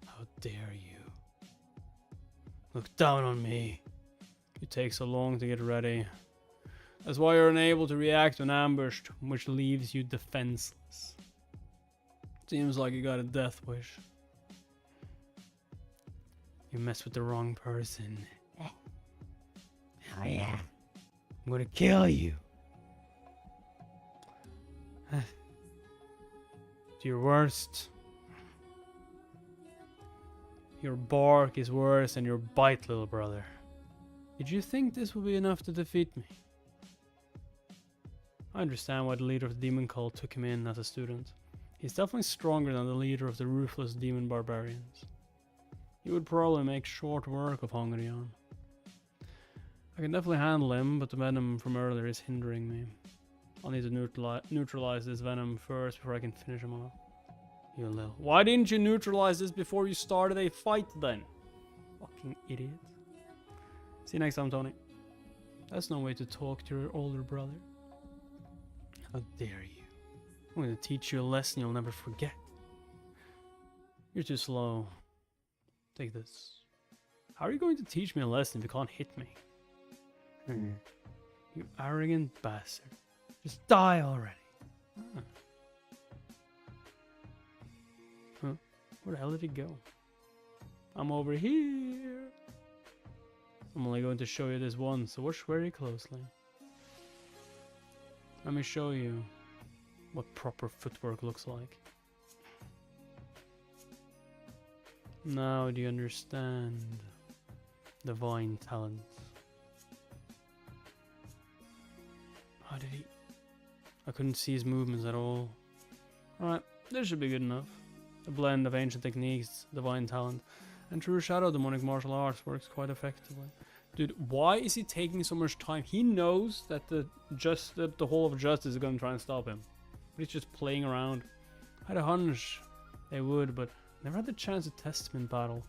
How dare you? Look down on me. You take so long to get ready. That's why you're unable to react when ambushed, which leaves you defenseless. Seems like you got a death wish. You mess with the wrong person. Oh yeah. I'm gonna kill you. To your worst. Your bark is worse than your bite, little brother. Did you think this would be enough to defeat me? I understand why the leader of the demon cult took him in as a student. He's definitely stronger than the leader of the ruthless demon barbarians. He would probably make short work of Hongrion. I can definitely handle him, but the venom from earlier is hindering me. I'll need to neutralize this venom first before I can finish him off. You little... Why didn't you neutralize this before you started a fight then? Fucking idiot. See you next time, Tony. That's no way to talk to your older brother. How dare you? I'm going to teach you a lesson you'll never forget. You're too slow. Take this. How are you going to teach me a lesson if you can't hit me? You arrogant bastard. Just die already. Huh? Where the hell did he go? I'm over here. I'm only going to show you this once, so watch very closely. Let me show you what proper footwork looks like. Now do you understand divine talents? How did he... I couldn't see his movements at all. Alright, this should be good enough. A blend of ancient techniques, divine talent, and true shadow demonic martial arts works quite effectively. Dude, why is he taking so much time? He knows that the whole of justice is going to try and stop him. But he's just playing around. I had a hunch they would, but never had the chance to test him in battle.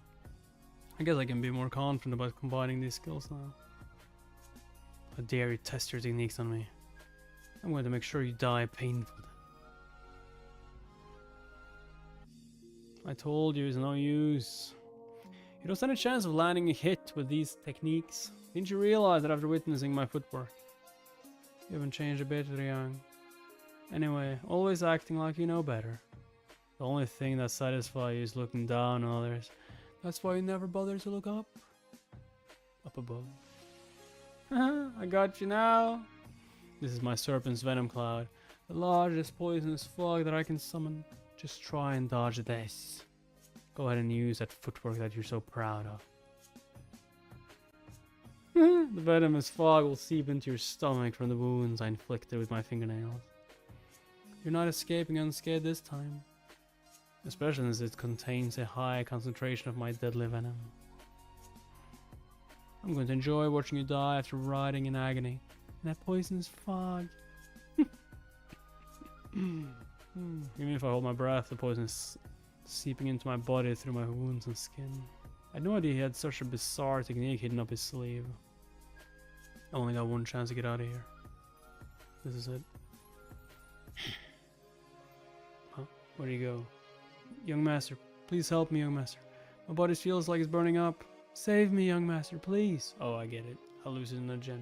I guess I can be more confident about combining these skills now. How dare you test your techniques on me? I'm going to make sure you die painful. I told you it's no use. You don't stand a chance of landing a hit with these techniques. Didn't you realize that after witnessing my footwork? You haven't changed a bit, Ryang. Anyway, always acting like you know better. The only thing that satisfies you is looking down on others. That's why you never bother to look up. Up above. I got you now. This is my serpent's venom cloud. The largest poisonous fog that I can summon. Just try and dodge this. Go ahead and use that footwork that you're so proud of. The venomous fog will seep into your stomach from the wounds I inflicted with my fingernails. You're not escaping unscathed this time. Especially as it contains a high concentration of my deadly venom. I'm going to enjoy watching you die after riding in agony in that poisonous fog. Even if I hold my breath, the poison is seeping into my body through my wounds and skin. I had no idea he had such a bizarre technique hidden up his sleeve. I only got one chance to get out of here. This is it. Huh? Where do you go? Young master, please help me, young master. My body feels like it's burning up. Save me, young master, please. Oh, I get it. Hallucinogenics.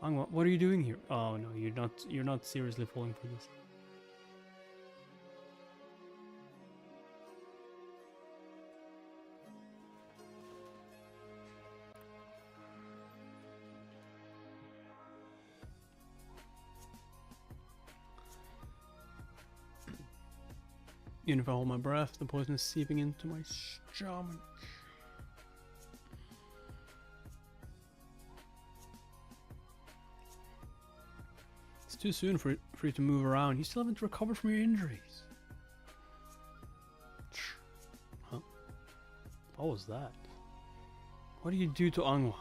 Angwa, what are you doing here? Oh no, you're not seriously falling for this. Even if I hold my breath, the poison is seeping into my stomach. It's too soon for you to move around. You still haven't recovered from your injuries. Huh? What was that? What do you do to Angwa?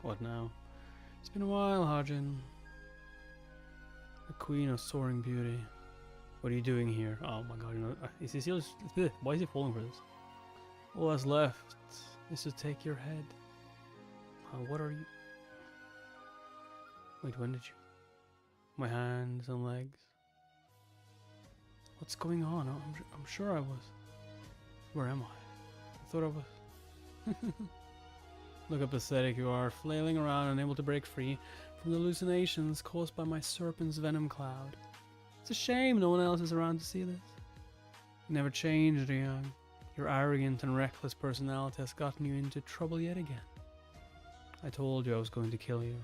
What now? It's been a while, Hajin. The queen of soaring beauty. What are you doing here? Oh my god, you know, is he still, why is he falling for this? All that's left is to take your head. What are you? Wait, when did you? My hands and legs. What's going on? I'm sure I was. Where am I? I thought I was. Look how pathetic you are, flailing around, unable to break free from the hallucinations caused by my serpent's venom cloud. It's a shame no one else is around to see this. You never changed, young. Your arrogant and reckless personality has gotten you into trouble yet again. I told you I was going to kill you.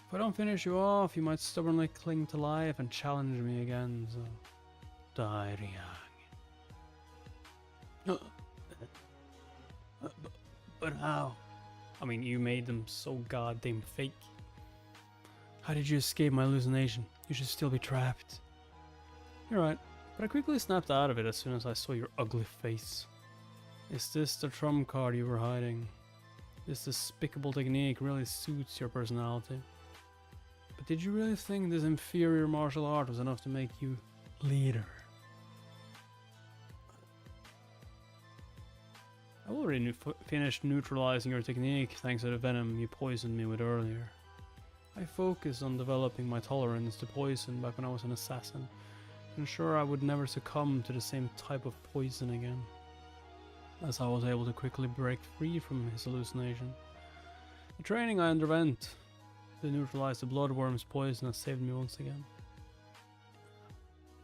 If I don't finish you off, you might stubbornly cling to life and challenge me again, so... Die, Riang. But how? I mean, you made them so goddamn fake. How did you escape my hallucination? You should still be trapped. You're right, but I quickly snapped out of it as soon as I saw your ugly face. Is this the trump card you were hiding? This despicable technique really suits your personality. But did you really think this inferior martial art was enough to make you leader? I already finished neutralizing your technique thanks to the venom you poisoned me with earlier. I focused on developing my tolerance to poison back when I was an assassin, to ensure I would never succumb to the same type of poison again, as I was able to quickly break free from his hallucination. The training I underwent to neutralize the bloodworm's poison has saved me once again.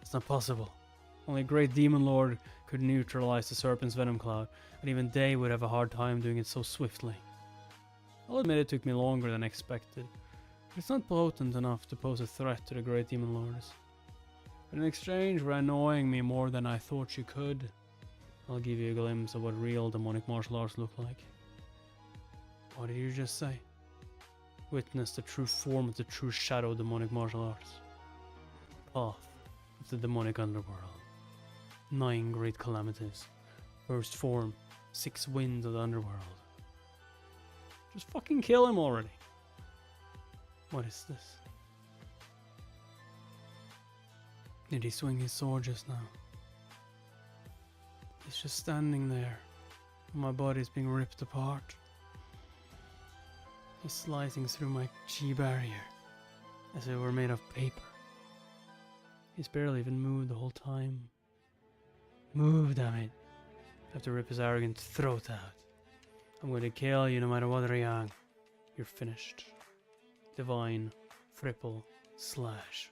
It's not possible. Only a great demon lord could neutralize the serpent's venom cloud, and even they would have a hard time doing it so swiftly. I'll admit it took me longer than expected, but it's not potent enough to pose a threat to the great demon lords. But in exchange for annoying me more than I thought you could, I'll give you a glimpse of what real demonic martial arts look like. What did you just say? Witness the true form of the true shadow of demonic martial arts. Path of the demonic underworld. 9 great calamities. First form, 6 winds of the underworld. Just fucking kill him already. What is this? Did he swing his sword just now? He's just standing there. My body's being ripped apart. He's slicing through my chi barrier as if it were made of paper. He's barely even moved the whole time. Move, damn it. I have to rip his arrogant throat out. I'm going to kill you no matter what, Riang. You're finished. Divine triple slash.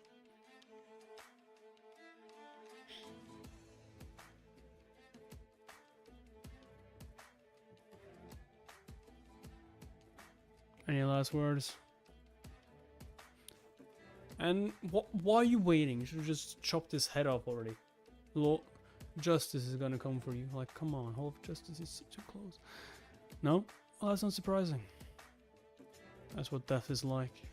Any last words? And why are you waiting? You should have just chopped his head off already. Justice is gonna come for you. Like, come on, hope justice is too close. No? Well, that's not surprising. That's what death is like.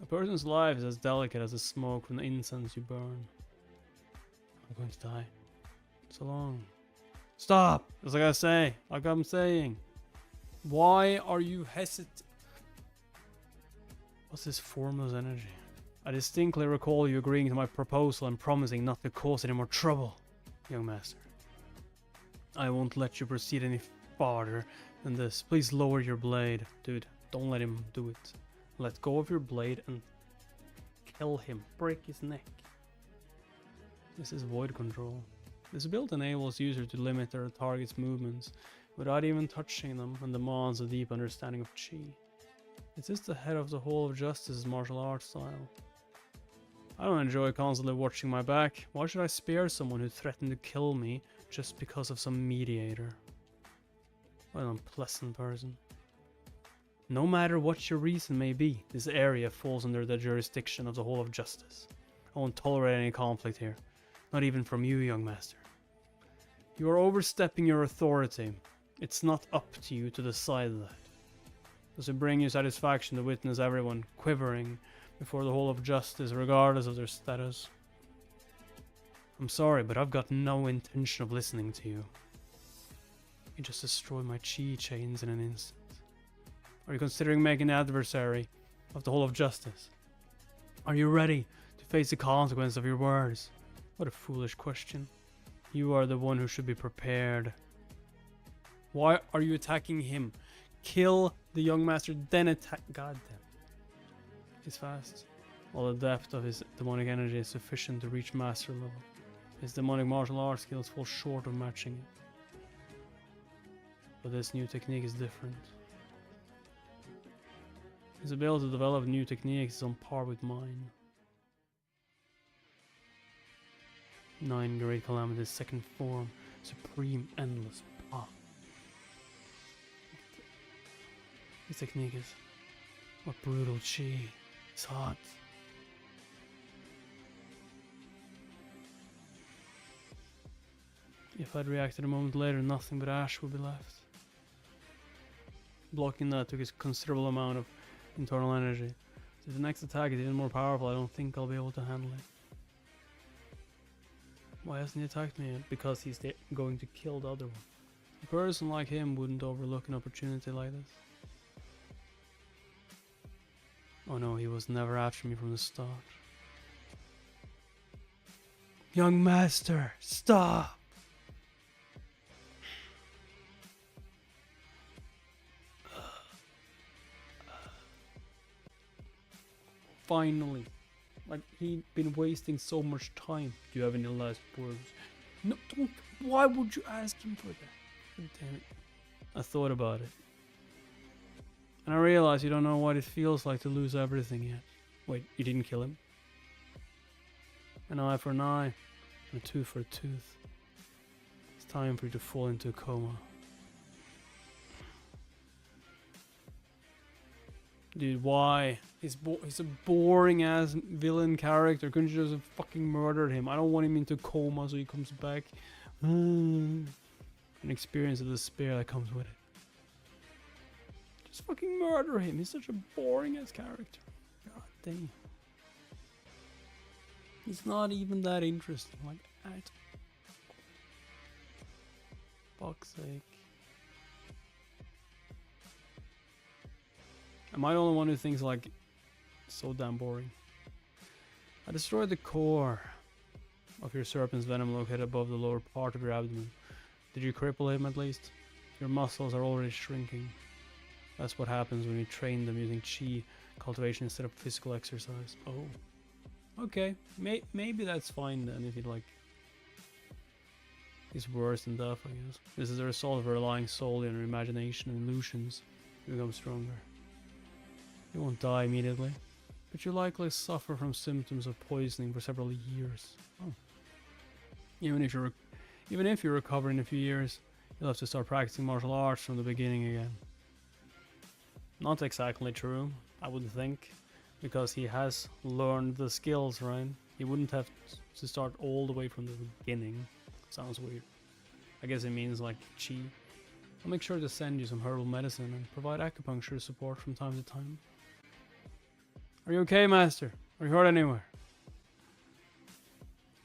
A person's life is as delicate as the smoke from the incense you burn. I'm going to die. So long. Stop! That's like I say. Like I'm saying. Why are you hesitant? What's this formless energy? I distinctly recall you agreeing to my proposal and promising not to cause any more trouble, young master. I won't let you proceed any farther than this. Please lower your blade. Dude, don't let him do it. Let go of your blade and kill him. Break his neck. This is void control. This build enables users to limit their target's movements without even touching them, and demands a deep understanding of chi. Is this the head of the Hall of Justice's martial arts style? I don't enjoy constantly watching my back. Why should I spare someone who threatened to kill me just because of some mediator? What an unpleasant person. No matter what your reason may be, this area falls under the jurisdiction of the Hall of Justice. I won't tolerate any conflict here. Not even from you, young master. You are overstepping your authority. It's not up to you to decide that. Does it bring you satisfaction to witness everyone quivering before the Hall of Justice, regardless of their status? I'm sorry, but I've got no intention of listening to you. You just destroyed my chi chains in an instant. Are you considering making an adversary of the Hall of Justice? Are you ready to face the consequence of your words? What a foolish question. You are the one who should be prepared. Why are you attacking him? Kill the young master, then attack. God damn. He's fast. While the depth of his demonic energy is sufficient to reach master level, his demonic martial arts skills fall short of matching it. But this new technique is different. His ability to develop new techniques is on par with mine. 9 Great Calamity's second form, Supreme Endless Path. His technique is what brutal chi. It's hot. If I'd reacted a moment later, nothing but ash would be left. Blocking that took a considerable amount of internal energy. So if the next attack is even more powerful, I don't think I'll be able to handle it. Why hasn't he attacked me yet? Because he's going to kill the other one. A person like him wouldn't overlook an opportunity like this. Oh no, he was never after me from the start. Young master, stop! Finally. Like, he'd been wasting so much time. Do you have any last words? No, don't. Why would you ask him for that? God damn it. I thought about it. And I realized you don't know what it feels like to lose everything yet. Wait, you didn't kill him? An eye for an eye, and a tooth for a tooth. It's time for you to fall into a coma. Dude, why? He's a boring ass villain character. Couldn't you just have fucking murdered him? I don't want him into coma so he comes back. An experience of despair that comes with it. Just fucking murder him. He's such a boring ass character. God damn. He's not even that interesting. Like, at fuck's sake. Am I the only one who thinks like so damn boring? I destroyed the core of your serpent's venom located above the lower part of your abdomen. Did you cripple him at least? Your muscles are already shrinking. That's what happens when you train them using chi cultivation instead of physical exercise. Oh. Okay. Maybe that's fine then if he like is worse than death, I guess. This is a result of relying solely on your imagination and illusions to become stronger. You won't die immediately, but you'll likely suffer from symptoms of poisoning for several years. Oh. Even if you recover in a few years, you'll have to start practicing martial arts from the beginning again. Not exactly true, I would think, because he has learned the skills, right? He wouldn't have to start all the way from the beginning. Sounds weird. I guess it means like chi. I'll make sure to send you some herbal medicine and provide acupuncture support from time to time. Are you okay, master? Are you hurt anywhere?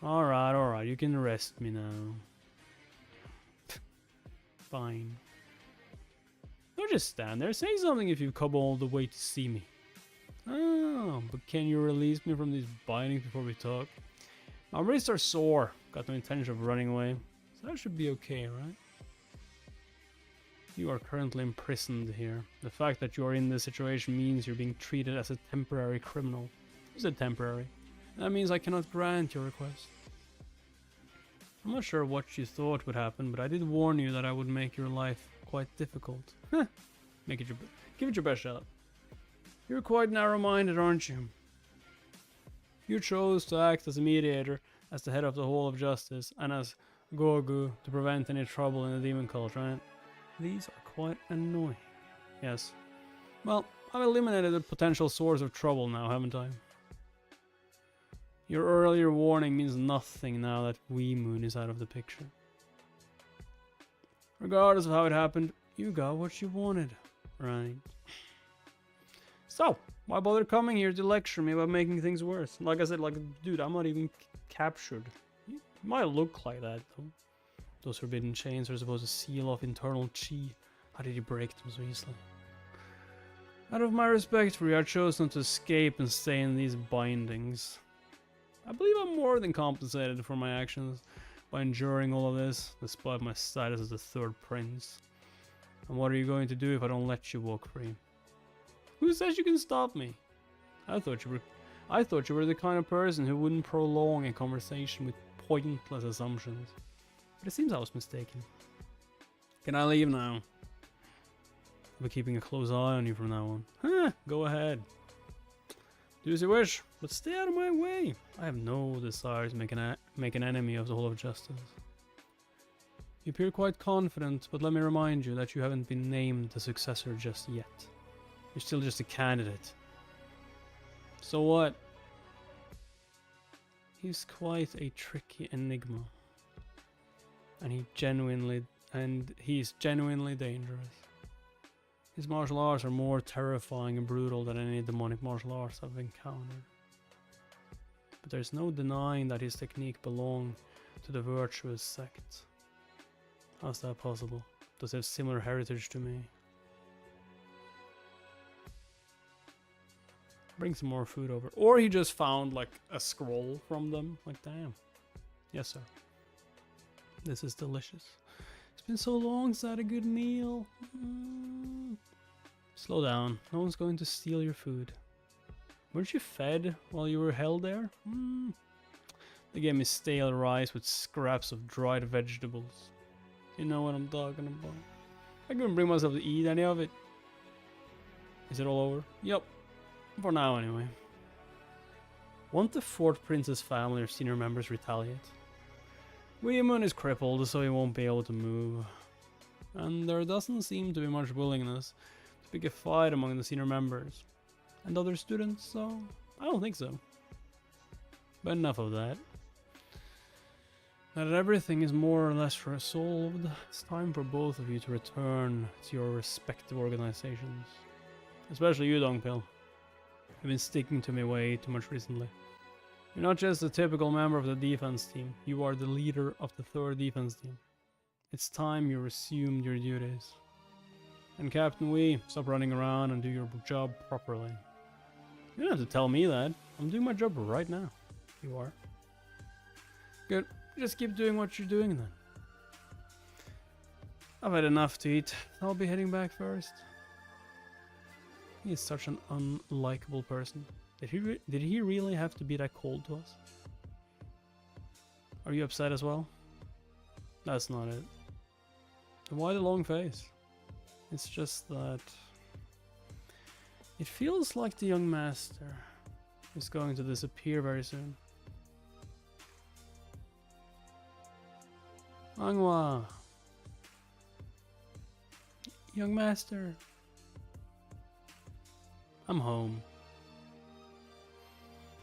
Alright, you can arrest me now. Fine. Don't just stand there, say something if you've come all the way to see me. Oh, but can you release me from these bindings before we talk? My wrists are sore, got no intention of running away, so that should be okay, right? You are currently imprisoned here. The fact that you are in this situation means you're being treated as a temporary criminal. You said temporary. That means I cannot grant your request. I'm not sure what you thought would happen, but I did warn you that I would make your life quite difficult. Heh. Give it your best shot. You're quite narrow-minded, aren't you? You chose to act as a mediator, as the head of the Hall of Justice, and as Gorgu to prevent any trouble in the demon cult, right? These are quite annoying. Yes. Well, I've eliminated a potential source of trouble now, haven't I? Your earlier warning means nothing now that Moon is out of the picture. Regardless of how it happened, you got what you wanted, right? So, why bother coming here to lecture me about making things worse? Like I said, dude, I'm not even captured. You might look like that, though. Those forbidden chains are supposed to seal off internal chi. How did you break them so easily? Out of my respect for you, I chose not to escape and stay in these bindings. I believe I'm more than compensated for my actions by enduring all of this, despite my status as the third prince. And what are you going to do if I don't let you walk free? Who says you can stop me? I thought you were the kind of person who wouldn't prolong a conversation with pointless assumptions. But it seems I was mistaken. Can I leave now? I'll be keeping a close eye on you from now on. Huh, go ahead. Do as you wish, but stay out of my way. I have no desire to make an enemy of the Hall of Justice. You appear quite confident, but let me remind you that you haven't been named the successor just yet. You're still just a candidate. So what? He's quite a tricky enigma. And he's genuinely dangerous. His martial arts are more terrifying and brutal than any demonic martial arts I've encountered. But there's no denying that his technique belonged to the virtuous sect. How's that possible? Does he have similar heritage to me? Bring some more food over. Or he just found like a scroll from them. Like, damn. Yes, sir. This is delicious. It's been so long since I had a good meal. Slow down. No one's going to steal your food. Weren't you fed while you were held there? They gave me stale rice with scraps of dried vegetables. You know what I'm talking about. I couldn't bring myself to eat any of it. Is it all over? Yep. For now, anyway. Won't the fourth prince's family or senior members retaliate? Moon is crippled, so he won't be able to move. And there doesn't seem to be much willingness to pick a fight among the senior members. And other students, so I don't think so. But enough of that. Now that everything is more or less resolved, it's time for both of you to return to your respective organizations. Especially you, Dongpil. You've been sticking to me way too much recently. You're not just a typical member of the defense team, you are the leader of the third defense team. It's time you resumed your duties. And Captain Wee, stop running around and do your job properly. You don't have to tell me that. I'm doing my job right now. You are. Good. Just keep doing what you're doing then. I've had enough to eat. I'll be heading back first. He is such an unlikable person. Did he really have to be that cold to us? Are you upset as well? That's not it. Then why the long face? It's just that it feels like the young master is going to disappear very soon. Anghwa. Young master. I'm home.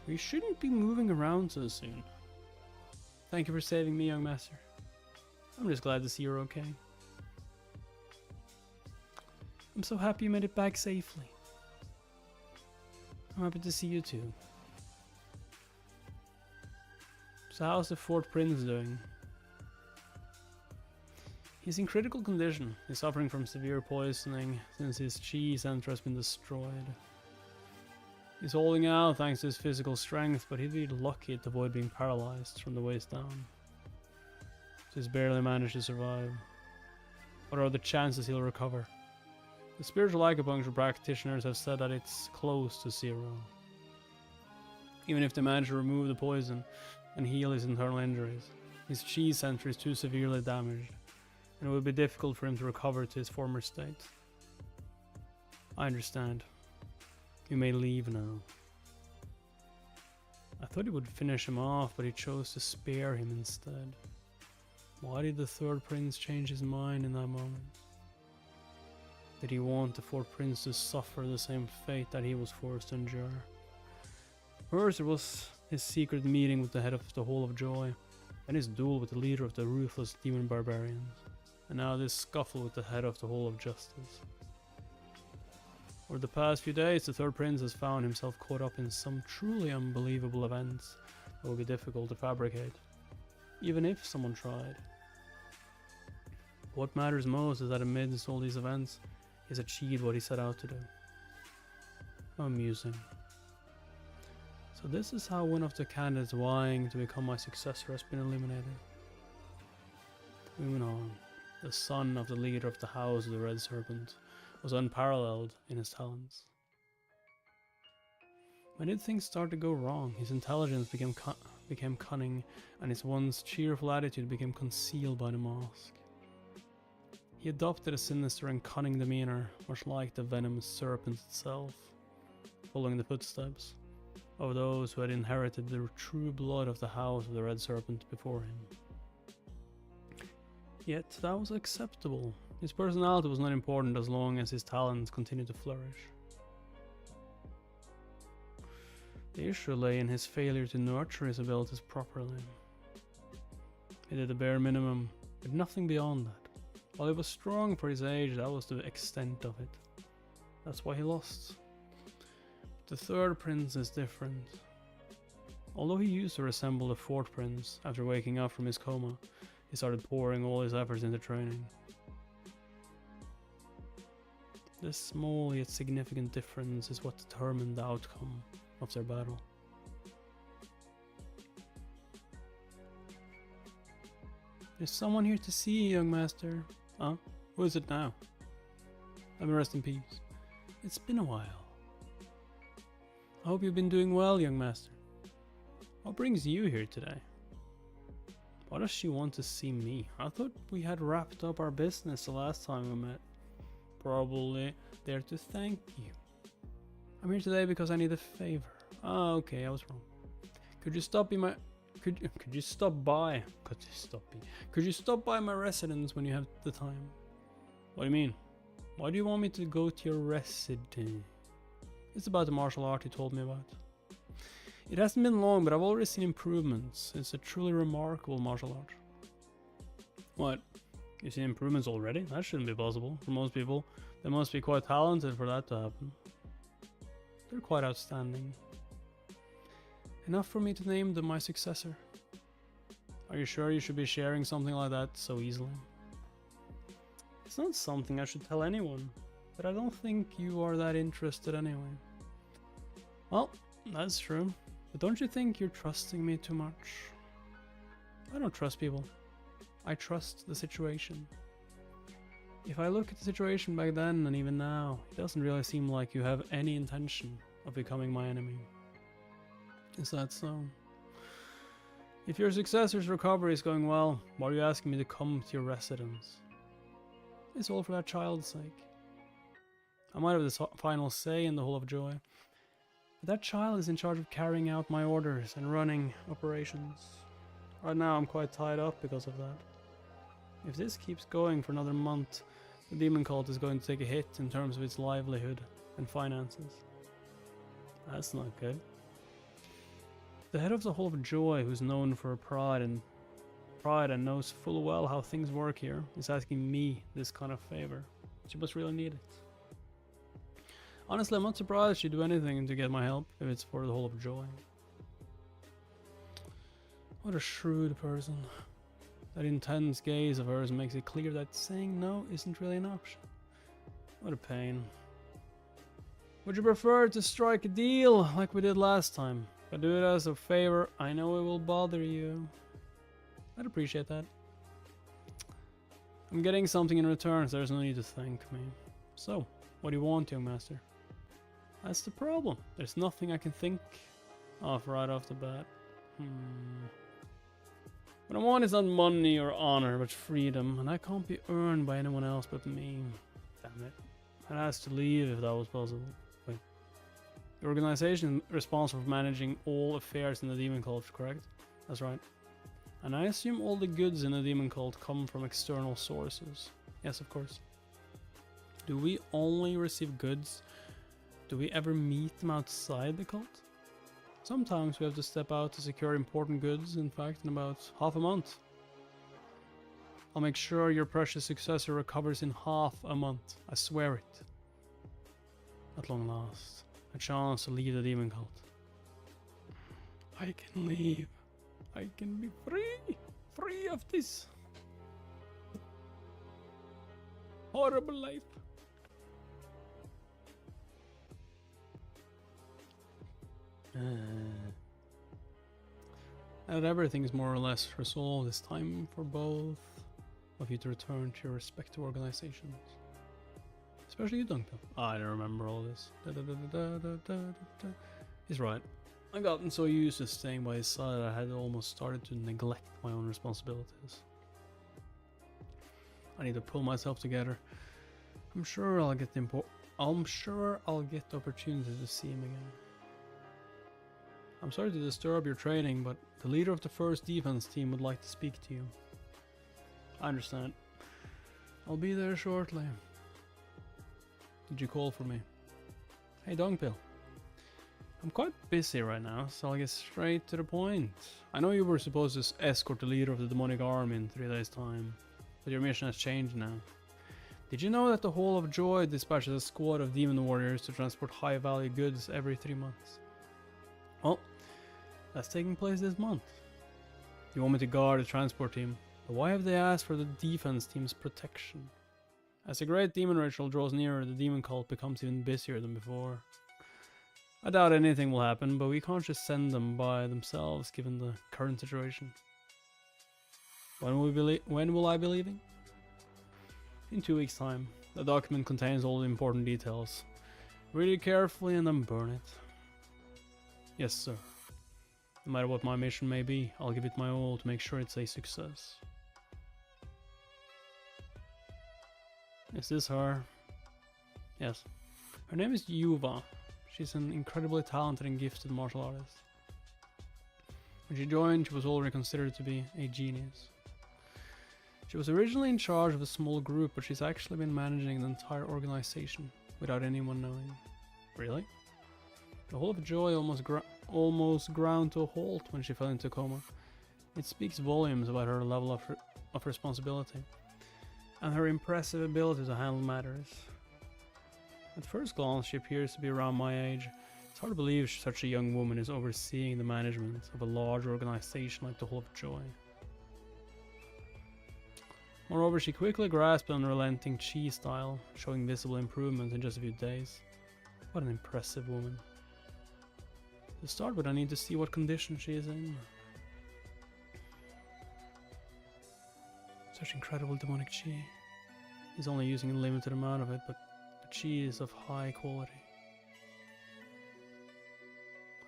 We shouldn't be moving around so soon. Thank you for saving me, young master. I'm just glad to see you're okay. I'm so happy you made it back safely. I'm happy to see you too. So how's the fourth prince doing? He's in critical condition. He's suffering from severe poisoning since his chi center has been destroyed. He's holding out thanks to his physical strength, but he'd be lucky to avoid being paralyzed from the waist down. So he's barely managed to survive. What are the chances he'll recover? The spiritual acupuncture practitioners have said that it's close to 0. Even if they manage to remove the poison and heal his internal injuries, his chi center is too severely damaged, and it would be difficult for him to recover to his former state. I understand. You may leave now. I thought he would finish him off, but he chose to spare him instead. Why did the third prince change his mind in that moment? Did he want the fourth prince to suffer the same fate that he was forced to endure? First there was his secret meeting with the head of the Hall of Joy, and his duel with the leader of the ruthless demon barbarians, and now this scuffle with the head of the Hall of Justice. Over the past few days, the third prince has found himself caught up in some truly unbelievable events that will be difficult to fabricate, even if someone tried. What matters most is that amidst all these events, he has achieved what he set out to do. How amusing. So this is how one of the candidates vying to become my successor has been eliminated. Moving on, the son of the leader of the House of the Red Serpent was unparalleled in his talents. When did things start to go wrong? His intelligence became cunning, and his once cheerful attitude became concealed by the mask. He adopted a sinister and cunning demeanor, much like the venomous serpent itself, following the footsteps of those who had inherited the true blood of the House of the Red Serpent before him. Yet that was acceptable. His personality was not important as long as his talents continued to flourish. The issue lay in his failure to nurture his abilities properly. He did the bare minimum, but nothing beyond that. While he was strong for his age, that was the extent of it. That's why he lost. The third prince is different. Although he used to resemble the fourth prince after waking up from his coma, he started pouring all his efforts into training. This small yet significant difference is what determined the outcome of their battle. There's someone here to see you, young master. Huh? Who is it now? Let me rest in peace. It's been a while. I hope you've been doing well, young master. What brings you here today? Why does she want to see me? I thought we had wrapped up our business the last time we met. Probably there to thank you. I'm here today because I need a favor. Ah, okay, I was wrong. Could you stop by my residence when you have the time? What do you mean? Why do you want me to go to your residence? It's about the martial art you told me about. It hasn't been long, but I've already seen improvements. It's a truly remarkable martial art. What? You've seen improvements already? That shouldn't be possible. For most people, they must be quite talented for that to happen. They're quite outstanding. Enough for me to name them my successor. Are you sure you should be sharing something like that so easily? It's not something I should tell anyone, but I don't think you are that interested anyway. Well, that's true, but don't you think you're trusting me too much? I don't trust people. I trust the situation. If I look at the situation back then and even now, it doesn't really seem like you have any intention of becoming my enemy. Is that so? If your successor's recovery is going well, why are you asking me to come to your residence? It's all for that child's sake. I might have the final say in the Hall of Joy, but that child is in charge of carrying out my orders and running operations. Right now I'm quite tied up because of that. If this keeps going for another month, the demon cult is going to take a hit in terms of its livelihood and finances. That's not good. The head of the Hall of Joy, who's known for pride and knows full well how things work here, is asking me this kind of favor. She must really need it. Honestly, I'm not surprised she'd do anything to get my help if it's for the Hall of Joy. What a shrewd person. That intense gaze of hers makes it clear that saying no isn't really an option. What a pain. Would you prefer to strike a deal like we did last time? If I do it as a favor, I know it will bother you. I'd appreciate that. I'm getting something in return, so there's no need to thank me. So, what do you want, young master? That's the problem. There's nothing I can think of right off the bat. What I want is not money or honor, but freedom, and that can't be earned by anyone else but me. Damn it. I'd ask to leave if that was possible. Wait. The organization is responsible for managing all affairs in the demon cult, correct? That's right. And I assume all the goods in the demon cult come from external sources. Yes, of course. Do we only receive goods? Do we ever meet them outside the cult? Sometimes we have to step out to secure important goods, in fact, in about half a month. I'll make sure your precious successor recovers in half a month. I swear it. At long last, a chance to leave the demon cult. I can leave. I can be free. Free of this horrible life. Now that everything is more or less resolved, it's time for both of you to return to your respective organizations. Especially you, Duncan. I don't remember all this. He's right. I've gotten so used to staying by his side that I had almost started to neglect my own responsibilities. I need to pull myself together. I'm sure I'll get the opportunity to see him again. I'm sorry to disturb your training, but the leader of the first defense team would like to speak to you. I understand. I'll be there shortly. Did you call for me? Hey, Dongpill. I'm quite busy right now, so I'll get straight to the point. I know you were supposed to escort the leader of the demonic army in 3 days' time, but your mission has changed now. Did you know that the Hall of Joy dispatches a squad of demon warriors to transport high-value goods every 3 months? Well, that's taking place this month. You want me to guard the transport team, but why have they asked for the defense team's protection? As the great demon ritual draws nearer, the demon cult becomes even busier than before. I doubt anything will happen, but we can't just send them by themselves given the current situation. When will I be leaving? In 2 weeks' time. The document contains all the important details. Read it carefully and then burn it. Yes, sir. No matter what my mission may be, I'll give it my all to make sure it's a success. Is this her? Yes. Her name is Yuva. She's an incredibly talented and gifted martial artist. When she joined, she was already considered to be a genius. She was originally in charge of a small group, but she's actually been managing the entire organization without anyone knowing. Really? The Hall of Joy almost ground to a halt when she fell into a coma. It speaks volumes about her level of responsibility and her impressive ability to handle matters. At first glance, she appears to be around my age. It's hard to believe such a young woman is overseeing the management of a large organization like the Hall of Joy. Moreover, she quickly grasped an unrelenting chi style, showing visible improvements in just a few days. What an impressive woman. To start with, I need to see what condition she is in. Such incredible demonic chi. He's only using a limited amount of it, but the chi is of high quality.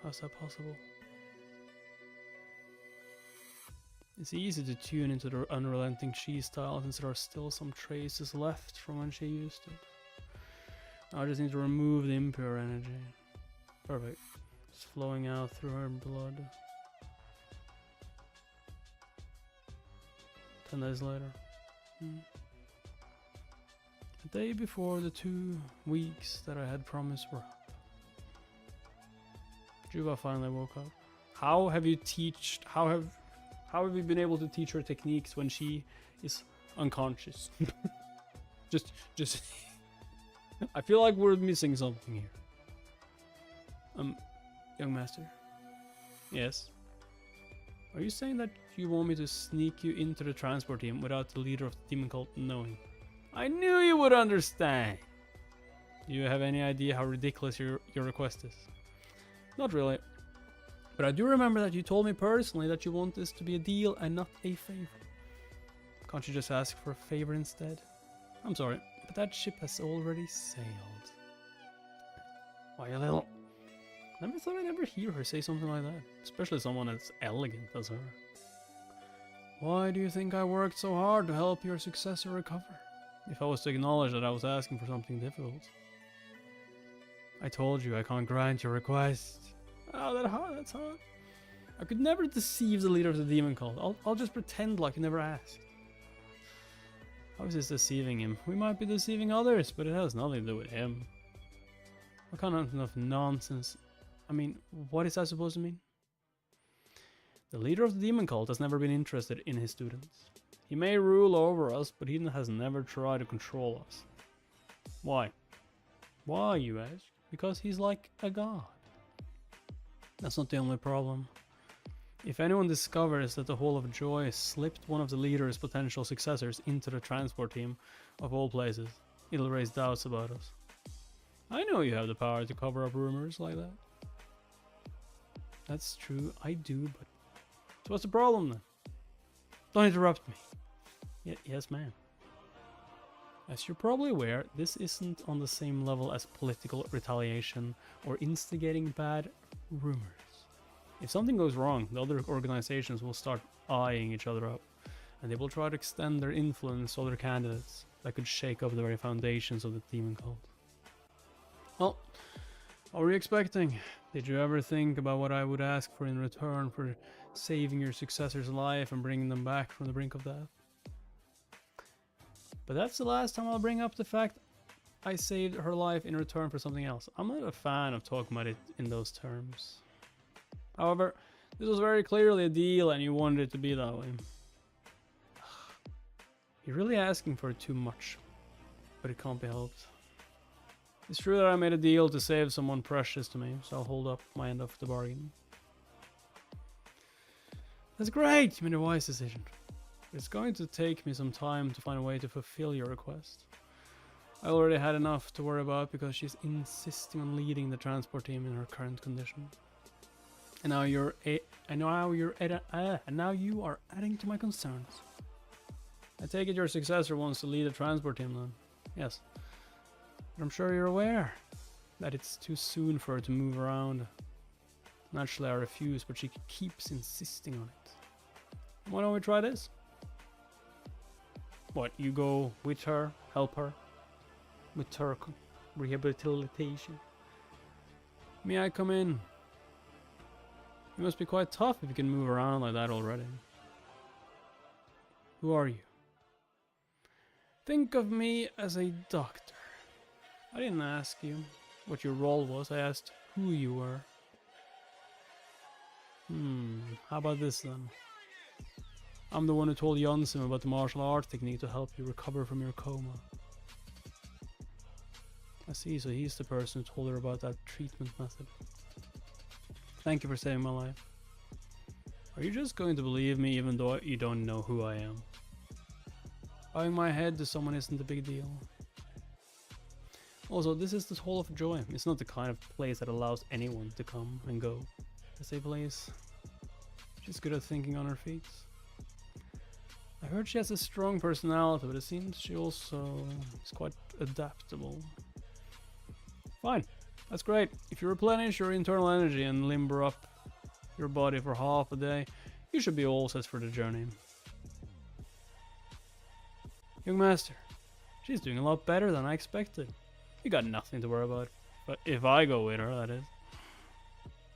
How's that possible? It's easy to tune into the unrelenting chi style since there are still some traces left from when she used it. Now I just need to remove the impure energy. Perfect. It's flowing out through her blood. 10 days later. The day before the 2 weeks that I had promised were up. Juba finally woke up. How have you been able to teach her techniques when she is unconscious? just I feel like we're missing something here. Young master. Yes. Are you saying that you want me to sneak you into the transport team without the leader of the demon cult knowing? I knew you would understand. Do you have any idea how ridiculous your request is? Not really. But I do remember that you told me personally that you want this to be a deal and not a favor. Can't you just ask for a favor instead? I'm sorry, but that ship has already sailed. Why a little... I never thought I'd ever hear her say something like that. Especially someone as elegant as her. Why do you think I worked so hard to help your successor recover? If I was to acknowledge that I was asking for something difficult. I told you I can't grant your request. Oh, that's hard. I could never deceive the leader of the demon cult. I'll just pretend like I never asked. How is this deceiving him? We might be deceiving others, but it has nothing to do with him. What kind of nonsense? I mean, what is that supposed to mean? The leader of the demon cult has never been interested in his students. He may rule over us, but he has never tried to control us. Why? Why, you ask? Because he's like a god. That's not the only problem. If anyone discovers that the Hall of Joy slipped one of the leader's potential successors into the transport team, of all places, it'll raise doubts about us. I know you have the power to cover up rumors like that. That's true, I do, but... So what's the problem then? Don't interrupt me. Yes, ma'am. As you're probably aware, this isn't on the same level as political retaliation or instigating bad rumors. If something goes wrong, the other organizations will start eyeing each other up, and they will try to extend their influence to other candidates that could shake up the very foundations of the demon cult. Well, what were you expecting? Did you ever think about what I would ask for in return for saving your successor's life and bringing them back from the brink of death? But that's the last time I'll bring up the fact I saved her life in return for something else. I'm not a fan of talking about it in those terms. However, this was very clearly a deal and you wanted it to be that way. You're really asking for too much, but it can't be helped. It's true that I made a deal to save someone precious to me, so I'll hold up my end of the bargain. That's great! You made a wise decision. It's going to take me some time to find a way to fulfill your request. I already had enough to worry about because she's insisting on leading the transport team in her current condition. And now you are adding to my concerns. I take it your successor wants to lead a transport team then? Yes. But I'm sure you're aware that it's too soon for her to move around. Naturally I refuse, but she keeps insisting on it. Why don't we try this? What, you go with her, help her? With her rehabilitation? May I come in? You must be quite tough if you can move around like that already. Who are you? Think of me as a doctor. I didn't ask you what your role was, I asked who you were. How about this then? I'm the one who told Janssen about the martial arts technique to help you recover from your coma. I see, so he's the person who told her about that treatment method. Thank you for saving my life. Are you just going to believe me even though you don't know who I am? Bowing my head to someone isn't a big deal. Also, this is the Hall of Joy. It's not the kind of place that allows anyone to come and go. It's a place. She's good at thinking on her feet. I heard she has a strong personality, but it seems she also is quite adaptable. Fine, that's great. If you replenish your internal energy and limber up your body for half a day, you should be all set for the journey. Young master, she's doing a lot better than I expected. You got nothing to worry about. But if I go with her, that is.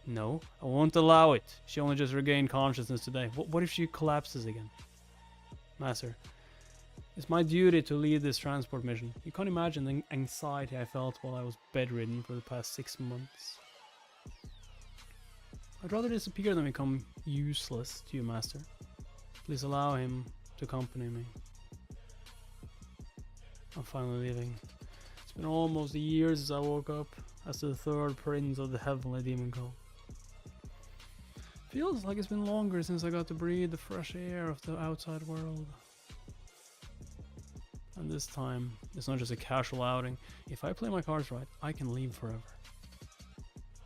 No, I won't allow it. She only just regained consciousness today. What if she collapses again? Master, it's my duty to lead this transport mission. You can't imagine the anxiety I felt while I was bedridden for the past 6 months. I'd rather disappear than become useless to you, Master. Please allow him to accompany me. I'm finally leaving. It's been almost a year since I woke up as the third prince of the heavenly demon cult. Feels like it's been longer since I got to breathe the fresh air of the outside world. And this time, it's not just a casual outing. If I play my cards right, I can leave forever.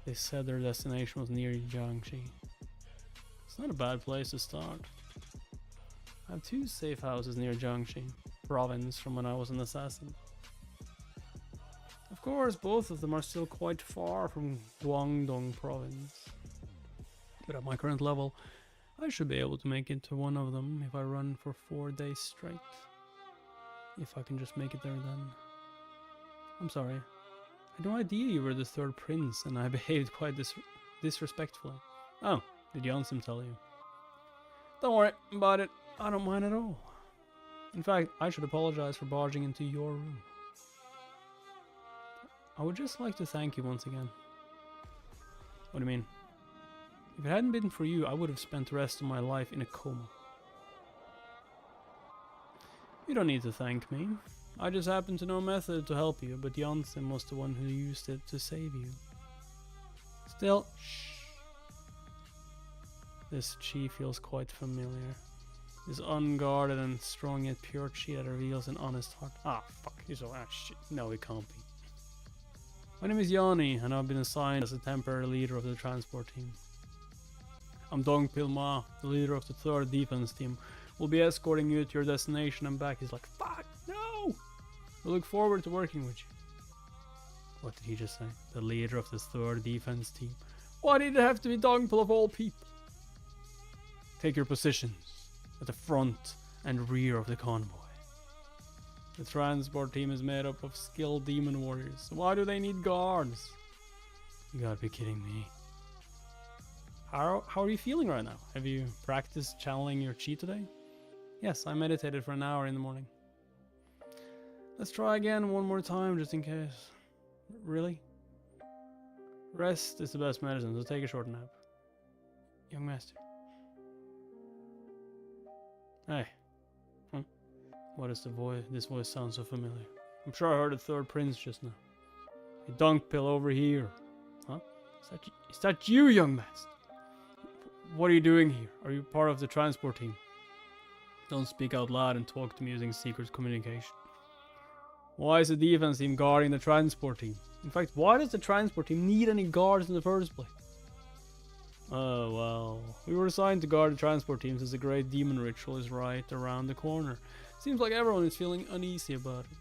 They said their destination was near Jiangxi. It's not a bad place to start. I have 2 safe houses near Jiangxi province from when I was an assassin. Of course, both of them are still quite far from Guangdong province. But at my current level, I should be able to make it to one of them if I run for 4 days straight. If I can just make it there then. I'm sorry. I had no idea you were the third prince and I behaved quite disrespectfully. Oh, did Jansim tell you? Don't worry about it. I don't mind at all. In fact, I should apologize for barging into your room. I would just like to thank you once again. What do you mean? If it hadn't been for you, I would have spent the rest of my life in a coma. You don't need to thank me. I just happen to know a method to help you, but Jansim was the one who used it to save you. Still, shh. This chi feels quite familiar. This unguarded and strong yet pure chi that reveals an honest heart. Ah, fuck. He's so shit. No, it can't be. My name is Yanni, and I've been assigned as the temporary leader of the transport team. I'm Dong Pilma, the leader of the 3rd defense team. We'll be escorting you to your destination and back. He's like, fuck, no! We look forward to working with you. What did he just say? The leader of the 3rd defense team. Why did it have to be Dongpil of all people? Take your positions at the front and rear of the convoy. The transport team is made up of skilled demon warriors. Why do they need guards? You gotta be kidding me. How are you feeling right now? Have you practiced channeling your chi today? Yes, I meditated for an hour in the morning. Let's try again one more time just in case. Really? Rest is the best medicine, so take a short nap. Young master. Hey. What is the voice? This voice sounds so familiar. I'm sure I heard the 3rd prince just now. A Dunkpill over here. Huh? Is that you, young master? What are you doing here? Are you part of the transport team? Don't speak out loud and talk to me using secret communication. Why is the defense team guarding the transport team? In fact, why does the transport team need any guards in the first place? Oh, well. We were assigned to guard the transport team since the great demon ritual is right around the corner. Seems like everyone is feeling uneasy about it.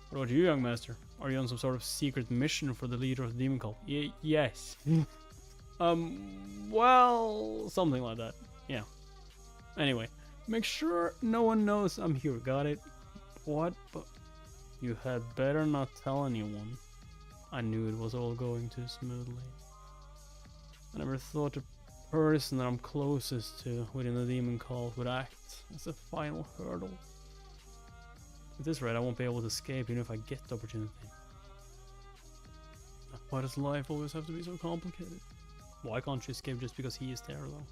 What about you, young master? Are you on some sort of secret mission for the leader of the demon cult? Yes. Well, something like that. Yeah. Anyway, make sure no one knows I'm here, got it? What? But you had better not tell anyone. I knew it was all going too smoothly. I never thought the person that I'm closest to within the demon cult would act as the final hurdle. At this rate, I won't be able to escape even if I get the opportunity. Why does life always have to be so complicated? Why can't you escape just because he is there though?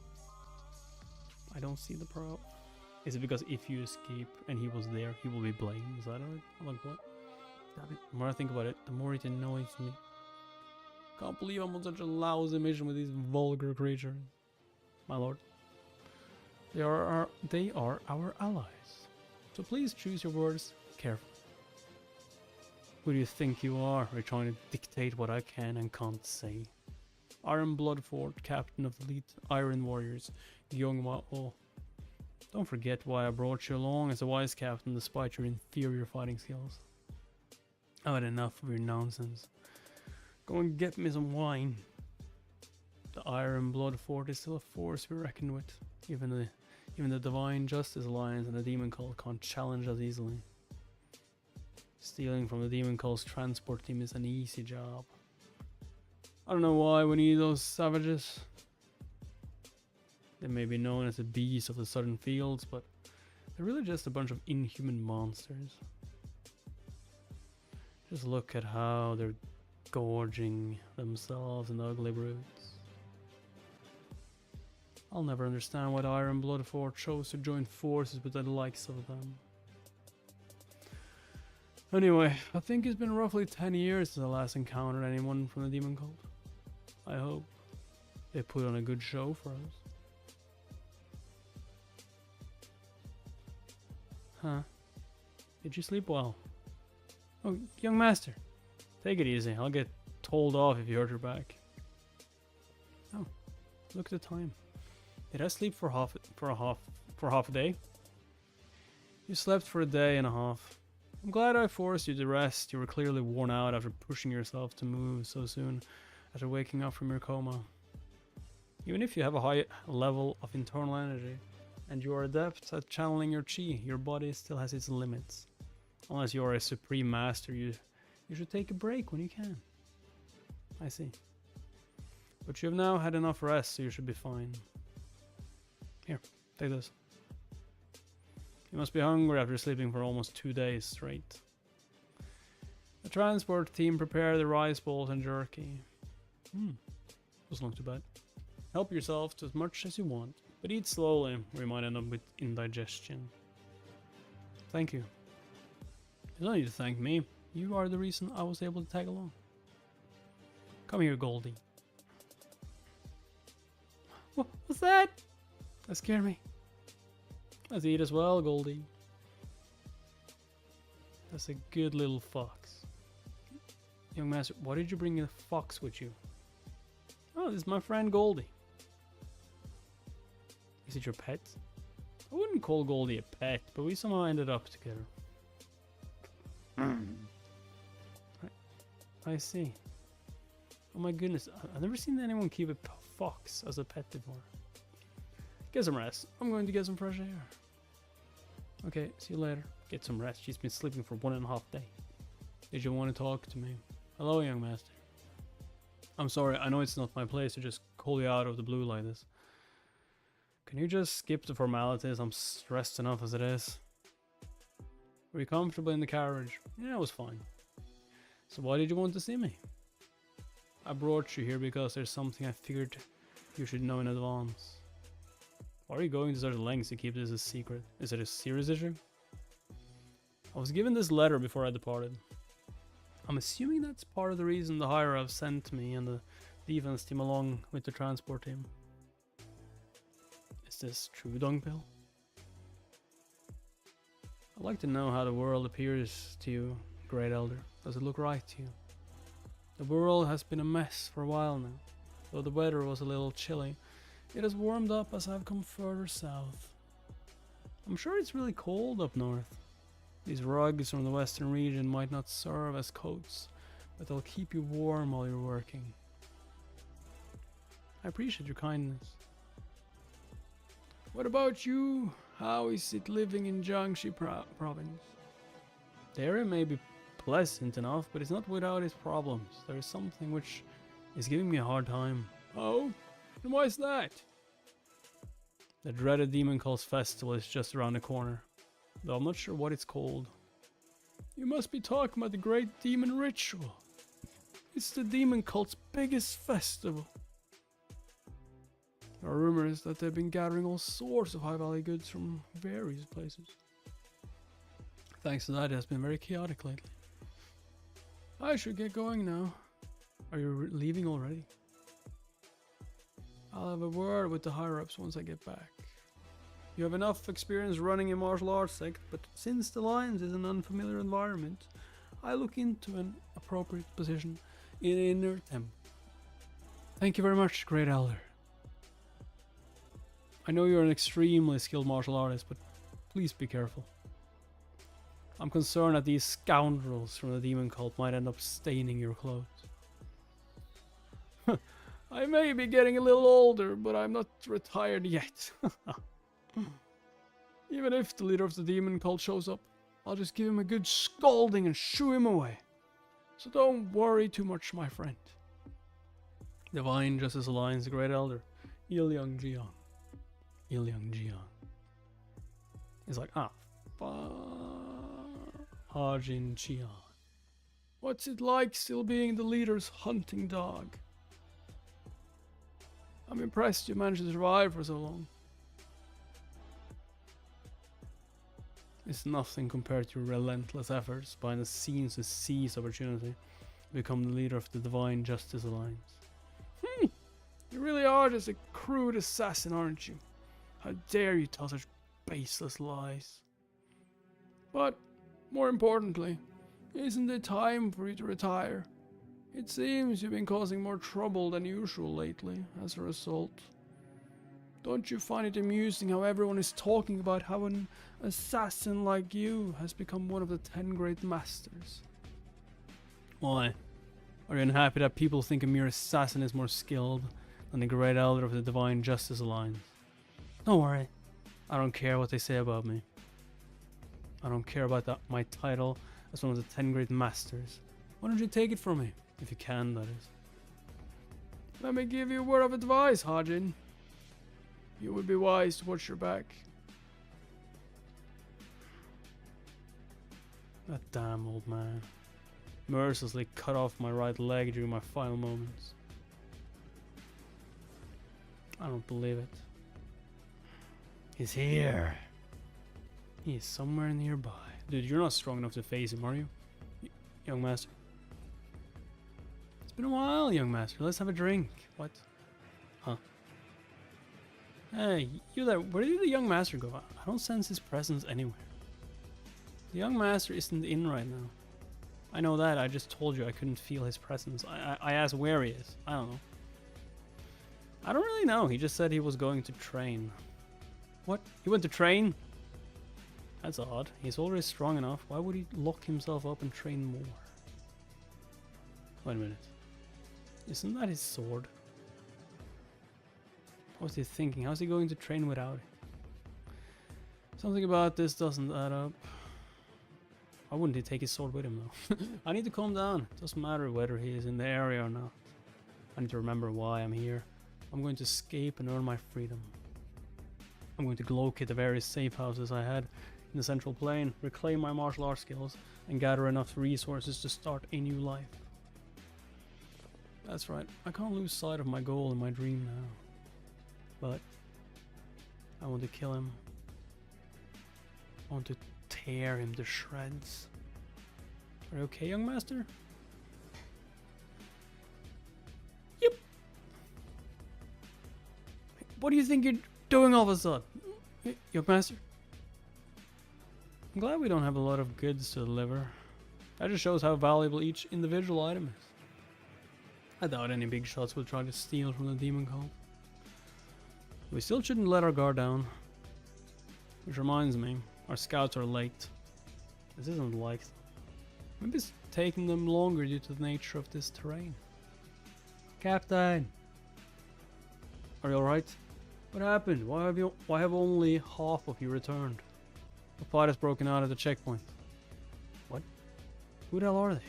I don't see the problem. Is it because if you escape and he was there, he will be blamed? Is that it? I'm like, what? Damn it. The more I think about it, the more it annoys me. Can't believe I'm on such a lousy mission with these vulgar creatures. My lord. They are our allies. So please choose your words carefully. Who do you think you are trying to dictate what I can and can't say? Iron Bloodfort, captain of the elite Iron Warriors, Gyongwa O. Don't forget why I brought you along as a wise captain despite your inferior fighting skills. I've had enough of your nonsense. Go and get me some wine. The Iron Blood Fort is still a force we reckon with. Even the Divine Justice Alliance and the Demon Cult can't challenge us easily. Stealing from the Demon Cult's transport team is an easy job. I don't know why we need those savages. They may be known as the beasts of the southern fields, but they're really just a bunch of inhuman monsters. Just look at how they're gorging themselves in the ugly brutes. I'll never understand why the Iron Blood Fort chose to join forces with the likes of them. Anyway, I think it's been roughly 10 years since I last encountered anyone from the Demon Cult. I hope they put on a good show for us. Huh? Did you sleep well? Oh, young master, take it easy. I'll get told off if you hurt your back. Oh, look at the time. Did I sleep for half a day? You slept for a day and a half. I'm glad I forced you to rest. You were clearly worn out after pushing yourself to move so soon after waking up from your coma. Even if you have a high level of internal energy and you are adept at channeling your chi, your body still has its limits. Unless you are a supreme master, you should take a break when you can. I see. But you have now had enough rest, so you should be fine. Here, take this. You must be hungry after sleeping for almost 2 days straight. The transport team prepared the rice balls and jerky. Doesn't look too bad. Help yourself to as much as you want, but eat slowly, or you might end up with indigestion. Thank you. You don't need to thank me. You are the reason I was able to tag along. Come here, Goldie. What's that? That scared me. Let's eat as well, Goldie. That's a good little fox. Young master, why did you bring a fox with you? Oh, this is my friend Goldie. Is it your pet? I wouldn't call Goldie a pet, but we somehow ended up together. I see. Oh my goodness, I've never seen anyone keep a fox as a pet before. Get some rest. I'm going to get some fresh air. Okay, see you later. Get some rest. She's been sleeping for 1.5 days. Did you want to talk to me? Hello, young master. I'm sorry, I know it's not my place to just call you out of the blue like this. Can you just skip the formalities? I'm stressed enough as it is. Were you comfortable in the carriage? Yeah, it was fine. So why did you want to see me? I brought you here because there's something I figured you should know in advance. Why are you going to such lengths to keep this a secret? Is it a serious issue? I was given this letter before I departed. I'm assuming that's part of the reason the higher-ups sent me and the defense team along with the transport team. Is this true, Dongpill? I'd like to know how the world appears to you, Great Elder. Does it look right to you? The world has been a mess for a while now. Though the weather was a little chilly, it has warmed up as I've come further south. I'm sure it's really cold up north. These rugs from the western region might not serve as coats, but they'll keep you warm while you're working. I appreciate your kindness. What about you? How is it living in Jiangxi province? The area may be pleasant enough, but it's not without its problems. There is something which is giving me a hard time. Oh? And why is that? The dreaded Demon Cult's festival is just around the corner, though I'm not sure what it's called. You must be talking about the Great Demon Ritual. It's the Demon Cult's biggest festival. There are rumors that they've been gathering all sorts of high value goods from various places. Thanks to that, it has been very chaotic lately. I should get going now. Are you leaving already? I'll have a word with the higher-ups once I get back. You have enough experience running a martial arts sect, but since the Lions is an unfamiliar environment, I look into an appropriate position in Inner Temple. Thank you very much, Great Elder. I know you're an extremely skilled martial artist, but please be careful. I'm concerned that these scoundrels from the Demon Cult might end up staining your clothes. I may be getting a little older, but I'm not retired yet. Even if the leader of the Demon Cult shows up, I'll just give him a good scolding and shoo him away. So don't worry too much, my friend. Divine Justice Alliance, the Great Elder, Il-Young Jian. Il-Young Jian. He's like, Hajin Jian. What's it like still being the leader's hunting dog? I'm impressed you managed to survive for so long. It's nothing compared to your relentless efforts behind the scenes to seize opportunity to become the leader of the Divine Justice Alliance. You really are just a crude assassin, aren't you? How dare you tell such baseless lies? But, more importantly, isn't it time for you to retire? It seems you've been causing more trouble than usual lately, as a result. Don't you find it amusing how everyone is talking about how an assassin like you has become one of the 10 great masters? Why? Are you unhappy that people think a mere assassin is more skilled and the Great Elder of the Divine Justice Alliance. Don't worry, I don't care what they say about me. I don't care about my title as one of the 10 Great Masters. Why don't you take it from me? If you can, that is. Let me give you a word of advice, Hajin. You would be wise to watch your back. That damn old man mercilessly cut off my right leg during my final moments. I don't believe it. He's here. He is somewhere nearby. Dude, you're not strong enough to face him, are you? Young master. It's been a while, young master. Let's have a drink. What? Huh? Hey, you there. Where did the young master go? I don't sense his presence anywhere. The young master isn't in right now. I know that. I just told you I couldn't feel his presence. I asked where he is. I don't know. I don't really know. He just said he was going to train. What? He went to train? That's odd. He's already strong enough. Why would he lock himself up and train more? Wait a minute. Isn't that his sword? What was he thinking? How's he going to train without it? Something about this doesn't add up. Why wouldn't he take his sword with him though? I need to calm down. It doesn't matter whether he is in the area or not. I need to remember why I'm here. I'm going to escape and earn my freedom. I'm going to locate the various safe houses I had in the Central Plain, reclaim my martial arts skills, and gather enough resources to start a new life. That's right, I can't lose sight of my goal and my dream now. But I want to kill him. I want to tear him to shreds. Are you okay, young master? Yep. What do you think you're doing all of a sudden? Young master? I'm glad we don't have a lot of goods to deliver. That just shows how valuable each individual item is. I doubt any big shots will try to steal from the demon cult. We still shouldn't let our guard down. Which reminds me, our scouts are late. This isn't like them. Maybe it's taking them longer due to the nature of this terrain. Captain! Are you alright? What happened? Why have only half of you returned? A fight has broken out at the checkpoint. What? Who the hell are they?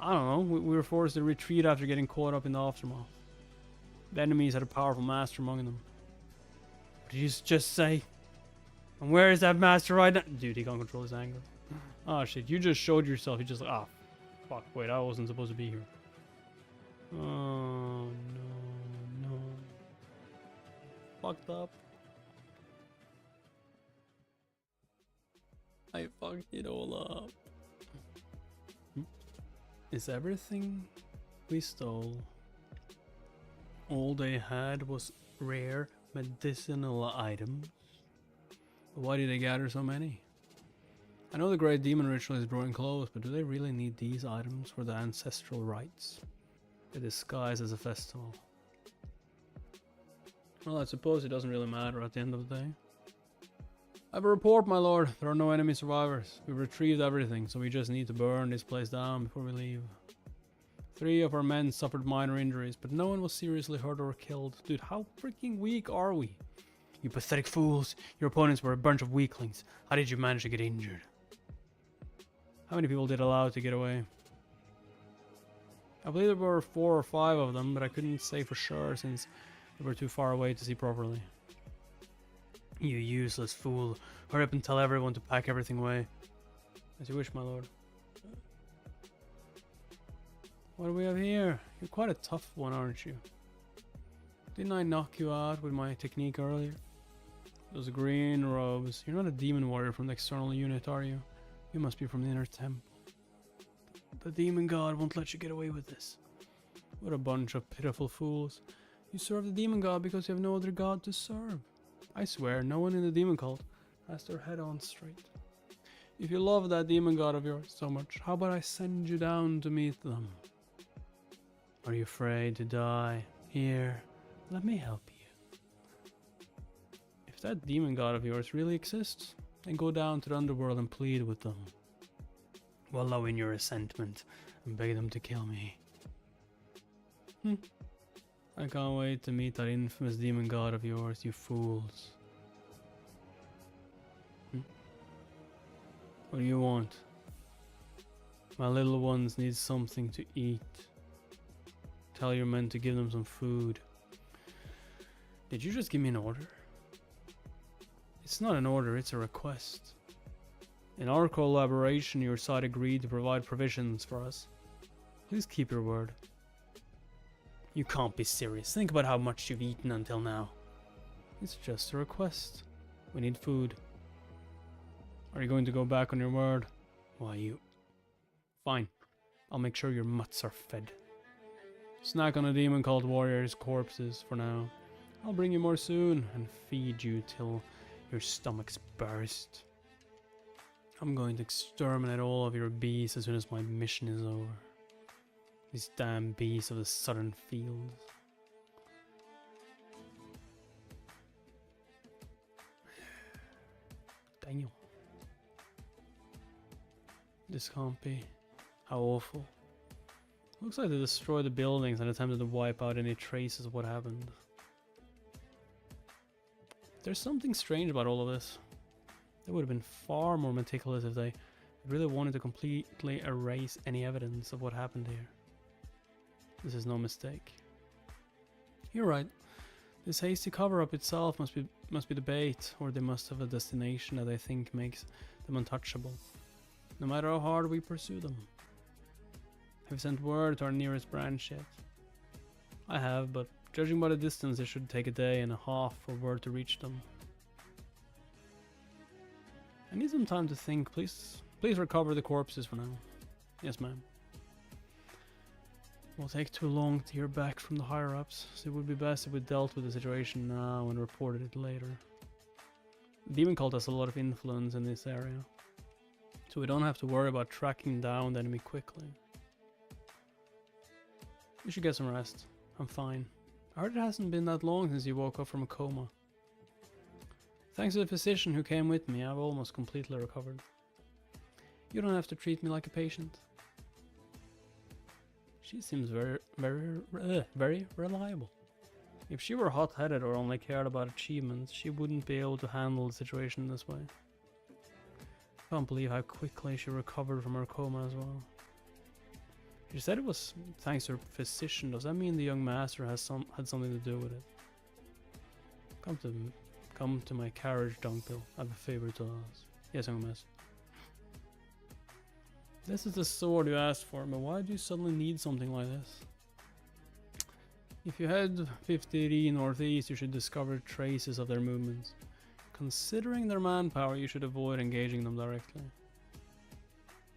I don't know. We were forced to retreat after getting caught up in the aftermath. The enemies had a powerful master among them. What did you just say? And where is that master right now? Dude, he can't control his anger. Oh shit, you just showed yourself. You just like, ah, fuck, wait, I wasn't supposed to be here. Oh, no. Fucked up. I fucked it all up. Is everything we stole? All they had was rare medicinal items? Why did they gather so many? I know the great demon ritual is drawing close, but do they really need these items for the ancestral rites? They disguise as a festival. Well, I suppose it doesn't really matter at the end of the day. I have a report, my lord. There are no enemy survivors. We retrieved everything, so we just need to burn this place down before we leave. 3 of our men suffered minor injuries, but no one was seriously hurt or killed. Dude, how freaking weak are we? You pathetic fools. Your opponents were a bunch of weaklings. How did you manage to get injured? How many people did allow to get away? I believe there were 4 or 5 of them, but I couldn't say for sure since we were too far away to see properly. You useless fool. Hurry up and tell everyone to pack everything away. As you wish, my lord. What do we have here? You're quite a tough one, aren't you? Didn't I knock you out with my technique earlier? Those green robes. You're not a demon warrior from the external unit, are you? You must be from the inner temple. The demon god won't let you get away with this. What a bunch of pitiful fools. You serve the demon god because you have no other god to serve. I swear, no one in the demon cult has their head on straight. If you love that demon god of yours so much, how about I send you down to meet them? Are you afraid to die? Here, let me help you. If that demon god of yours really exists, then go down to the underworld and plead with them. Wallow in your resentment and beg them to kill me. I can't wait to meet that infamous demon god of yours, you fools. What do you want? My little ones need something to eat. Tell your men to give them some food. Did you just give me an order? It's not an order, it's a request. In our collaboration, your side agreed to provide provisions for us. Please keep your word. You can't be serious. Think about how much you've eaten until now. It's just a request. We need food. Are you going to go back on your word? Why, you... Fine. I'll make sure your mutts are fed. Snack on a demon called warrior's corpses for now. I'll bring you more soon and feed you till your stomachs burst. I'm going to exterminate all of your beasts as soon as my mission is over. These damn beasts of the southern fields. Daniel. This can't be. How awful. Looks like they destroyed the buildings and attempted to wipe out any traces of what happened. There's something strange about all of this. They would have been far more meticulous if they really wanted to completely erase any evidence of what happened here. This is no mistake. You're right. This hasty cover-up itself must be the bait, or they must have a destination that they think makes them untouchable, no matter how hard we pursue them. Have you sent word to our nearest branch yet? I have, but judging by the distance, it should take a day and a half for word to reach them. I need some time to think. Please recover the corpses for now. Yes, ma'am. It will take too long to hear back from the higher-ups, so it would be best if we dealt with the situation now and reported it later. The demon cult has a lot of influence in this area, so we don't have to worry about tracking down the enemy quickly. You should get some rest. I'm fine. I heard it hasn't been that long since you woke up from a coma. Thanks to the physician who came with me, I've almost completely recovered. You don't have to treat me like a patient. She seems very reliable. If she were hot-headed or only cared about achievements, she wouldn't be able to handle the situation this way. I can't believe how quickly she recovered from her coma as well. She said it was thanks to her physician. Does that mean the young master had something to do with it? Come to my carriage, Dunkbill. I have a favor to ask. Yes, young master. This is the sword you asked for, but why do you suddenly need something like this? If you head 50 northeast, you should discover traces of their movements. Considering their manpower, you should avoid engaging them directly.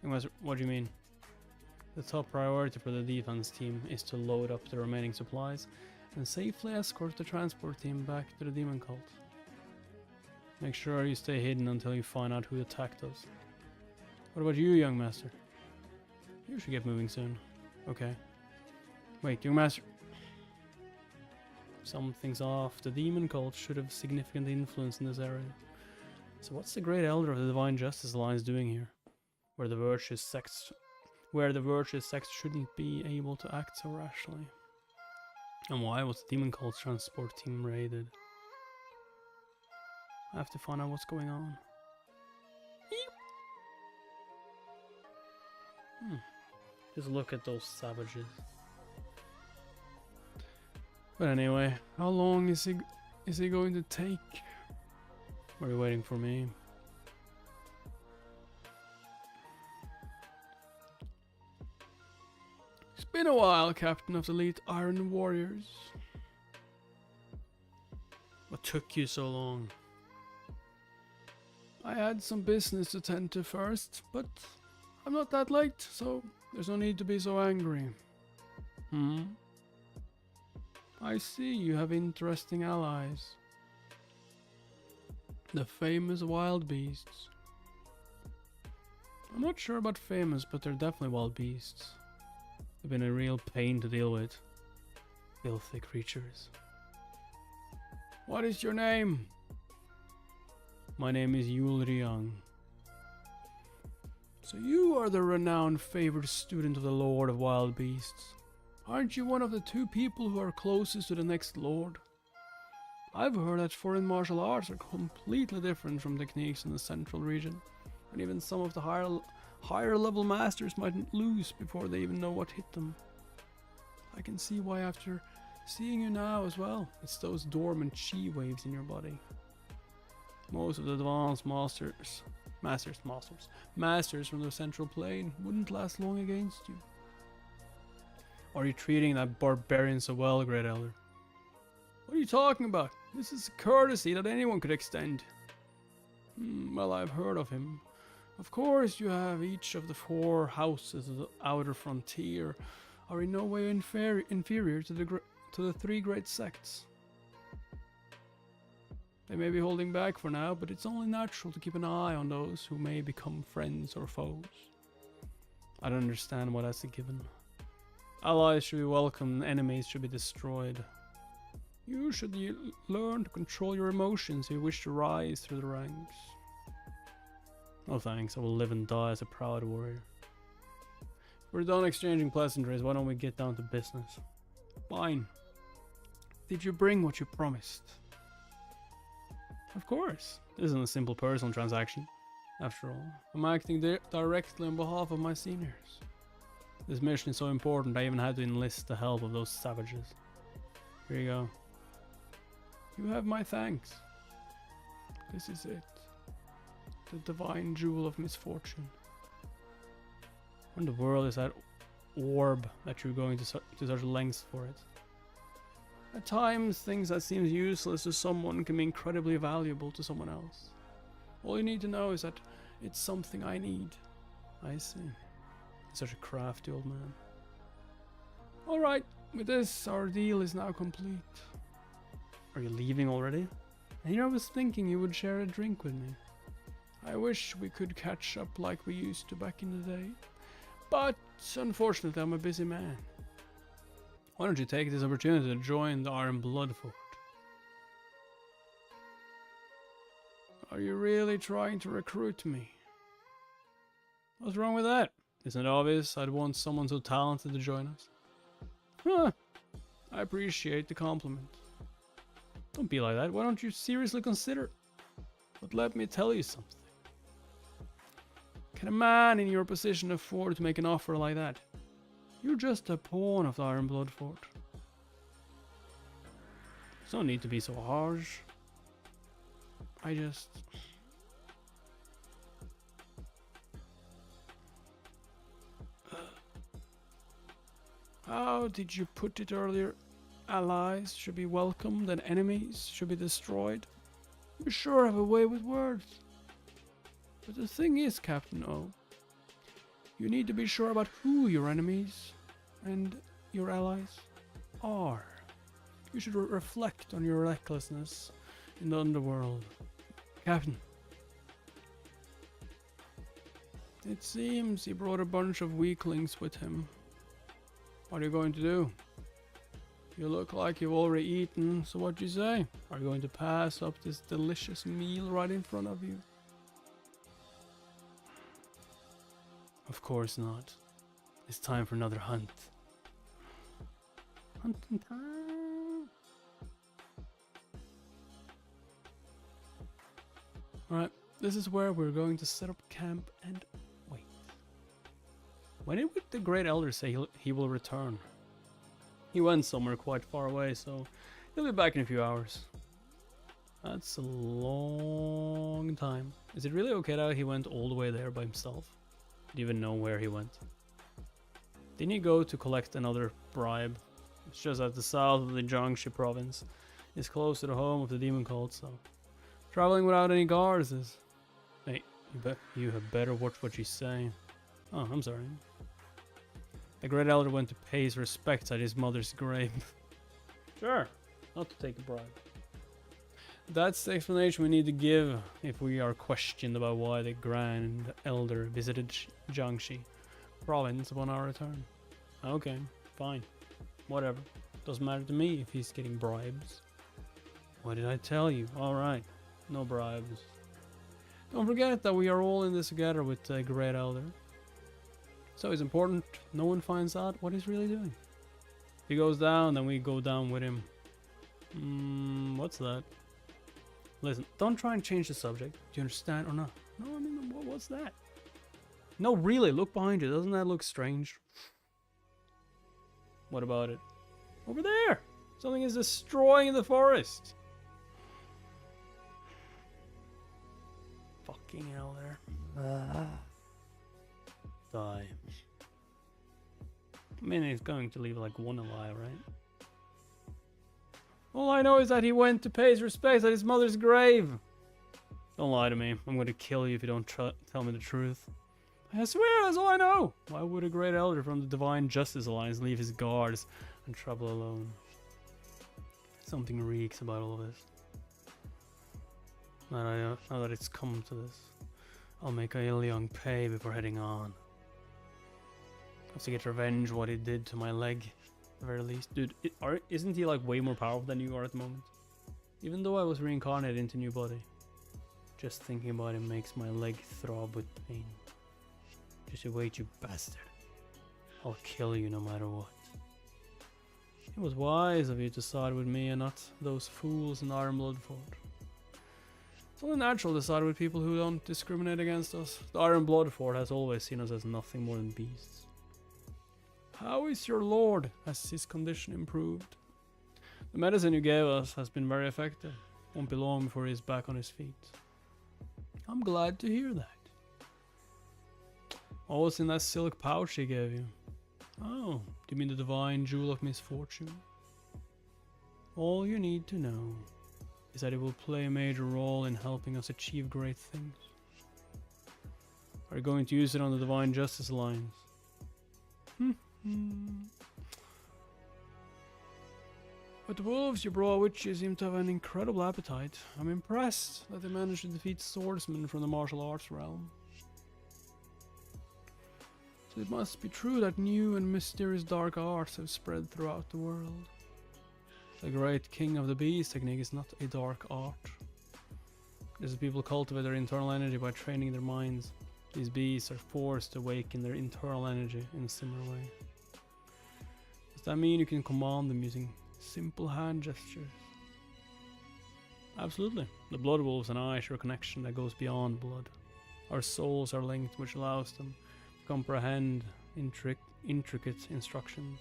Young master, what do you mean? The top priority for the defense team is to load up the remaining supplies and safely escort the transport team back to the demon cult. Make sure you stay hidden until you find out who attacked us. What about you, young master? You should get moving soon. Okay. Wait, young master. Something's off. The demon cult should have significant influence in this area. So what's the Great Elder of the Divine Justice Alliance doing here? Where the virtuous sects shouldn't be able to act so rashly. And why was the demon cult's transport team raided? I have to find out what's going on. Just look at those savages. But anyway, how long is he going to take? Are you waiting for me? It's been a while, Captain of the Elite Iron Warriors. What took you so long? I had some business to tend to first, but I'm not that late, so there's no need to be so angry. I see you have interesting allies. The famous wild beasts. I'm not sure about famous, but they're definitely wild beasts. They've been a real pain to deal with. Filthy creatures. What is your name? My name is Yulriang. So you are the renowned favored student of the Lord of Wild Beasts. Aren't you one of the 2 people who are closest to the next lord? I've heard that foreign martial arts are completely different from techniques in the central region, and even some of the higher level masters might lose before they even know what hit them. I can see why after seeing you now as well, it's those dormant chi waves in your body. Most of the advanced masters from the central plane wouldn't last long against you. Are you treating that barbarian so well, Great Elder? What are you talking about? This is a courtesy that anyone could extend. Well, I've heard of him. Of course, you have each of the 4 houses of the outer frontier are in no way inferior to the 3 great sects. They may be holding back for now, but it's only natural to keep an eye on those who may become friends or foes. I don't understand why that's a given. Allies should be welcomed, enemies should be destroyed. You should learn to control your emotions if you wish to rise through the ranks. No thanks, I will live and die as a proud warrior. We're done exchanging pleasantries, why don't we get down to business? Fine. Did you bring what you promised? Of course. This isn't a simple personal transaction. After all, I'm acting directly on behalf of my seniors. This mission is so important I even had to enlist the help of those savages. Here you go. You have my thanks. This is it. The divine jewel of misfortune. What in the world is that orb that you're going to such lengths for it? At times, things that seem useless to someone can be incredibly valuable to someone else. All you need to know is that it's something I need. I see. Such a crafty old man. Alright, with this, our deal is now complete. Are you leaving already? And here I was thinking you would share a drink with me. I wish we could catch up like we used to back in the day. But, unfortunately, I'm a busy man. Why don't you take this opportunity to join the Iron Blood Fort? Are you really trying to recruit me? What's wrong with that? Isn't it obvious I'd want someone so talented to join us? Huh. I appreciate the compliment. Don't be like that. Why don't you seriously consider it? But let me tell you something. Can a man in your position afford to make an offer like that? You're just a pawn of the Iron Blood Fort. There's no need to be so harsh. I just... How did you put it earlier? Allies should be welcomed and enemies should be destroyed. You sure have a way with words. But the thing is, Captain O, you need to be sure about who your enemies and your allies are. You should reflect on your recklessness in the underworld. Captain, it seems he brought a bunch of weaklings with him. What are you going to do? You look like you've already eaten, so what do you say? Are you going to pass up this delicious meal right in front of you? Of course not. It's time for another hunt. Hunting time! Alright, this is where we're going to set up camp and wait. When did the Great Elder say he will return? He went somewhere quite far away, so he'll be back in a few hours. That's a long time. Is it really okay that he went all the way there by himself? Do you even know where he went? Didn't he go to collect another bribe? It's just at the south of the Jiangxi province. It's close to the home of the demon cult, so... Traveling without any guards is... Hey, you had better watch what you say. Oh, I'm sorry. The Great Elder went to pay his respects at his mother's grave. Sure, not to take a bribe. That's the explanation we need to give if we are questioned about why the Grand Elder visited Jiangxi province upon our return. Okay, fine. Whatever. Doesn't matter to me if he's getting bribes. What did I tell you? Alright, no bribes. Don't forget that we are all in this together with the Great Elder. So it's important no one finds out what he's really doing. If he goes down, then we go down with him. What's that? Listen, don't try and change the subject. Do you understand or not? No, I mean, what's that? No, really, look behind you. Doesn't that look strange? What about it? Over there! Something is destroying the forest. Fucking hell there. Die. I mean, he's going to leave like one alive, right? All I know is that he went to pay his respects at his mother's grave. Don't lie to me. I'm going to kill you if you don't tell me the truth. I swear, that's all I know. Why would a great elder from the Divine Justice Alliance leave his guards and travel alone? Something reeks about all of this. Now that it's come to this, I'll make Ailion pay before heading on. I have to get revenge what he did to my leg, at the very least. Dude, isn't he like way more powerful than you are at the moment? Even though I was reincarnated into a new body. Just thinking about him makes my leg throb with pain. Just you wait, you bastard. I'll kill you no matter what. It was wise of you to side with me and not those fools in Iron Blood Fort. It's only natural to side with people who don't discriminate against us. The Iron Blood Fort has always seen us as nothing more than beasts. How is your lord? Has his condition improved? The medicine you gave us has been very effective. Won't be long before he's back on his feet. I'm glad to hear that. What was in that silk pouch he gave you? Oh, do you mean the divine jewel of misfortune? All you need to know is that it will play a major role in helping us achieve great things. Are you going to use it on the Divine Justice Alliance? But the wolves you brought with you seem to have an incredible appetite. I'm impressed that they managed to defeat swordsmen from the martial arts realm. So it must be true that new and mysterious dark arts have spread throughout the world. The great King of the Beast technique is not a dark art. As people cultivate their internal energy by training their minds, these beasts are forced to awaken their internal energy in a similar way. Does that mean you can command them using simple hand gestures? Absolutely. The Blood Wolves and I share a connection that goes beyond blood. Our souls are linked, which allows them to comprehend intricate instructions.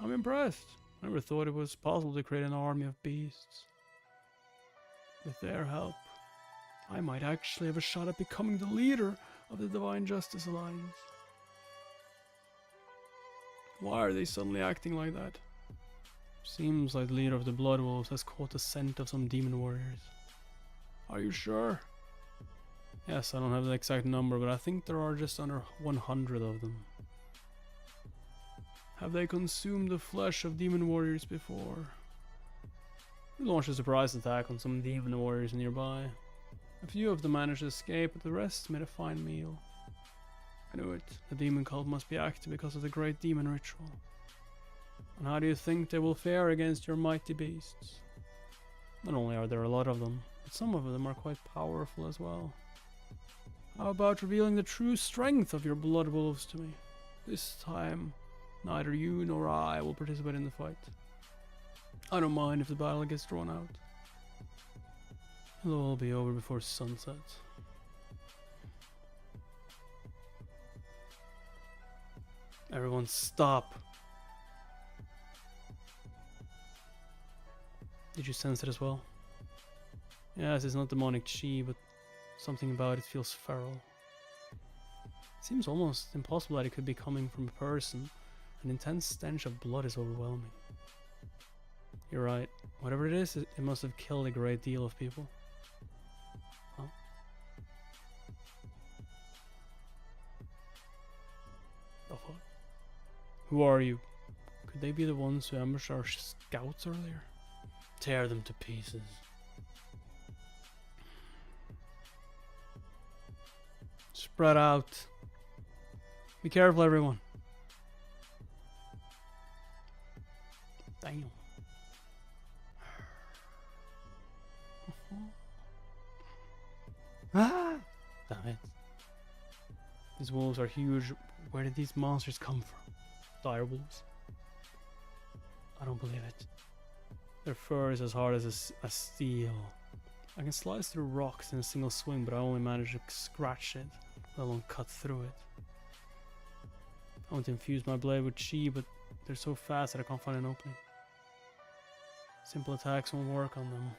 I'm impressed. I never thought it was possible to create an army of beasts. With their help, I might actually have a shot at becoming the leader of the Divine Justice Alliance. Why are they suddenly acting like that? Seems like the leader of the Blood Wolves has caught the scent of some demon warriors. Are you sure? Yes, I don't have the exact number, but I think there are just under 100 of them. Have they consumed the flesh of demon warriors before? We launched a surprise attack on some demon warriors nearby. A few of them managed to escape, but the rest made a fine meal. I knew it. The demon cult must be active because of the great demon ritual. And how do you think they will fare against your mighty beasts? Not only are there a lot of them, but some of them are quite powerful as well. How about revealing the true strength of your blood wolves to me? This time, neither you nor I will participate in the fight. I don't mind if the battle gets drawn out. It'll all be over before sunset. Everyone stop! Did you sense it as well? Yes, it's not demonic chi, but something about it feels feral. It seems almost impossible that it could be coming from a person. An intense stench of blood is overwhelming. You're right. Whatever it is, it must have killed a great deal of people. Huh? The fuck? Who are you? Could they be the ones who ambushed our scouts earlier? Tear them to pieces. Spread out. Be careful, everyone. Damn. Ah! Damn it. These wolves are huge. Where did these monsters come from? Dire wolves? I don't believe it. Their fur is as hard as a steel. I can slice through rocks in a single swing, but I only manage to scratch it, let alone cut through it. I want to infuse my blade with chi, but they're so fast that I can't find an opening. Simple attacks won't work on them.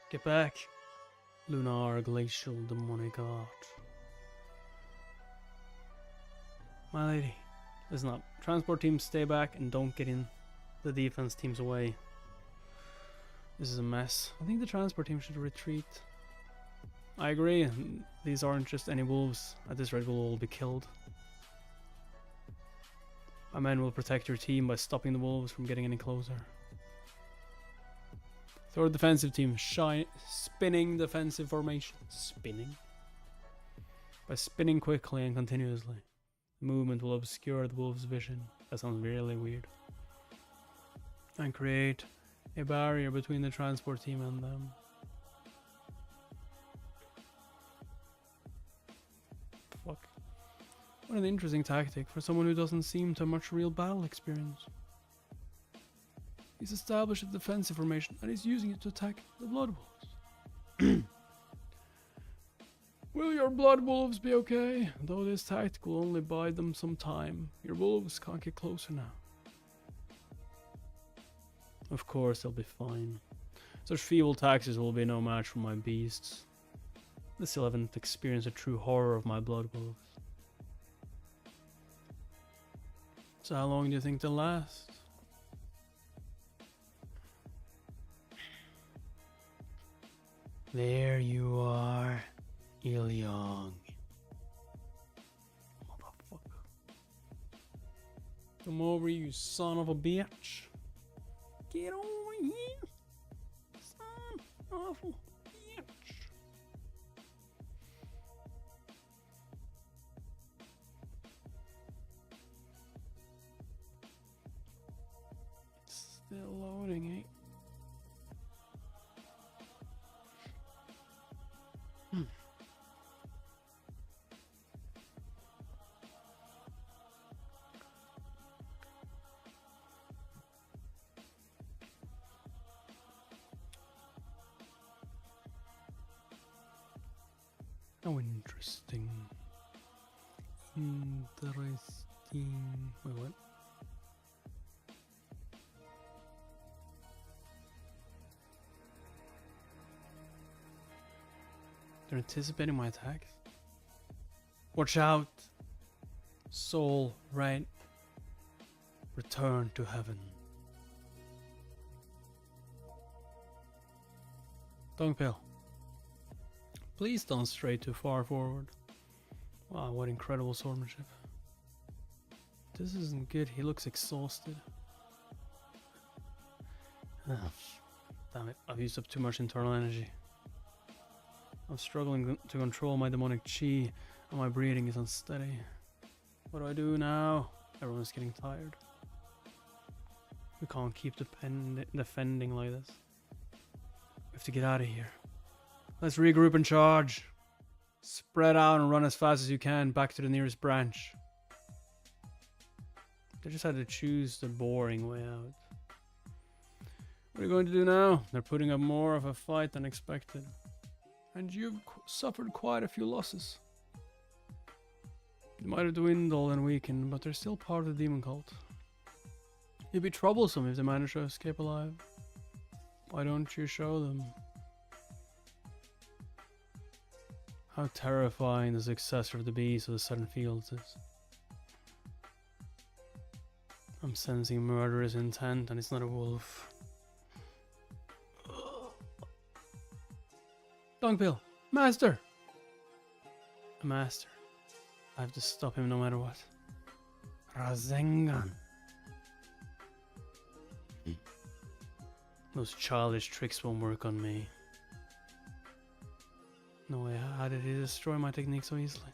Get back! Lunar glacial demonic art. My lady, listen up. Transport teams stay back and don't get in the defense team's way. This is a mess. I think the transport team should retreat. I agree. These aren't just any wolves. At this rate, we'll all be killed. My men will protect your team by stopping the wolves from getting any closer. Third defensive team, spinning defensive formation. Spinning? By spinning quickly and continuously, the movement will obscure the wolves' vision. That sounds really weird. And create a barrier between the transport team and them. Fuck. What an interesting tactic for someone who doesn't seem to have much real battle experience. He's established a defensive formation and he's using it to attack the blood wolves. Will your blood wolves be okay? Though this tactic will only buy them some time. Your wolves can't get closer now. Of course they'll be fine. Such feeble taxes will be no match for my beasts. They still haven't experienced the true horror of my blood wolves. So how long do you think they'll last? There you are, Ilyong. Motherfucker. Come over, you son of a bitch. Get over here, son of a bitch. Still loading, eh? Oh, interesting. Interesting. Wait, what? They're anticipating my attack? Watch out! Soul, right? Return to heaven. Dongpil. Please don't stray too far forward. Wow, what incredible swordsmanship. This isn't good, he looks exhausted. Damn it, I've used up too much internal energy. I'm struggling to control my demonic chi, and my breathing is unsteady. What do I do now? Everyone's getting tired. We can't keep defending like this. We have to get out of here. Let's regroup and charge. Spread out and run as fast as you can back to the nearest branch. They just had to choose the boring way out. What are you going to do now? They're putting up more of a fight than expected. And you've suffered quite a few losses. You might have dwindled and weakened, but they're still part of the demon cult. It'd be troublesome if they manage to escape alive. Why don't you show them? How terrifying the successor of the beast of the southern fields is. I'm sensing murderous intent and it's not a wolf. Dongpil! Master! A master. I have to stop him no matter what. Rasengan. Those childish tricks won't work on me. No way, how did he destroy my technique so easily?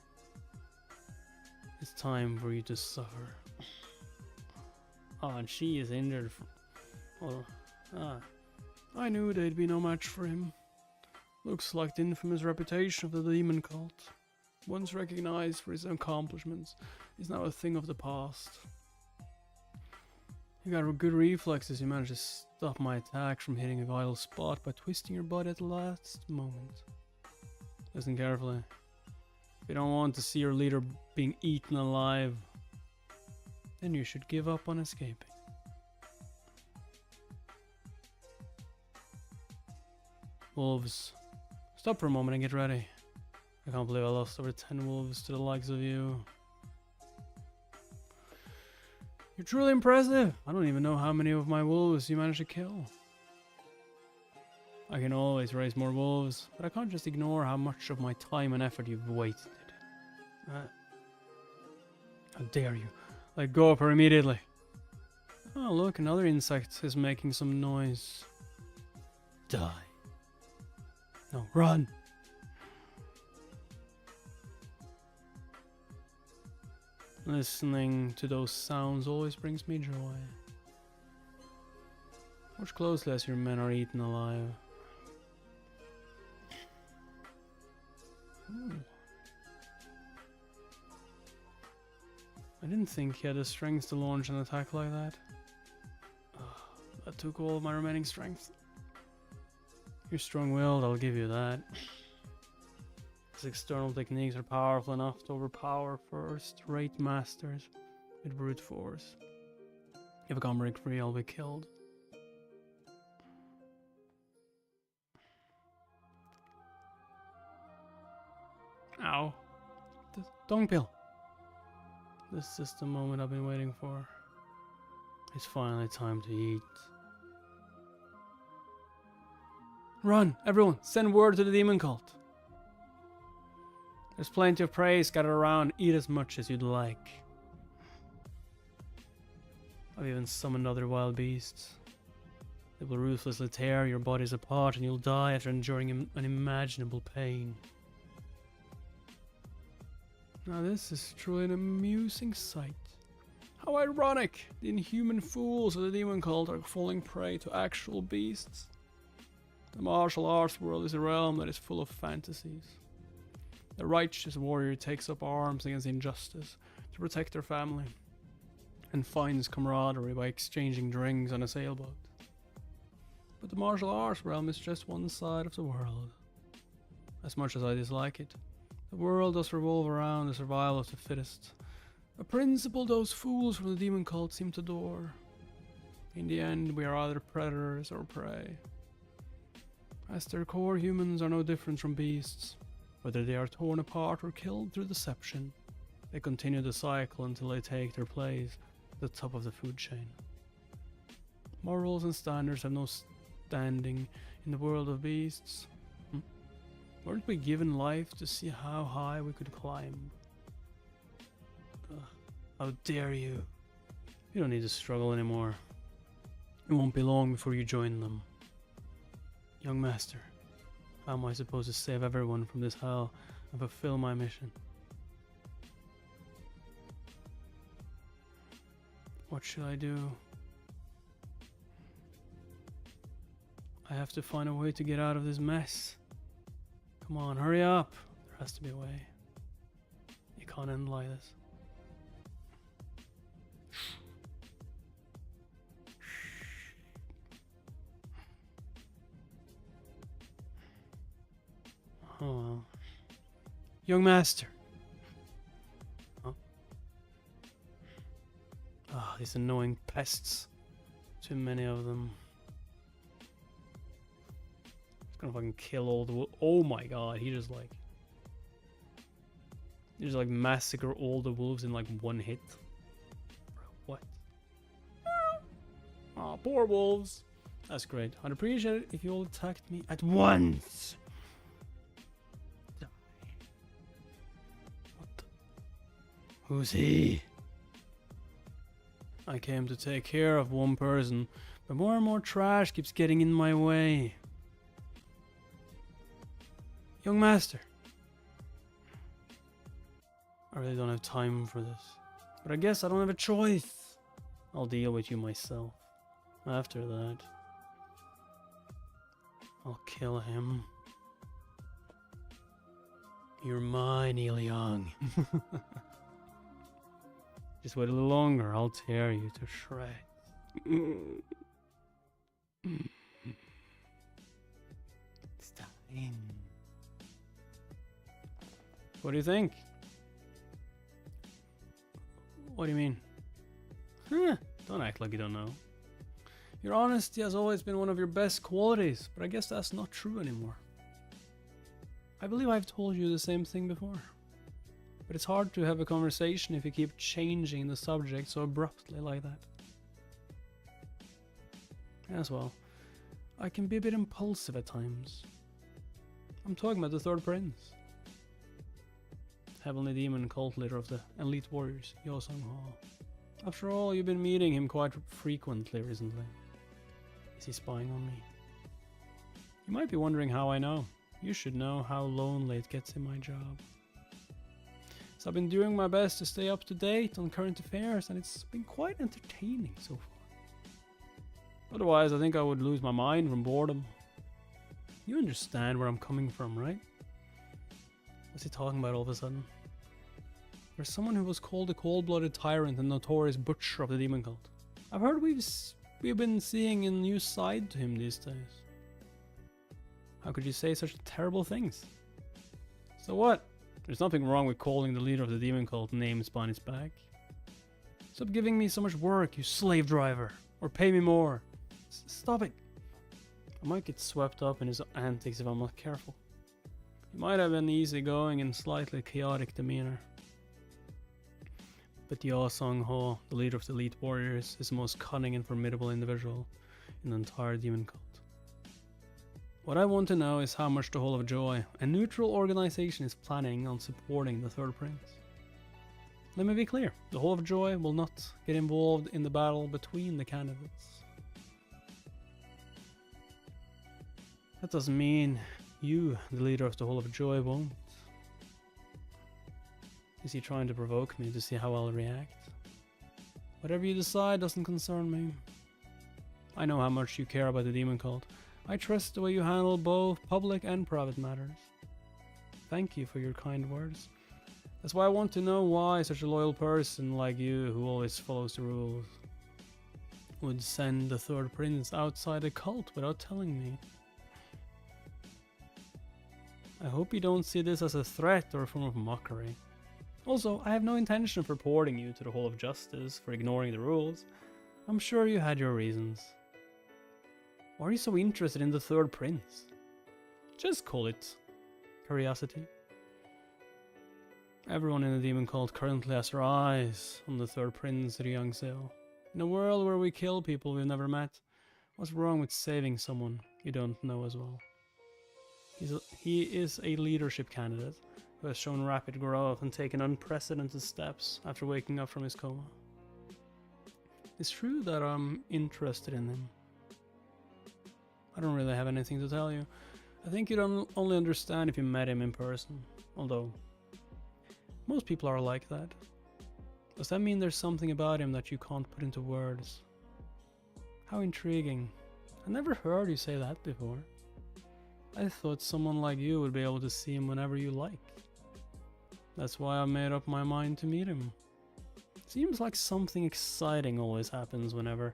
It's time for you to suffer. Oh, and she is injured. I knew they'd be no match for him. Looks like the infamous reputation of the demon cult, once recognized for his accomplishments, is now a thing of the past. You got good reflexes. You managed to stop my attack from hitting a vital spot by twisting your body at the last moment. Listen carefully. If you don't want to see your leader being eaten alive, then you should give up on escaping. Wolves, stop for a moment and get ready. I can't believe I lost over 10 wolves to the likes of you. You're truly impressive. I don't even know how many of my wolves you managed to kill. I can always raise more wolves, but I can't just ignore how much of my time and effort you've wasted. How dare you? Let go of her immediately. Oh, look, another insect is making some noise. Die. No, run! Listening to those sounds always brings me joy. Watch closely as your men are eaten alive. Ooh. I didn't think he had the strength to launch an attack like that. That took all of my remaining strength. You're strong-willed, I'll give you that. His external techniques are powerful enough to overpower first-rate masters with brute force. If I can't break free, I'll be killed. Ow. The dung pill. This is the moment I've been waiting for. It's finally time to eat. Run, everyone! Send word to the demon cult. There's plenty of prey scattered around. Eat as much as you'd like. I've even summoned other wild beasts. They will ruthlessly tear your bodies apart and you'll die after enduring unimaginable pain. Now this is truly an amusing sight. How ironic! The inhuman fools of the demon cult are falling prey to actual beasts. The martial arts world is a realm that is full of fantasies. The righteous warrior takes up arms against injustice to protect their family and finds camaraderie by exchanging drinks on a sailboat. But the martial arts realm is just one side of the world. As much as I dislike it, the world does revolve around the survival of the fittest, a principle those fools from the demon cult seem to adore. In the end, we are either predators or prey. At their core, humans are no different from beasts. Whether they are torn apart or killed through deception, they continue the cycle until they take their place at the top of the food chain. Morals and standards have no standing in the world of beasts. Weren't we given life to see how high we could climb? How dare you? You don't need to struggle anymore. It won't be long before you join them. Young master, how am I supposed to save everyone from this hell and fulfill my mission? What should I do? I have to find a way to get out of this mess. Come on, hurry up. There has to be a way. You can't end like this. Oh well. Young master. Huh? Ah, these annoying pests. Too many of them. Just gonna fucking kill all the oh my god, he just like massacre all the wolves in like one hit. Bro, what? Oh, poor wolves. That's great. I'd appreciate it if you all attacked me at once. Who's he? I came to take care of one person, but more and more trash keeps getting in my way. Young master. I really don't have time for this, but I guess I don't have a choice. I'll deal with you myself. After that, I'll kill him. You're mine, Young. Just wait a little longer, I'll tear you to shreds. It's time. What do you think? What do you mean? Huh, don't act like you don't know. Your honesty has always been one of your best qualities, but I guess that's not true anymore. I believe I've told you the same thing before. But it's hard to have a conversation if you keep changing the subject so abruptly like that. As well, I can be a bit impulsive at times. I'm talking about the Third Prince. Heavenly Demon cult leader of the elite warriors, Yosung Hall. After all, you've been meeting him quite frequently recently. Is he spying on me? You might be wondering how I know. You should know how lonely it gets in my job. So I've been doing my best to stay up to date on current affairs, and it's been quite entertaining so far. Otherwise, I think I would lose my mind from boredom. You understand where I'm coming from, right? What's he talking about all of a sudden? There's someone who was called a cold-blooded tyrant and notorious butcher of the demon cult. I've heard we've been seeing a new side to him these days. How could you say such terrible things? So what? There's nothing wrong with calling the leader of the demon cult names behind his back. Stop giving me so much work, you slave driver. Or pay me more. Stop it. I might get swept up in his antics if I'm not careful. He might have an easygoing and slightly chaotic demeanor. But Ya Sung Ho, the leader of the elite warriors, is the most cunning and formidable individual in the entire demon cult. What I want to know is how much the Hall of Joy, a neutral organization, is planning on supporting the Third Prince. Let me be clear, the Hall of Joy will not get involved in the battle between the candidates. That doesn't mean you, the leader of the Hall of Joy, won't. Is he trying to provoke me to see how I'll react? Whatever you decide doesn't concern me. I know how much you care about the demon cult. I trust the way you handle both public and private matters. Thank you for your kind words. That's why I want to know why such a loyal person like you, who always follows the rules, would send the Third Prince outside the cult without telling me. I hope you don't see this as a threat or a form of mockery. Also, I have no intention of reporting you to the Hall of Justice for ignoring the rules. I'm sure you had your reasons. Why are you so interested in the Third Prince? Just call it curiosity. Everyone in the demon cult currently has their eyes on the Third Prince, Ryang Seo. In a world where we kill people we've never met, what's wrong with saving someone you don't know as well? He is a leadership candidate who has shown rapid growth and taken unprecedented steps after waking up from his coma. It's true that I'm interested in him. I don't really have anything to tell you. I think you'd only understand if you met him in person, although most people are like that. Does that mean there's something about him that you can't put into words? How intriguing. I never heard you say that before. I thought someone like you would be able to see him whenever you like. That's why I made up my mind to meet him. Seems like something exciting always happens whenever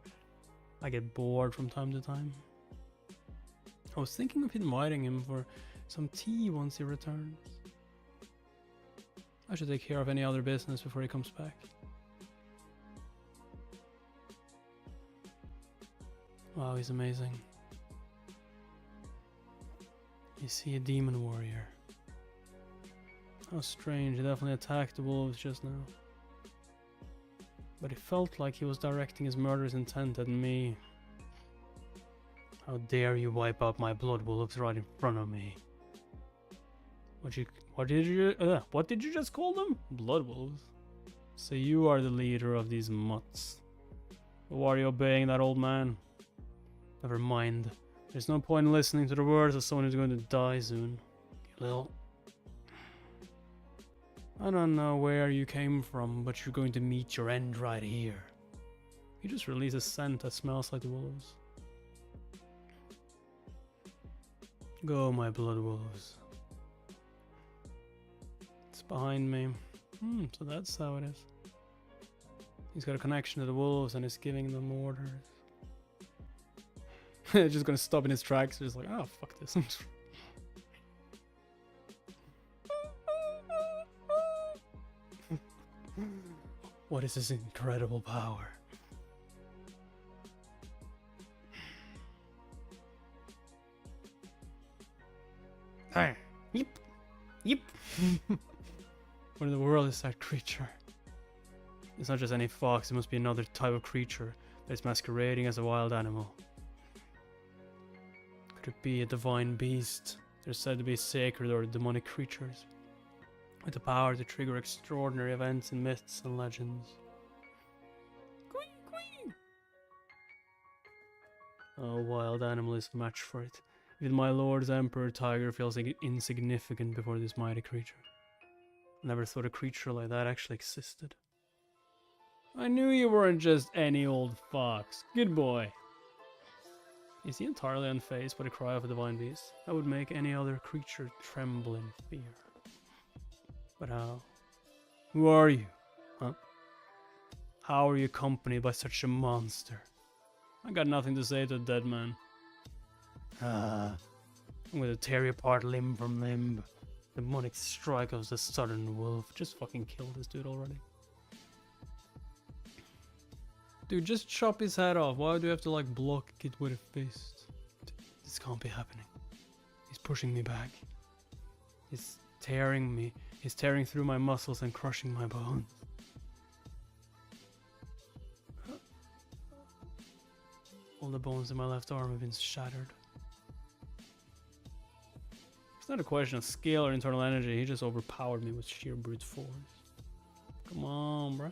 I get bored from time to time. I was thinking of inviting him for some tea once he returns. I should take care of any other business before he comes back. Wow, he's amazing. Is he a demon warrior? How strange, he definitely attacked the wolves just now. But it felt like he was directing his murderous intent at me. How dare you wipe out my blood wolves right in front of me? What did you just call them? Blood wolves? So you are the leader of these mutts. Why are you obeying that old man? Never mind. There's no point in listening to the words of someone who's going to die soon. You little... I don't know where you came from, but you're going to meet your end right here. You just release a scent that smells like the wolves. Go, my blood wolves. It's behind me. So that's how it is. He's got a connection to the wolves and is giving them orders. Just gonna stop in his tracks. Just like, oh, fuck this. What is this incredible power? Yep. Yep. What in the world is that creature? It's not just any fox, it must be another type of creature that's masquerading as a wild animal. Could it be a divine beast? They're said to be sacred or demonic creatures, with the power to trigger extraordinary events in myths and legends. Oh, wild animal is a match for it. Even my lord's emperor tiger feels like insignificant before this mighty creature. Never thought a creature like that actually existed. I knew you weren't just any old fox. Good boy. Is he entirely unfazed by the cry of a divine beast? That would make any other creature tremble in fear. But how? Who are you? Huh? How are you accompanied by such a monster? I got nothing to say to a dead man. I'm gonna tear you apart limb from limb. The demonic strike of the southern wolf. Just fucking kill this dude already. Dude, just chop his head off. Why do you have to like block it with a fist? This can't be happening. He's pushing me back. He's tearing me. He's tearing through my muscles and crushing my bones. All the bones in my left arm have been shattered. It's not a question of skill or internal energy. He just overpowered me with sheer brute force. Come on, bruh.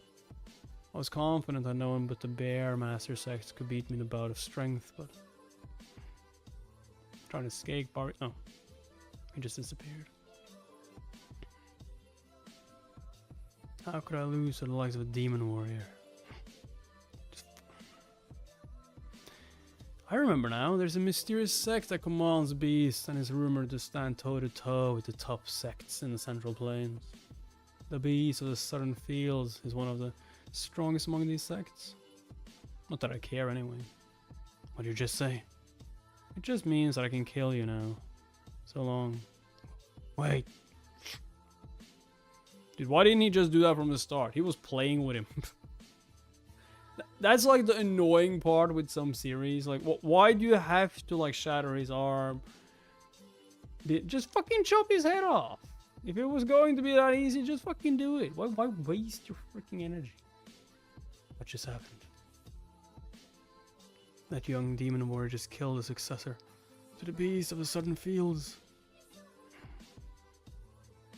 I was confident that no one but the Bear Master Sex could beat me in a bout of strength, but... trying to escape Barry... Oh. He just disappeared. How could I lose to the likes of a demon warrior? I remember now, there's a mysterious sect that commands beasts and is rumored to stand toe-to-toe with the top sects in the Central Plains. The Beast of the Southern Fields is one of the strongest among these sects. Not that I care anyway. What did you just say? It just means that I can kill you now. So long. Wait. Dude, why didn't he just do that from the start? He was playing with him. That's like the annoying part with some series. Like, why do you have to like shatter his arm? Just fucking chop his head off. If it was going to be that easy, just fucking do it. Why waste your freaking energy? What just happened? That young demon warrior just killed a successor to the beast of the southern fields.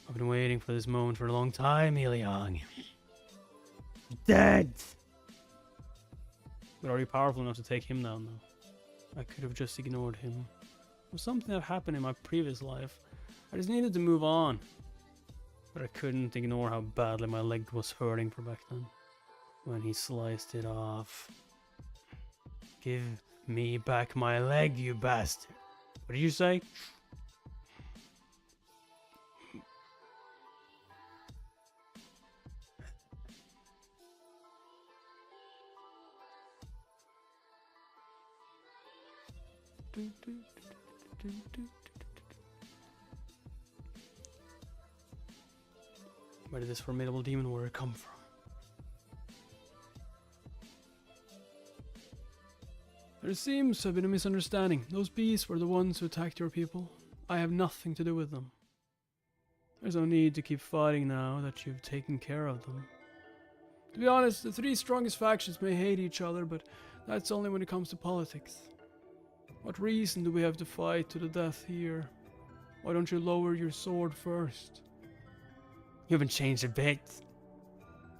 I've been waiting for this moment for a long time, Iliang. Dead! But are you powerful enough to take him down, though? I could have just ignored him. It was something that happened in my previous life. I just needed to move on. But I couldn't ignore how badly my leg was hurting for back then. When he sliced it off. Give me back my leg, you bastard. What did you say? Where did this formidable demon warrior come from? There seems to have been a misunderstanding. Those beasts were the ones who attacked your people. I have nothing to do with them. There's no need to keep fighting now that you've taken care of them. To be honest, the three strongest factions may hate each other, but that's only when it comes to politics. What reason do we have to fight to the death here? Why don't you lower your sword first? You haven't changed a bit.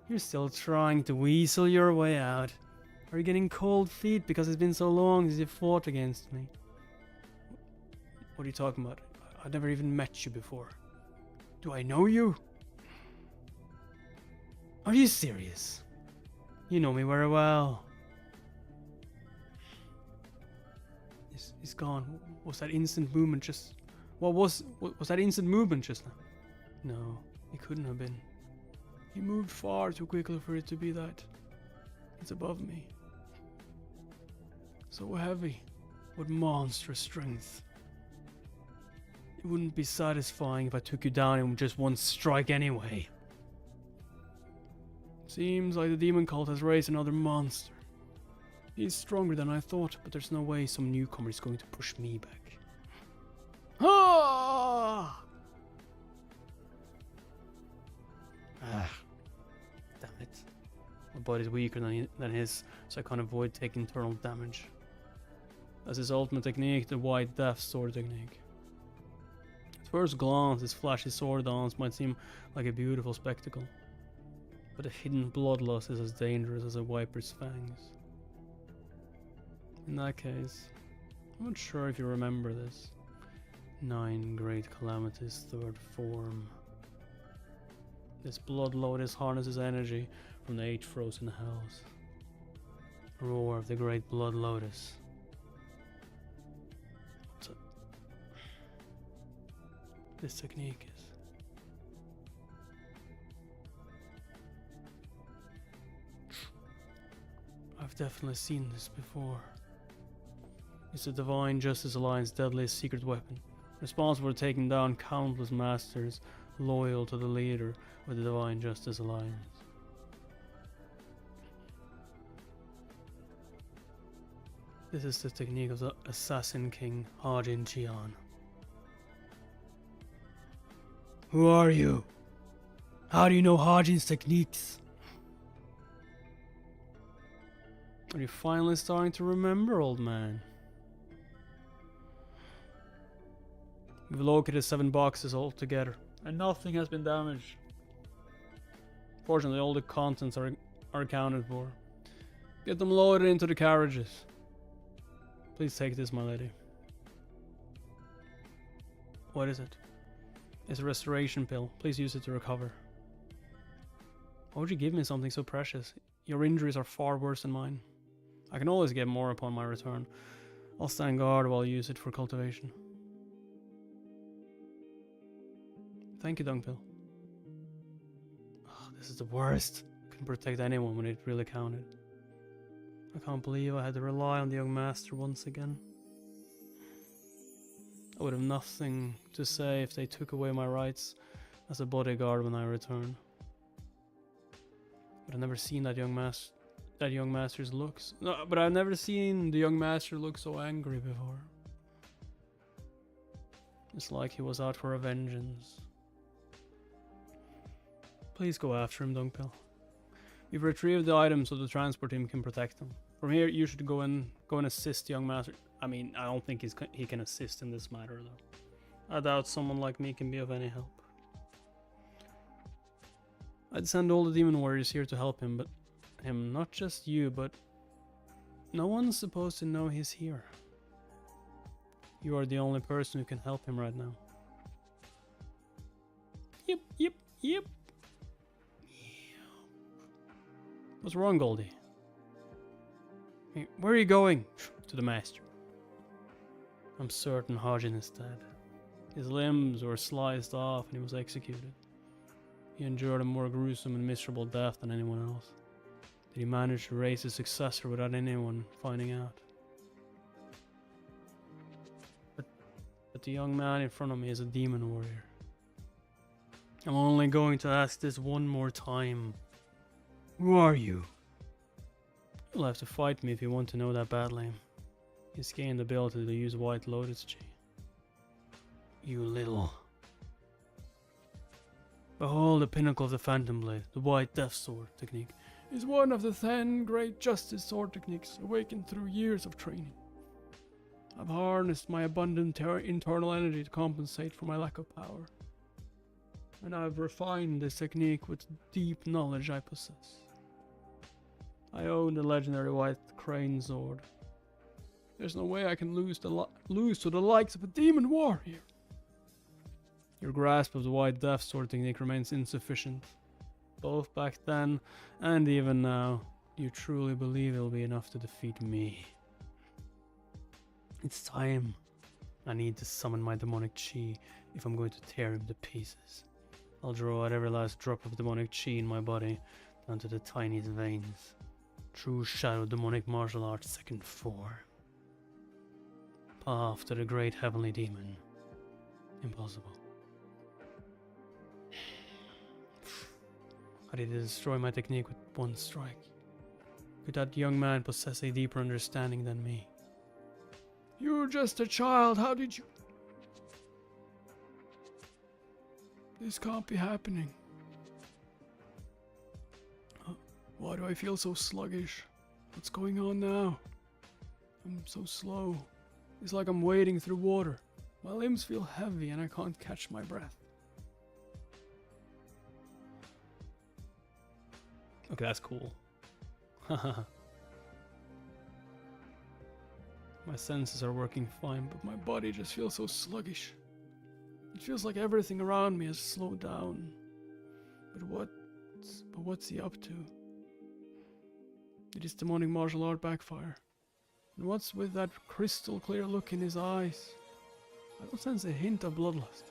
You're still trying to weasel your way out. Are you getting cold feet because it's been so long since you fought against me? What are you talking about? I've never even met you before. Do I know you? Are you serious? You know me very well. He's gone. Was that instant movement just... What was that instant movement just now? No, it couldn't have been. He moved far too quickly for it to be that. It's above me. So heavy, with monstrous strength. It wouldn't be satisfying if I took you down in just one strike anyway. Seems like the demon cult has raised another monster. He's stronger than I thought, but there's no way some newcomer is going to push me back. Ah! Damn it. My body's weaker than his, so I can't avoid taking internal damage. That's his ultimate technique, the White Death Sword technique. At first glance, his flashy sword dance might seem like a beautiful spectacle, but a hidden bloodlust is as dangerous as a viper's fangs. In that case, I'm not sure if you remember this. 9 Great Calamities, 3rd form. This blood lotus harnesses energy from the 8 frozen hells. Roar of the Great Blood Lotus. This technique is. I've definitely seen this before. It's the Divine Justice Alliance's deadliest secret weapon, responsible for taking down countless masters loyal to the leader of the Divine Justice Alliance. This is the technique of the Assassin King Hajin Jian. Who are you? How do you know Hajin's techniques? Are you finally starting to remember, old man? We've located 7 boxes altogether, and nothing has been damaged. Fortunately, all the contents are accounted for. Get them loaded into the carriages. Please take this, my lady. What is it? It's a restoration pill. Please use it to recover. Why would you give me something so precious? Your injuries are far worse than mine. I can always get more upon my return. I'll stand guard while you use it for cultivation. Thank you, Dung Pill. Oh, this is the worst. Couldn't protect anyone when it really counted. I can't believe I had to rely on the young master once again. I would have nothing to say if they took away my rights as a bodyguard when I return. But I've never seen that young master's looks. No, but I've never seen the young master look so angry before. It's like he was out for a vengeance. Please go after him, Dungpill. You've retrieved the items so the transport team can protect them. From here, you should go and assist the young master. I mean, I don't think he can assist in this matter, though. I doubt someone like me can be of any help. I'd send all the demon warriors here to help him, but not just you, but no one's supposed to know he's here. You are the only person who can help him right now. Yep. What's wrong, Goldie? Hey, where are you going? To the master. I'm certain Hajin is dead. His limbs were sliced off and he was executed. He endured a more gruesome and miserable death than anyone else. Did he manage to raise his successor without anyone finding out? But the young man in front of me is a demon warrior. I'm only going to ask this one more time. Who are you? You'll have to fight me if you want to know that badly. He's gained the ability to use White Lotus Chi. You little. Behold the pinnacle of the Phantom Blade, the White Death Sword technique, is one of the 10 great Justice Sword techniques awakened through years of training. I've harnessed my abundant internal energy to compensate for my lack of power. And I've refined this technique with deep knowledge I possess. I own the legendary White Crane Sword. There's no way I can lose to the likes of a demon warrior. Your grasp of the White Death Sword technique remains insufficient. Both back then and even now, you truly believe it'll be enough to defeat me. It's time. I need to summon my demonic chi if I'm going to tear him to pieces. I'll draw out every last drop of demonic chi in my body down to the tiniest veins. True Shadow Demonic Martial Arts Second 4. Path to the Great Heavenly Demon. Impossible. How did he destroy my technique with one strike? Could that young man possess a deeper understanding than me? You're just a child, how did you... This can't be happening. Why do I feel so sluggish? What's going on now? I'm so slow. It's like I'm wading through water. My limbs feel heavy and I can't catch my breath. Okay, that's cool. My senses are working fine, but my body just feels so sluggish. It feels like everything around me has slowed down. But what's he up to? Did his demonic martial art backfire? And what's with that crystal clear look in his eyes? I don't sense a hint of bloodlust.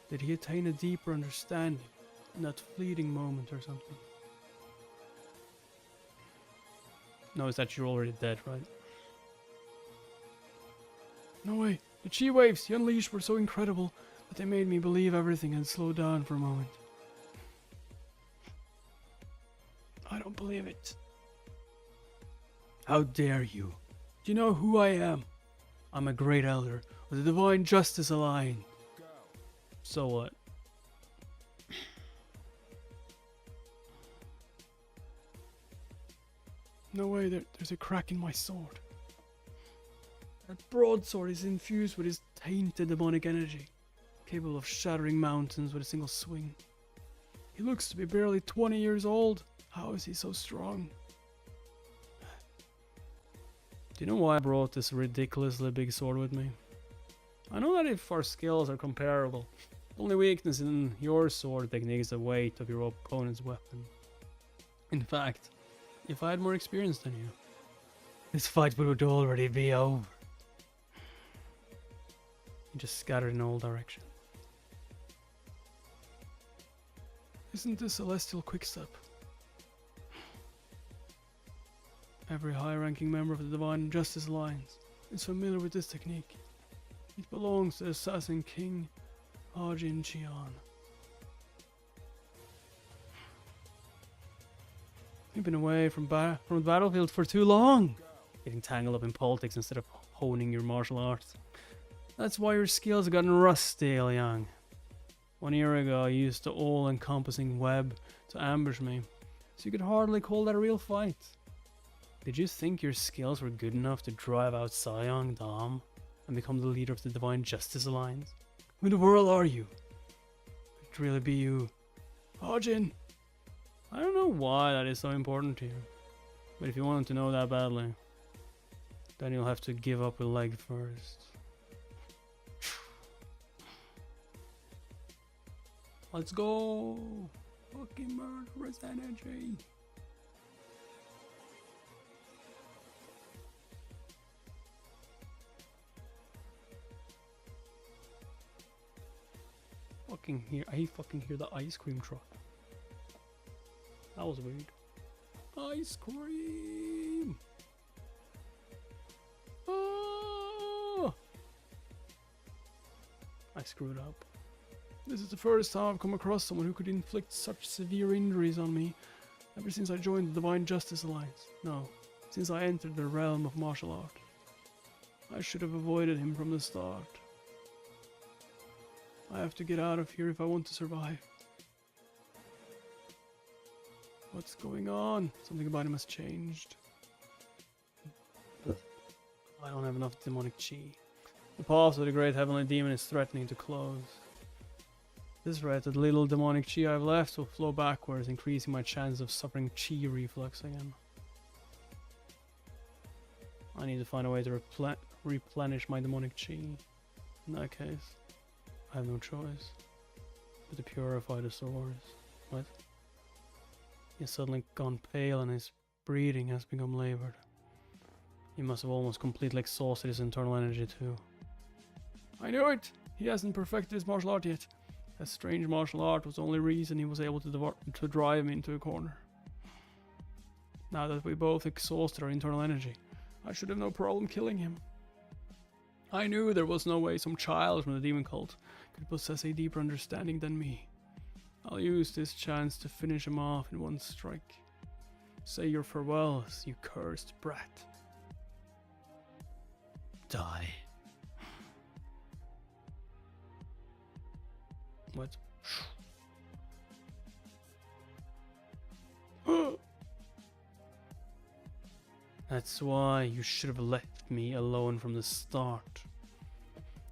Did he attain a deeper understanding in that fleeting moment or something? No, it's that you're already dead, right? No way. The chi waves he unleashed were so incredible that they made me believe everything had slowed down for a moment. I don't believe it. How dare you? Do you know who I am? I'm a great elder of the Divine Justice Alliance. So what? No way, there's a crack in my sword. That broadsword is infused with his tainted demonic energy, capable of shattering mountains with a single swing. He looks to be barely 20 years old. How is he so strong? Do you know why I brought this ridiculously big sword with me? I know that if our skills are comparable, the only weakness in your sword technique is the weight of your opponent's weapon. In fact, if I had more experience than you, this fight would already be over. You just scattered in all directions. Isn't this Celestial Quickstep? Every high-ranking member of the Divine Justice Alliance is familiar with this technique. It belongs to the Assassin King, Ajin Chian. You've been away from the battlefield for too long. Getting tangled up in politics instead of honing your martial arts. That's why your skills have gotten rusty, Liang. 1 year ago, you used the all-encompassing web to ambush me, so you could hardly call that a real fight. Did you think your skills were good enough to drive out Sayang Dam and become the leader of the Divine Justice Alliance? Who in the world are you? Could it really be you? Ajin! I don't know why that is so important to you, but if you wanted to know that badly, then you'll have to give up a leg first. Let's go! Fucking murderous energy! I fucking hear the ice cream truck. That was weird. Ice cream! Oh! I screwed up. This is the first time I've come across someone who could inflict such severe injuries on me ever since I joined the Divine Justice Alliance. No, since I entered the realm of martial art. I should have avoided him from the start. I have to get out of here if I want to survive. What's going on? Something about him has changed. I don't have enough demonic chi. The path of the great heavenly demon is threatening to close. This rate, the little demonic chi I've left will flow backwards, increasing my chances of suffering chi reflux again. I need to find a way to replenish my demonic chi. In that case, I have no choice but to purify the source. What? He has suddenly gone pale and his breathing has become labored. He must have almost completely exhausted his internal energy too. I knew it! He hasn't perfected his martial art yet. That strange martial art was the only reason he was able to drive me into a corner. Now that we both exhausted our internal energy, I should have no problem killing him. I knew there was no way some child from the demon cult could possess a deeper understanding than me. I'll use this chance to finish him off in one strike. Say your farewells, you cursed brat. Die. What? That's why you should have left me alone from the start.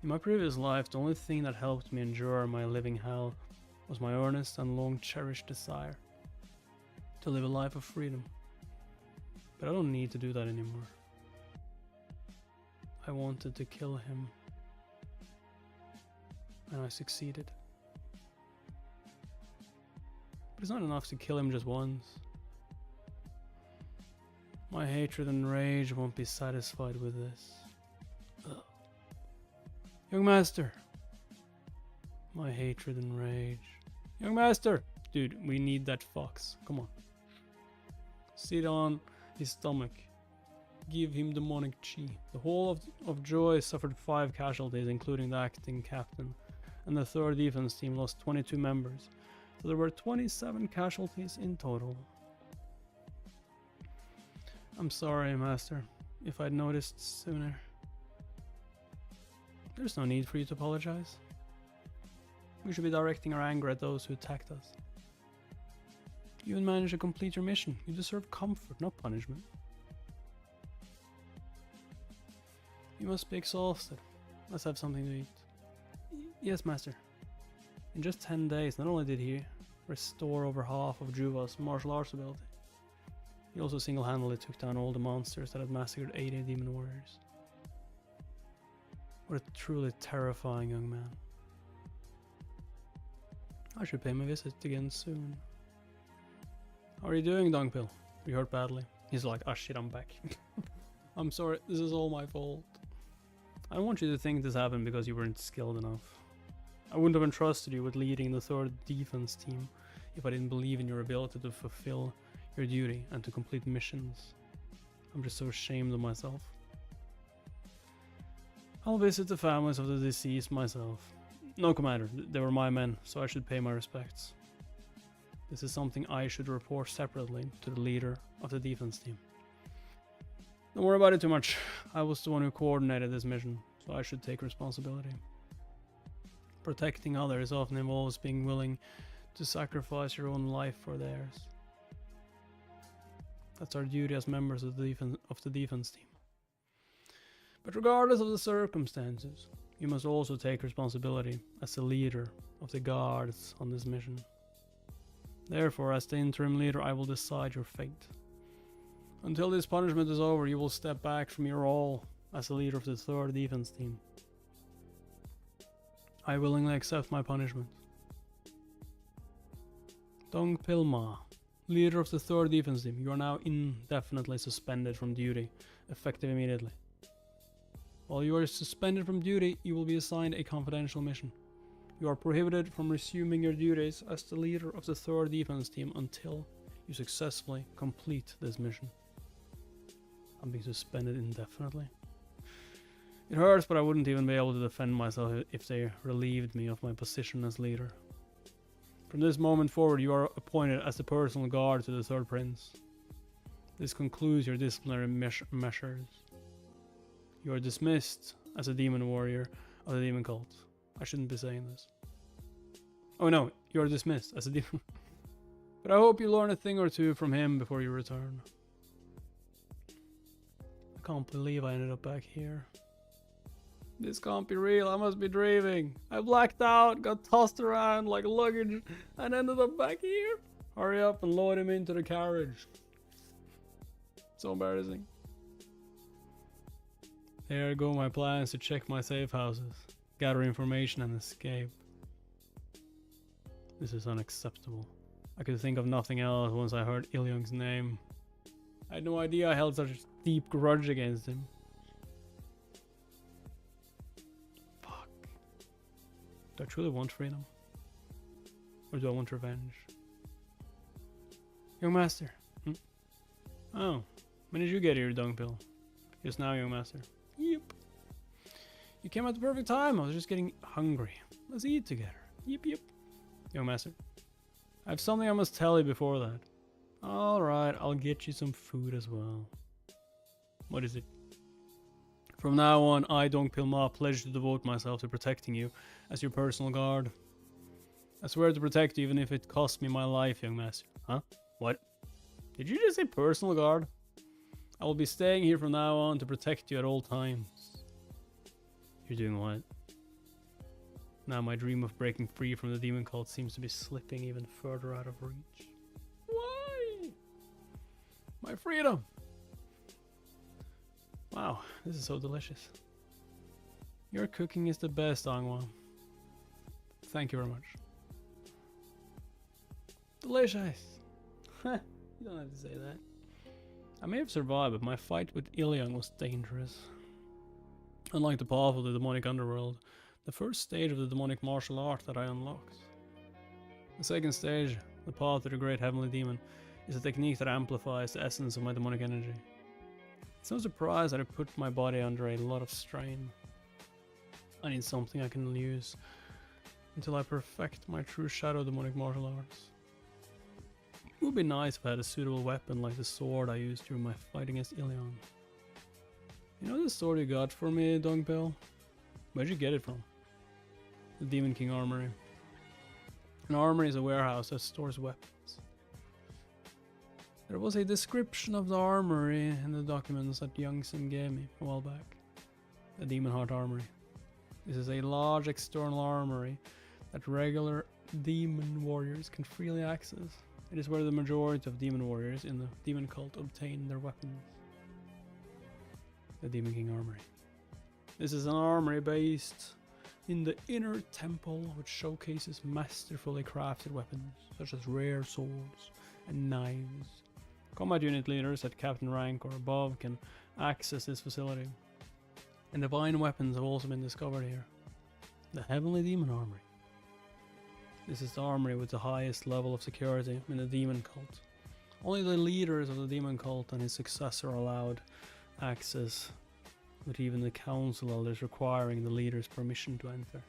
In my previous life, the only thing that helped me endure my living hell was my earnest and long-cherished desire to live a life of freedom. But I don't need to do that anymore. I wanted to kill him, and I succeeded. But it's not enough to kill him just once. My hatred and rage won't be satisfied with this. Ugh. Young master. My hatred and rage. Young master! Dude, we need that fox. Come on. Sit on his stomach. Give him demonic chi. The whole of Joy suffered 5 casualties, including the acting captain. And the 3rd defense team lost 22 members. So there were 27 casualties in total. I'm sorry, Master, if I'd noticed sooner. There's no need for you to apologize. We should be directing our anger at those who attacked us. You even managed to complete your mission. You deserve comfort, not punishment. You must be exhausted. Let's have something to eat. Yes, Master. In just 10 days, not only did he restore over half of Juva's martial arts ability, he also single-handedly took down all the monsters that had massacred 80 demon warriors. What a truly terrifying young man. I should pay him a visit again soon. How are you doing, Dongpil? You hurt badly. He's like, oh shit, I'm back. I'm sorry, this is all my fault. I don't want you to think this happened because you weren't skilled enough. I wouldn't have entrusted you with leading the 3rd defense team if I didn't believe in your ability to fulfill your duty and to complete missions. I'm just so ashamed of myself. I'll visit the families of the deceased myself. No, Commander, they were my men, so I should pay my respects. This is something I should report separately to the leader of the defense team. Don't worry about it too much. I was the one who coordinated this mission, so I should take responsibility. Protecting others often involves being willing to sacrifice your own life for theirs. That's our duty as members of the defense team. But regardless of the circumstances, you must also take responsibility as the leader of the guards on this mission. Therefore, as the interim leader, I will decide your fate. Until this punishment is over, you will step back from your role as the leader of the 3rd defense team. I willingly accept my punishment. Dong Pilma, leader of the 3rd defense team, you are now indefinitely suspended from duty, effective immediately. While you are suspended from duty, you will be assigned a confidential mission. You are prohibited from resuming your duties as the leader of the 3rd defense team until you successfully complete this mission. I'm being suspended indefinitely. It hurts, but I wouldn't even be able to defend myself if they relieved me of my position as leader. From this moment forward, you are appointed as the personal guard to the 3rd prince. This concludes your disciplinary measures. You are dismissed as a demon warrior of the demon cult. I shouldn't be saying this. Oh no, you are dismissed as a demon. But I hope you learn a thing or two from him before you return. I can't believe I ended up back here. This can't be real, I must be dreaming. I blacked out, got tossed around like luggage, and ended up back here. Hurry up and load him into the carriage. So embarrassing. There go my plans to check my safe houses, gather information and escape. This is unacceptable. I could think of nothing else once I heard Ilyong's name. I had no idea I held such a deep grudge against him. Fuck. Do I truly want freedom? Or do I want revenge? Young master, Oh, when did you get here, dung pill? Just now, young master. Yep. You came at the perfect time. I was just getting hungry. Let's eat together. Yep, yep. Young master, I have something I must tell you before that. Alright, I'll get you some food as well. What is it? From now on, I, Dung Pill Ma, pledge to devote myself to protecting you as your personal guard. I swear to protect you even if it costs me my life, young master. Huh? What? Did you just say personal guard? I will be staying here from now on to protect you at all times. You're doing what? Now my dream of breaking free from the demon cult seems to be slipping even further out of reach. Why? My freedom! Wow, this is so delicious. Your cooking is the best, Angwa. Thank you very much. Delicious! You don't have to say that. I may have survived, but my fight with Iliang was dangerous. Unlike the path of the demonic underworld, the first stage of the demonic martial art that I unlocked. The second stage, the path to the great heavenly demon, is a technique that amplifies the essence of my demonic energy. It's no surprise that I put my body under a lot of strain. I need something I can use until I perfect my true shadow demonic martial arts. It would be nice if I had a suitable weapon like the sword I used during my fight against Ilion. You know the sword you got for me, Dongpil? Where'd you get it from? The Demon King Armory. An armory is a warehouse that stores weapons. There was a description of the armory in the documents that Youngson gave me a while back. The Demon Heart Armory. This is a large external armory that regular demon warriors can freely access. It is where the majority of demon warriors in the demon cult obtain their weapons. The Demon King Armory. This is an armory based in the inner temple, which showcases masterfully crafted weapons such as rare swords and knives. Combat unit leaders at captain rank or above can access this facility. And divine weapons have also been discovered here. The Heavenly Demon Armory. This is the armory with the highest level of security in the demon cult. Only the leaders of the demon cult and his successor are allowed access, with even the council elders requiring the leader's permission to enter.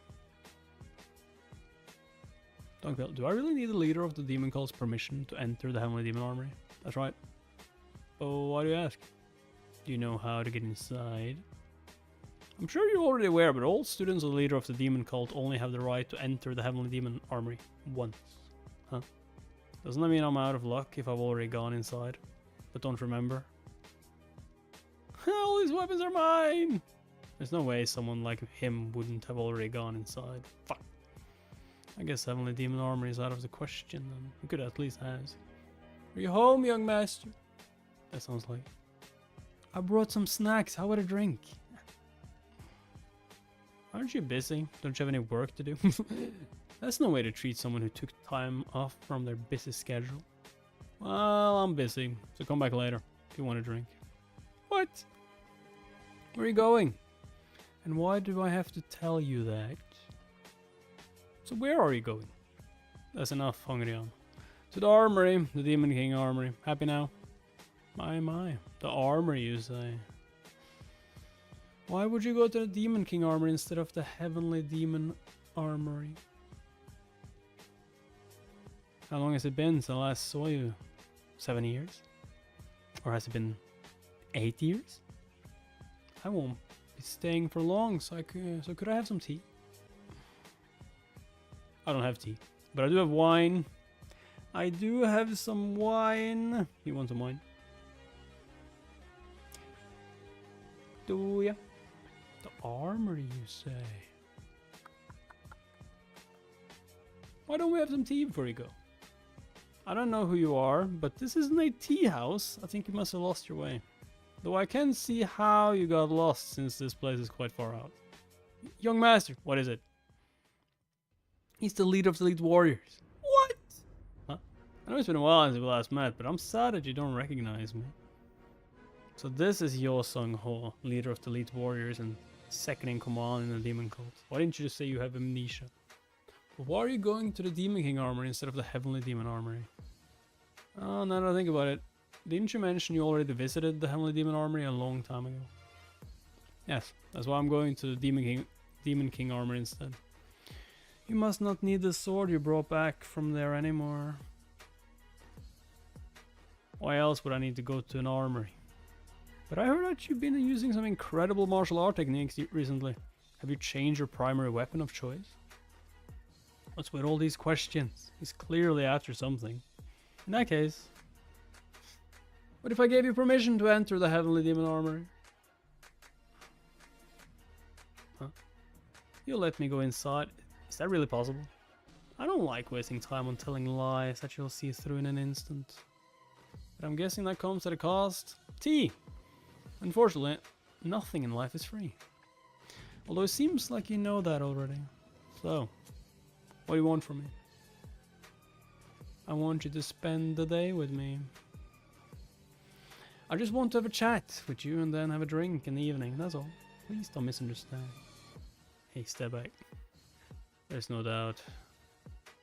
Do I really need the leader of the demon cult's permission to enter the Heavenly Demon Armory? That's right. Oh, why do you ask? Do you know how to get inside? I'm sure you're already aware, but all students of the leader of the demon cult only have the right to enter the Heavenly Demon Armory once. Huh? Doesn't that mean I'm out of luck if I've already gone inside, but don't remember? All these weapons are mine! There's no way someone like him wouldn't have already gone inside. Fuck. I guess Heavenly Demon Armory is out of the question then. We could at least ask. Are you home, young master? That sounds like. I brought some snacks. How about a drink? Aren't you busy? Don't you have any work to do? That's no way to treat someone who took time off from their busy schedule. Well, I'm busy, so come back later if you want a drink. What? Where are you going? And why do I have to tell you that? So where are you going? That's enough, Hungry on. To the armory, the Demon King Armory. Happy now? My. The armory, you say? Why would you go to the Demon King Armory instead of the Heavenly Demon Armory? How long has it been since I last saw you? 7 years? Or has it been 8 years? I won't be staying for long, so could I have some tea? I don't have tea, but I do have wine. I do have some wine. You want some wine? Do ya? The armory, you say? Why don't we have some tea before you go? I don't know who you are, but this isn't a tea house. I think you must have lost your way. Though I can see how you got lost since this place is quite far out. Young master, what is it? He's the leader of the elite warriors. What? Huh? I know it's been a while since we last met, but I'm sad that you don't recognize me. So this is Yo Sung Ho, leader of the elite warriors and second in command in the demon cult. Why didn't you just say you have amnesia? But why are you going to the Demon King Armory instead of the Heavenly Demon Armory? Oh, now that I think about it, didn't you mention you already visited the Heavenly Demon Armory a long time ago? Yes, that's why I'm going to the Demon King Armory instead. You must not need the sword you brought back from there anymore. Why else would I need to go to an armory? But I heard that you've been using some incredible martial art techniques recently. Have you changed your primary weapon of choice? What's with all these questions? He's clearly after something. In that case, what if I gave you permission to enter the Heavenly Demon Armory? Huh? You'll let me go inside? Is that really possible? I don't like wasting time on telling lies that you'll see through in an instant. But I'm guessing that comes at a cost. Tea! Unfortunately, nothing in life is free. Although it seems like you know that already. So, what do you want from me? I want you to spend the day with me. I just want to have a chat with you and then have a drink in the evening, that's all. Please don't misunderstand. Hey, step back. There's no doubt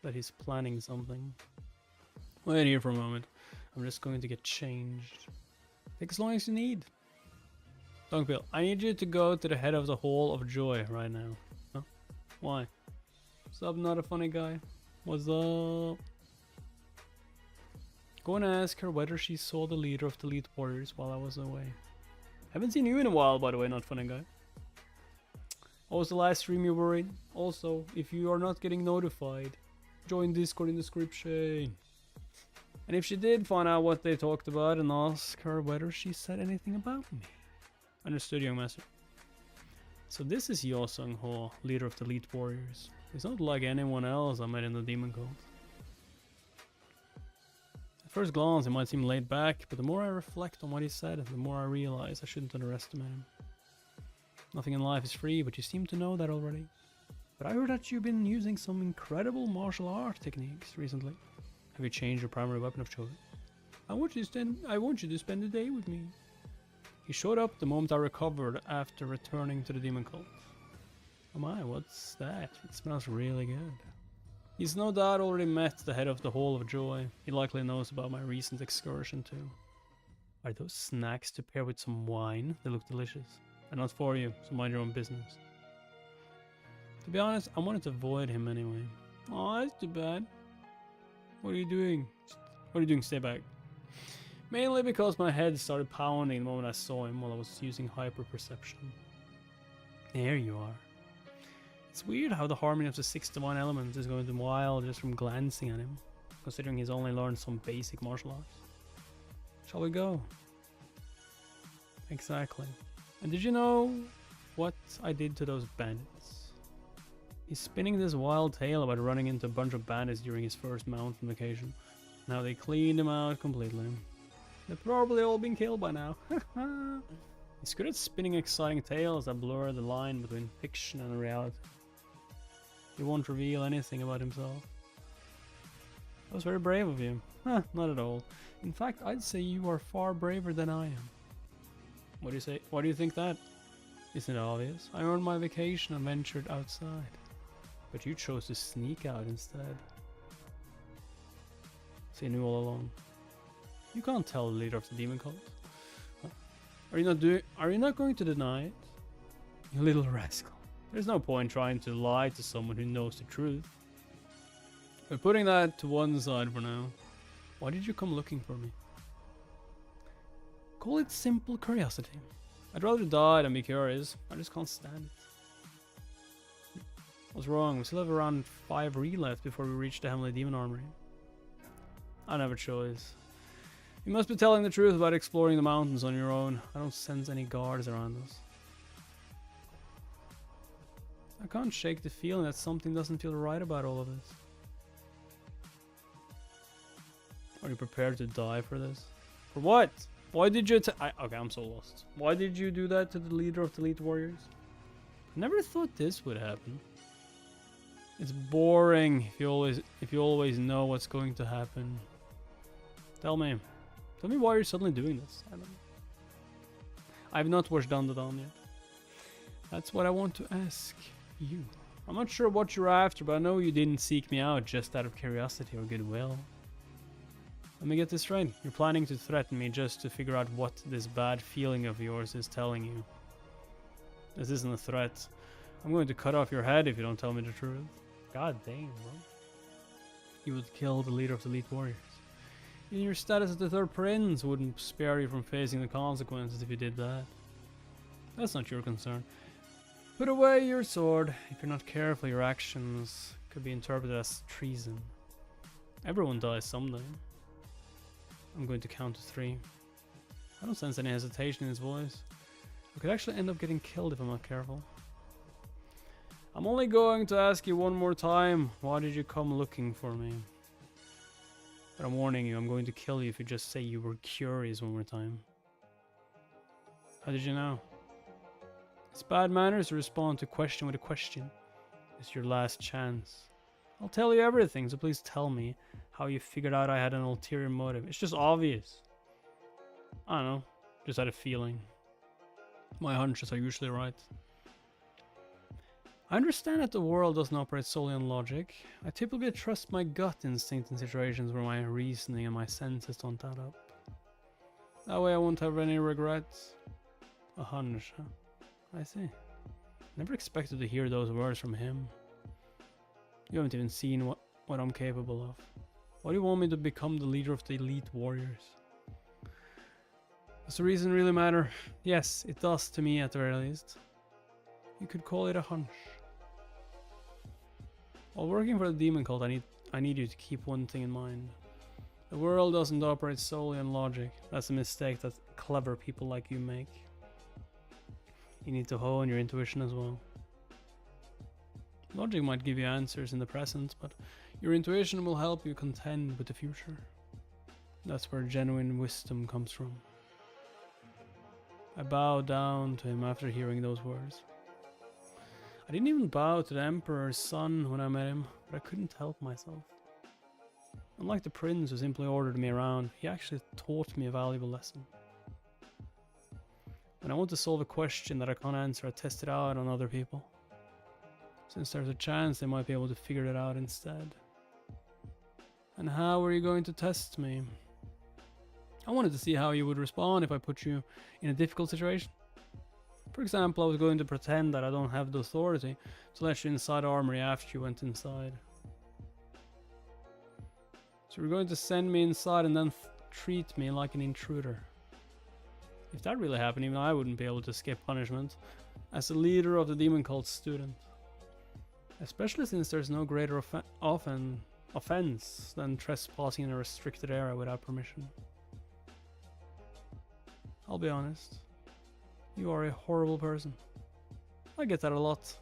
that he's planning something. Wait here for a moment. I'm just going to get changed. Take as long as you need. Dunkbill, I need you to go to the head of the Hall of Joy right now. Huh? Why? What's up, not a funny guy? What's up? Go and ask her whether she saw the leader of the Elite Warriors while I was away. Haven't seen you in a while, by the way, not funny guy. What was the last stream you were in? Also, if you are not getting notified, join Discord in the description. And if she did find out what they talked about, and ask her whether she said anything about me. Understood, young master. So this is Yo Sung-ho, leader of the Elite Warriors. He's not like anyone else I met in the Demon Cult. At first glance, he might seem laid back, but the more I reflect on what he said, the more I realize I shouldn't underestimate him. Nothing in life is free, but you seem to know that already. But I heard that you've been using some incredible martial art techniques recently. Have you changed your primary weapon of choice? I want you to spend the day with me. He showed up the moment I recovered after returning to the Demon Cult. Oh my, what's that? It smells really good. He's no doubt already met the head of the Hall of Joy. He likely knows about my recent excursion too. Are those snacks to pair with some wine? They look delicious. And not for you, so mind your own business. To be honest, I wanted to avoid him anyway. Oh, that's too bad. What are you doing? What are you doing? Stay back. Mainly because my head started pounding the moment I saw him while I was using hyper-perception. There you are. It's weird how the harmony of the 6 divine elements is going to wild just from glancing at him, considering he's only learned some basic martial arts. Shall we go? Exactly. And did you know what I did to those bandits? He's spinning this wild tale about running into a bunch of bandits during his first mountain vacation. Now they cleaned him out completely. They've probably all been killed by now. He's good at spinning exciting tales that blur the line between fiction and reality. He won't reveal anything about himself. That was very brave of you. Not at all. In fact, I'd say you are far braver than I am. What do you say? Why do you think that? Isn't it obvious? I earned my vacation and ventured outside. But you chose to sneak out instead. So you knew all along. You can't tell the leader of the Demon Cult. Huh? Are you not going to deny it? You little rascal. There's no point trying to lie to someone who knows the truth. But putting that to one side for now, why did you come looking for me? Call it simple curiosity. I'd rather die than be curious. I just can't stand it. What's wrong? We still have around 5 left before we reach the Heavenly Demon Armory. I don't have a choice. You must be telling the truth about exploring the mountains on your own. I don't sense any guards around us. I can't shake the feeling that something doesn't feel right about all of this. Are you prepared to die for this? For what? Why did you okay, I'm so lost. Why did you do that to the leader of the Elite Warriors? I never thought this would happen. It's boring if you always know what's going to happen. Tell me why you're suddenly doing this. I don't know. I've not watched Down the Dawn yet. That's what I want to ask you. I'm not sure what you're after, but I know you didn't seek me out just out of curiosity or goodwill. Let me get this straight. You're planning to threaten me just to figure out what this bad feeling of yours is telling you. This isn't a threat. I'm going to cut off your head if you don't tell me the truth. God damn, bro. You would kill the leader of the Elite Warriors. Even your status as the third prince wouldn't spare you from facing the consequences if you did that. That's not your concern. Put away your sword. If you're not careful, your actions could be interpreted as treason. Everyone dies someday. I'm going to count to 3. I don't sense any hesitation in his voice. I could actually end up getting killed if I'm not careful. I'm only going to ask you one more time. Why did you come looking for me? But I'm warning you, I'm going to kill you if you just say you were curious one more time. How did you know? It's bad manners to respond to question with a question. It's your last chance. I'll tell you everything, so please tell me how you figured out I had an ulterior motive. It's just obvious. I don't know. Just had a feeling. My hunches are usually right. I understand that the world doesn't operate solely on logic. I typically trust my gut instinct in situations where my reasoning and my senses don't add up. That way I won't have any regrets. A hunch, huh? I see. Never expected to hear those words from him. You haven't even seen what I'm capable of. Why do you want me to become the leader of the Elite Warriors? Does the reason really matter? Yes, it does to me at the very least. You could call it a hunch. While working for the demon cult, I need you to keep one thing in mind. The world doesn't operate solely on logic. That's a mistake that clever people like you make. You need to hone your intuition as well. Logic might give you answers in the present, but your intuition will help you contend with the future. That's where genuine wisdom comes from. I bowed down to him after hearing those words. I didn't even bow to the Emperor's son when I met him, but I couldn't help myself. Unlike the prince who simply ordered me around, he actually taught me a valuable lesson. When I want to solve a question that I can't answer, I test it out on other people. Since there's a chance they might be able to figure it out instead. And how are you going to test me? I wanted to see how you would respond if I put you in a difficult situation. For example, I was going to pretend that I don't have the authority to let you inside the armory after you went inside. So you're going to send me inside and then treat me like an intruder. If that really happened, even I wouldn't be able to skip punishment as the leader of the demon cult student. Especially since there's no greater offense than trespassing in a restricted area without permission. I'll be honest. You are a horrible person. I get that a lot.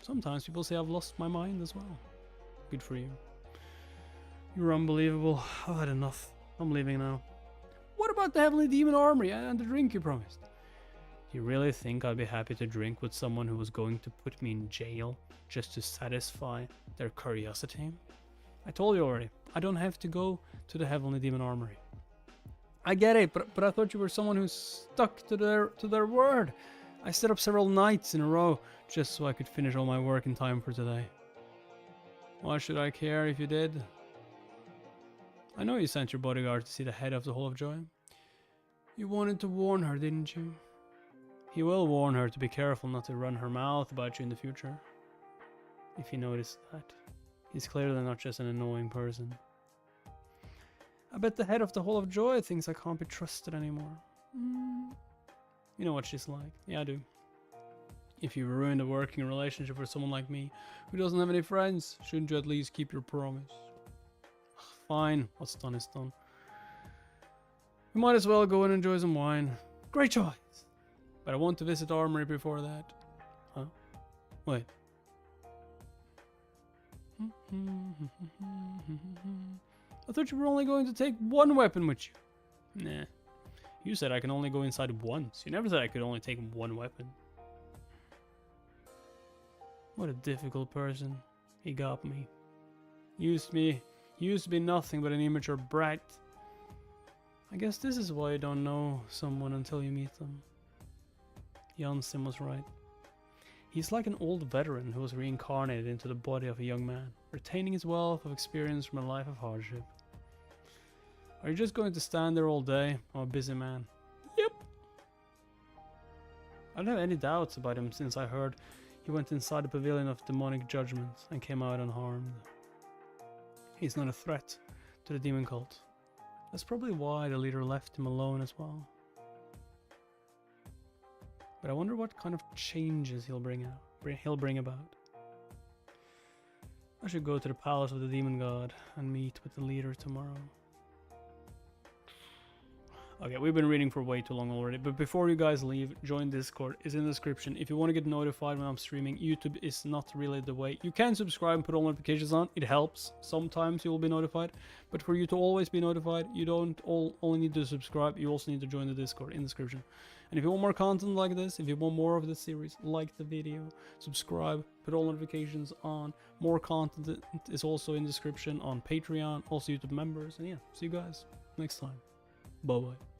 Sometimes people say I've lost my mind as well. Good for you. You're unbelievable. I've had enough. I'm leaving now. What about the Heavenly Demon Armory and the drink you promised? Do you really think I'd be happy to drink with someone who was going to put me in jail just to satisfy their curiosity? I told you already, I don't have to go to the Heavenly Demon Armory. I get it, but I thought you were someone who stuck to their word. I stayed up several nights in a row just so I could finish all my work in time for today. Why should I care if you did? I know you sent your bodyguard to see the head of the Hall of Joy. You wanted to warn her, didn't you? He will warn her to be careful not to run her mouth about you in the future. If you notice that. He's clearly not just an annoying person. I bet the head of the Hall of Joy thinks I can't be trusted anymore. You know what she's like. Yeah, I do. If you ruined a working relationship with someone like me, who doesn't have any friends, shouldn't you at least keep your promise? Fine, what's done is done. We might as well go and enjoy some wine. Great choice! But I want to visit the armory before that. Huh? Wait. I thought you were only going to take one weapon with you. Nah. You said I can only go inside once. You never said I could only take one weapon. What a difficult person. He got me. He used to be nothing but an immature brat. I guess this is why you don't know someone until you meet them. Jansen was right. He's like an old veteran who was reincarnated into the body of a young man, retaining his wealth of experience from a life of hardship. Are you just going to stand there all day? I'm a busy man. Yep. I don't have any doubts about him since I heard he went inside the pavilion of demonic judgment and came out unharmed. He's not a threat to the demon cult. That's probably why the leader left him alone as well. But I wonder what kind of changes he'll bring about. I should go to the palace of the demon god and meet with the leader tomorrow. Okay, we've been reading for way too long already, but before you guys leave, join Discord. It's in the description. If you want to get notified when I'm streaming, YouTube is not really the way. You can subscribe and put all notifications on. It helps. Sometimes you will be notified, but for you to always be notified, you don't only need to subscribe, you also need to join the Discord in the description. And if you want more content like this, if you want more of this series, like the video, subscribe, put all notifications on. More content is also in the description on Patreon, also YouTube members, and yeah, see you guys next time. Bye bye.